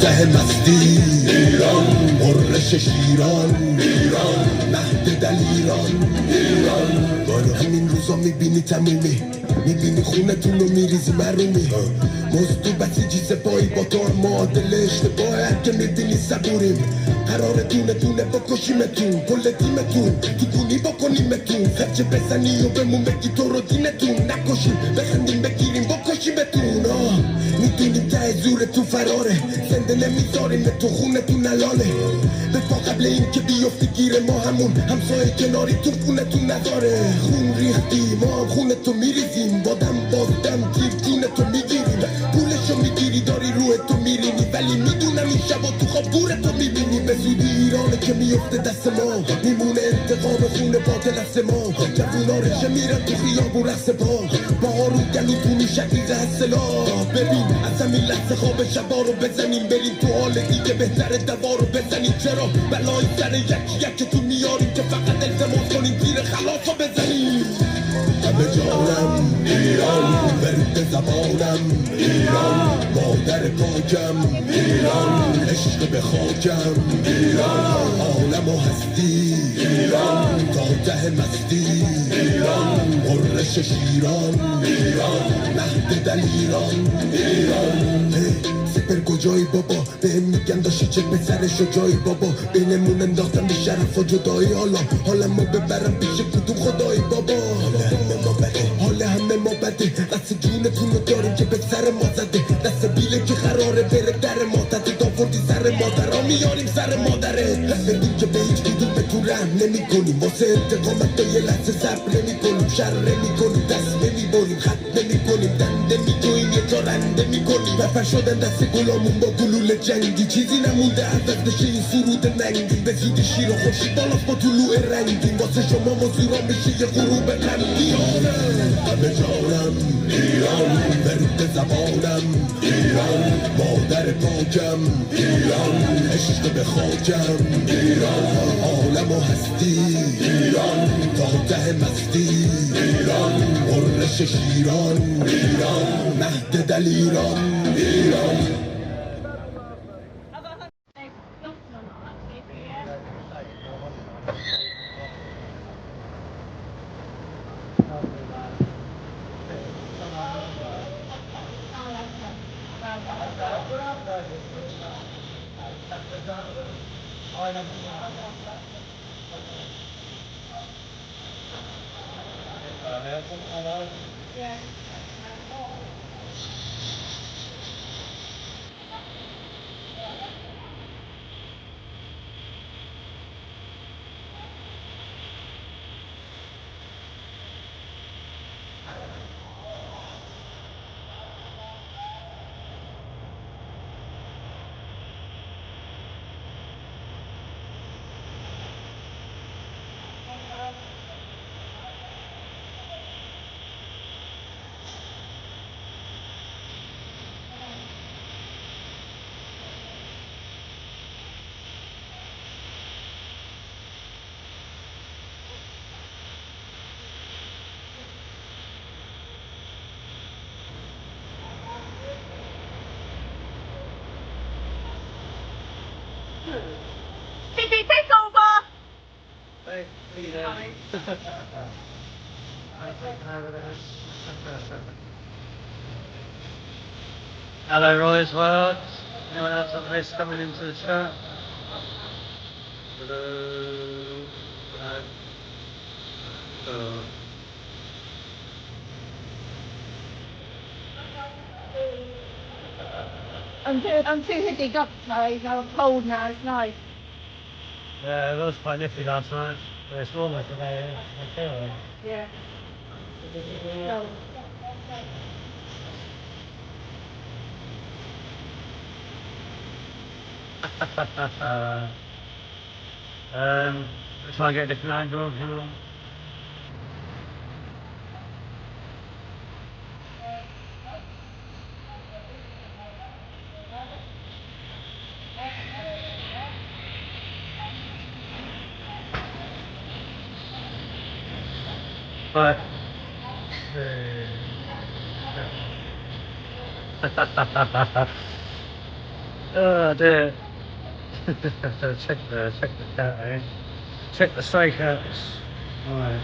ته مستی ایران قررش شیران ایران مهد دلیران ایران بارو همین روزا میبینی تمومی میبینی خونتون رو میریزی مرومی مزدو بسیجی سپایی با تو معادل اشتباه هرکه میبینی صبوریم قرار دونه دونه بکشیمتون کل تیمتون تو گونی بکنیمتون خرچه بزنی و بمون بگی تو رو دینتون نکشیم بخندیم بگیریم بکشیمتون میدونیم ته زورتون فراره زنده نمیذاریم تو خونتون نلاله بفا قبل این که بیفتی گیر ما همون همسایه کناری تو خونتون نداره خون ریختی ما هم خونتو میریزیم بادم بازدم تیر جونتو میگیریم پولشو میگیری داری روحتو میرینی ولی میدونم این شبا تو خواب گورتو میبینی به زودی ایرانه که میفته دست ما میمونه انتقام خونه باطل از ما جوونا رشه میرن تو خیابون رقص پا بارو گلوتونی شقیقه اصلا ببین از همین لحظه خواب شبا رو بزنیم بریم تو حال دیگه بهتره دوا رو بزنیم چرا بلای سر یکی تو میاریم که فقط التماس کنیم تیر خلاص رو بزنیم همه جانم ایران ورد زبانم ایران مادر پاکم ایران عشق به خاکم ایران عالم و هستی ایران تا ته مستی ایران قررش شیران ایران مهد دلیران ایران سپر کجایی بابا بهم میگن داشتی چه پسرشو جایی بابا بینمون انداختم به شرف و جدایی حالا ما ببرم پیش کدوم خدایی بابا حال همه ما بده دست جونتون رو داریم که به سر ما زده دست بیله که قراره بره در ما تده داوردی سر مادرها میاریم سر مادره بگیم که به هیچ کدوم به تو رحم نمی کنیم واسه انتقامت به یه لحظه صبر نمی کنیم شر نمی کنیم دست نمی بریم خط نمی کنیم دنده می جویم یه جا رنده می کنیم بفر شدن دست گلامون با گلوله جنگی چیزی نمونده عوض بشه این سرود ننگین به زودی شیر و خوشی بالاست با طلوع رنگین واسه شما مزورا میشه یه غروب غمگین همه جانم ایران ورد زبانم ایران مادر پاکم ایران عشق به خاکم ایران عالم و هستی ایران تا ته مستی ایران قررش شیران ایران مهد دلیران ایران Did they take over? Hello, Roy's World. Anyone else on this coming into the chat? Hello. No. Oh. I'm too headed up today. I'm cold now. It's nice. Yeah, it was quite nifty last night, but it's warmer today. Yeah. No. Try and get a different angle, you know. Right. Oh dear. check the cat, eh? Check the stray cats. Alright.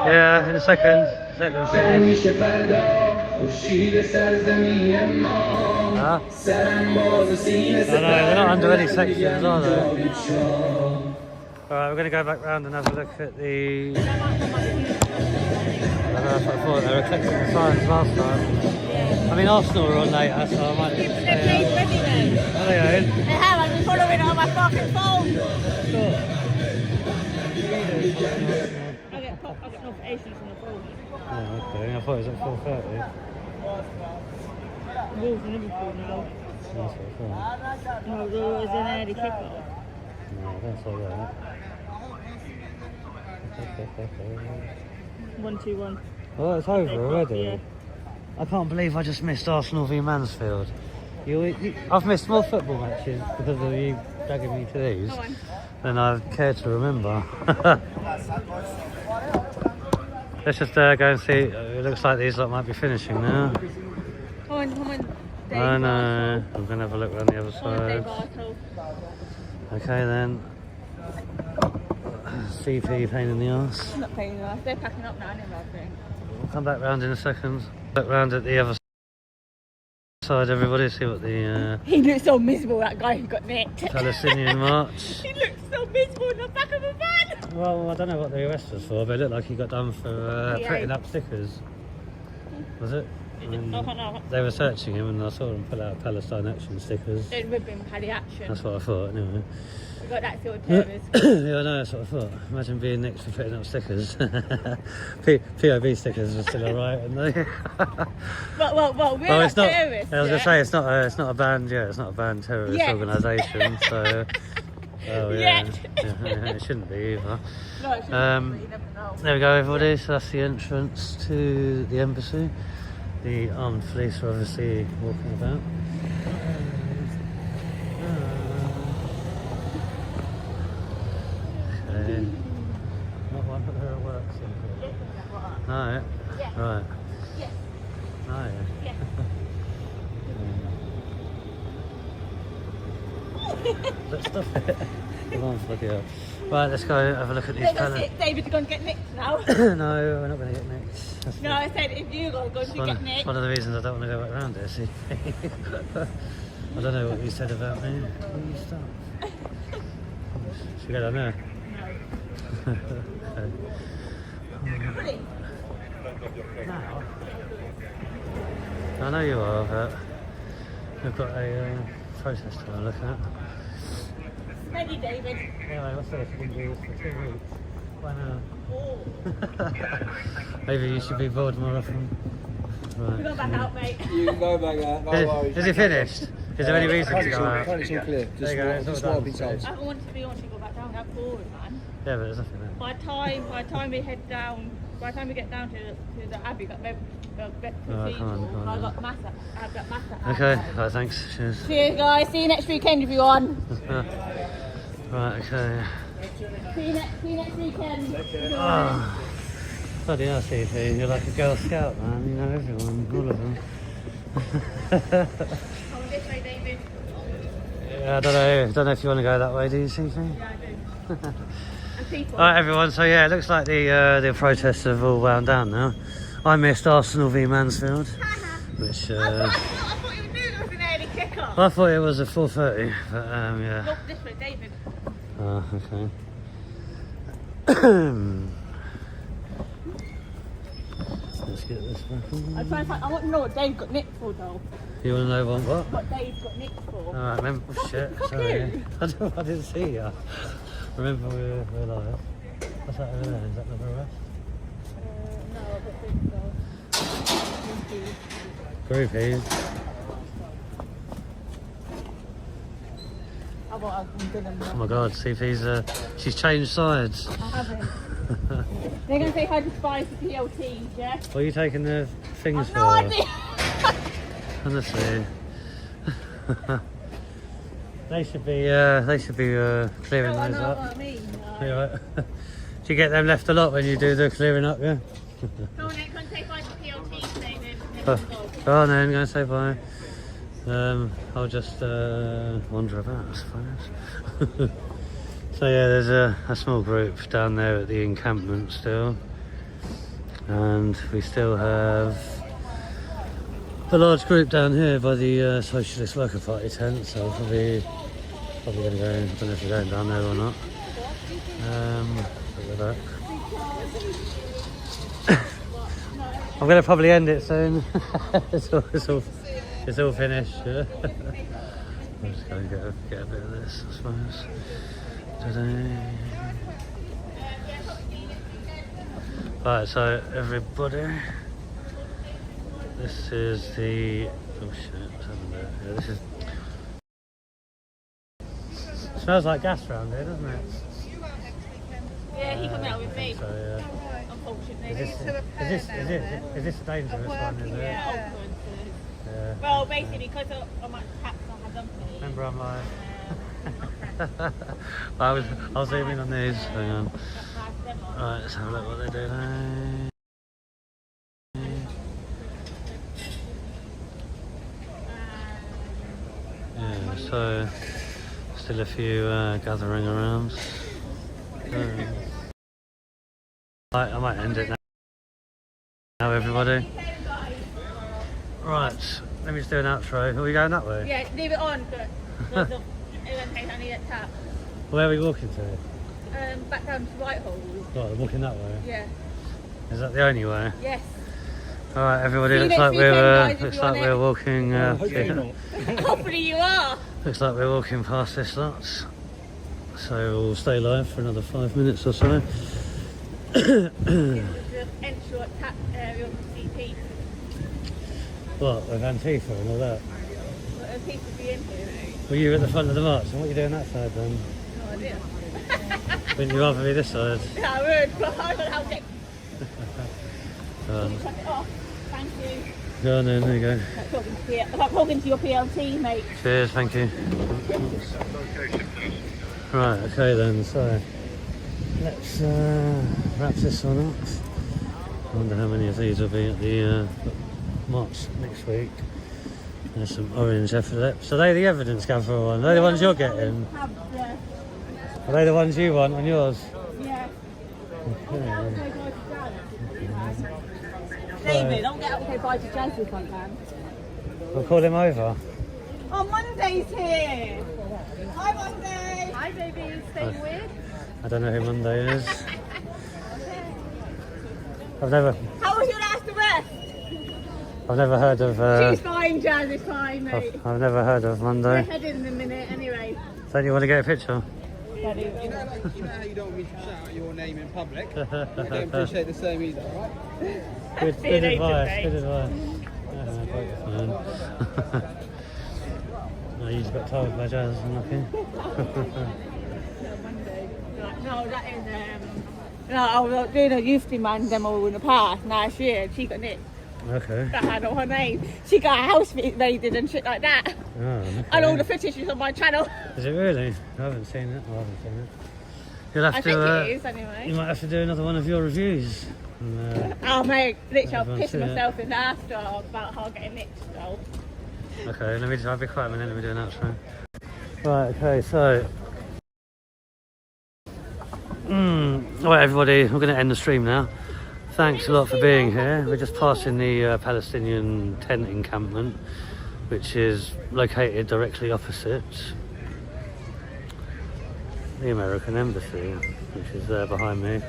Yeah, in a second. Huh? Oh, no, they're not under any sections, are they? Alright, we're going to go back round and have a look at the... I thought they were collecting the signs last time. I mean, Arsenal were on later, so I might... They've played ready then. Oh, they They have, I've been following it on my fucking phone. I get notifications on the phone. Oh, okay. I thought it was at 4:30. Wolves in Liverpool now. That's what I thought. No, there was an early kickoff. No, I don't say that. 1-2-1. Oh, it's over already. Yeah. I can't believe I just missed Arsenal v Mansfield. I've missed more football matches because of you dragging me to these than I care to remember. Let's just go and see. It looks like these lot might be finishing now. Come on. I know. I'm going to have a look around the other side. Okay then. CP pain in the arse. I'm not paying enough. They're packing up now anyway, I think. We'll come back round in a second. Look round at the other side, everybody, see what the He looks so miserable, that guy who got nicked. Palestinian march. He looks so miserable in the back of a van. Well, I don't know what the arrest was for, but it looked like he got done for putting up stickers. Was it? No. They were searching him and I saw him pull out Palestine Action stickers. It would have been Paddy Action. That's what I thought, anyway. We got that sort of terrorist. Yeah, I know, that's what I thought. Imagine being next for putting up stickers. POB stickers were still alright, weren't they? well, we're not terrorists. I was going to say, it's not a banned, it's not a banned terrorist organisation, so... Oh yeah, it shouldn't be either. No, it shouldn't be, but you never know. There we go, everybody, so that's the entrance to the embassy. The armed police are obviously walking about. Okay. Not one but her at work, simply. No? Yeah. Right. Yes. No. Yes. Let's stop it. Come on, bloody hell. Right, let's go have a look at these colours. David's going to get nicked now. No, we're not going to get nicked. That's No, I said if you're going to get nicked. It's one of the reasons I don't want to go back round there, see. I don't know what you said about me. Will you stop? Should we go down there? Really? No. I know you are, but we've got a protest to look at. Ready, David? Anyway, what's this? We can do this for 2 weeks. Why now? Oh. Maybe you should be bored more often. Right. You go back out, mate. You can go back out, no worries. Is it finished? Is there any reason to go out? Apparently it's all clear. Just what I've been told. I don't want to go back down that forward, man. Yeah, but there's nothing there. By the time we head down, by the time we get down to the Abbey, got come on. I've got Massa. Okay, right, thanks. Cheers. Cheers, guys. See you next weekend, everyone. Right, okay. See you next weekend. Oh, bloody hell, CP, you're like a Girl Scout, man. You know everyone, all of them. Come this way, David. Yeah, I don't know if you want to go that way, do you, CP? Yeah, I do. And people. Alright, everyone, so yeah, it looks like the protests have all wound down now. I missed Arsenal v Mansfield, which I thought you knew there was an early kick-off. I thought it was at 4:30, but yeah. Look, this way, David. Oh, okay. Let's get this back on. I'm trying to find, I want to know what Dave got nicked for though. You want to know what? What Dave got nicked for. Alright, remember, oh, shit, sorry. I didn't see you. Remember we're live. What's that over there? Is that another arrest? No, I don't think so. Groupies. I thought I was going to Oh my god, see if she's changed sides. I haven't. They're going to say how to despise the PLTs, yeah? What are you taking the things I've for? no idea. Honestly. They should be clearing No, I those know up. what I mean. You all right? Do you get them left a lot when you do the clearing up, yeah? Come on, then, come say bye to PLTs, David. Go on then, go and say bye. I'll just wander about, I suppose. So yeah, there's a small group down there at the encampment still, and we still have a large group down here by the Socialist Worker Party tent. So probably going to go. I don't know if we're going down there or not. But we're back. I'm going to probably end it soon. it's all finished. Yeah. I'm just going to get a bit of this, I suppose. Today. Right, so everybody, this is the. Oh shit! What's happened there? Yeah, this is. It smells like gas around here, doesn't it? Yeah, he come out with me. So yeah. Unfortunately. Is this a dangerous one? Is it? Yeah. Yeah. Well, basically, because I'm at tax, I have done for Remember, I'm live. I'll zoom in on these. Hang on. Right, let's have a look what they do now. Yeah, so still a few gathering around. I might end it now, everybody. Right, let me just do an outro. Are we going that way? Yeah, leave it on, but there's a case I need a tap. Where are we walking to? Back down to Whitehall. What, we're walking that way? Yeah. Is that the only way? Yes. Alright, everybody, See you looks like next weekend, guys, if looks you like want we're it. walking. Hopefully you are. Looks like we're walking past this lot. So we'll stay live for another 5 minutes or so. The entry tap area of the CP. What, with Antifa and all that? But there's people be in here. Were you at the front of the march? And what are you doing that side then? No idea. Wouldn't you rather be this side? Yeah, I would, but I don't know how to shut it off. Thank you. Go on then, there you go. I'm talking to your PLT, mate. Cheers, thank you. Right, okay then, so let's wrap this one up. I wonder how many of these will be at the march next week. There's some orange epaulets. Are they the evidence gatherer one? Are they the ones you're getting? Yeah. Are they the ones you want on yours? Yeah. Okay. David, don't get up and say bye to Jazz if I can. We'll call him over. Oh, Monday's here. Hi, Monday. Hi, baby. Staying weird? I don't know who Monday is. I've never How was your last arrest? heard of. She's fine, Jazz is fine, mate. I've never heard of We're Monday. heading in a minute, anyway. Don't you want to get a picture? You know how you don't want me to shout out your name in public? I don't appreciate the same either, right? Good See you later, advice. mate. Good advice. Fine. No, you just got told by Jazz. Unlucky. No, that is no, I was doing a youth demand demo in the past last year, and she got nicked. Okay. That had all her name. She got a house raided and shit like that. Oh, okay. And all the footage is on my channel. Is it really? I haven't seen it. I haven't seen it. You'll have I to. think it is anyway. You might have to do another one of your reviews. And, Oh mate, literally Everyone I'll piss see it. myself in the after about her getting nicked. So. okay, I'll be quiet a minute. Let me do an outro. Right. Okay. So. Alright, everybody. We're going to end the stream now. thanks a lot for being here. We're just passing the Palestinian tent encampment, which is located directly opposite the American embassy, which is there behind me.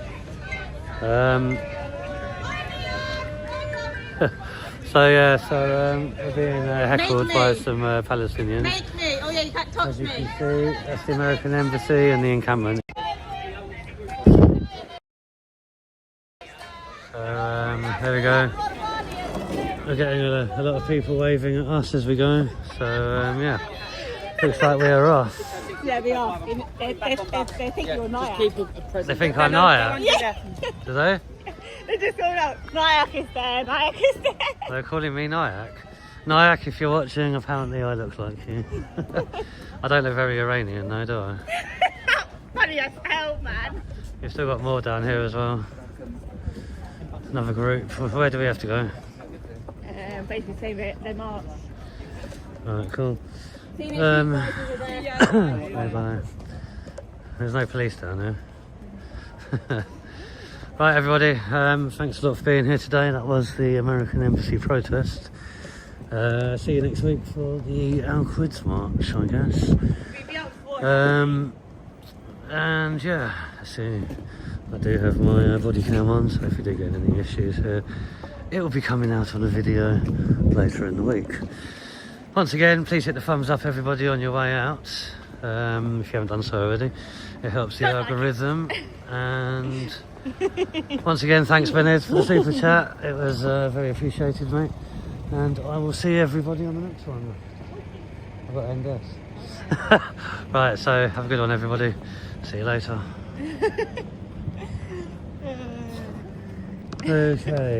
We're being heckled by some Palestinians. Make me! Oh yeah, you can't touch As you me. can see, that's the American embassy and the encampment. So there we go. We're getting a lot of people waving at us as we go. So yeah, looks like we are off. Yeah, we are. They think you're Nyack. They think I'm Nyack. Yeah. Do they? They just go out. Nyack is there. Nyack is there. They're calling me Nyack. Nyack, if you're watching, apparently I look like you. I don't look very Iranian though, do I? Funny as hell, man. You've still got more down here as well. Another group. Where do we have to go? Basically say they march. Alright, cool. See you next week, guys, over there. Bye bye. There's no police down here. Right, everybody, thanks a lot for being here today. That was the American Embassy protest. See you next week for the Al-Quds March, I guess. And yeah, let's see. I do have my body cam on, so if you do get any issues here, it will be coming out on a video later in the week. Once again, please hit the thumbs up, everybody, on your way out. If you haven't done so already, it helps the algorithm. And once again, thanks Bennett for the super chat. It was very appreciated, mate. And I will see everybody on the next one. I've got to end this. Right, so have a good one, everybody. See you later. Okay.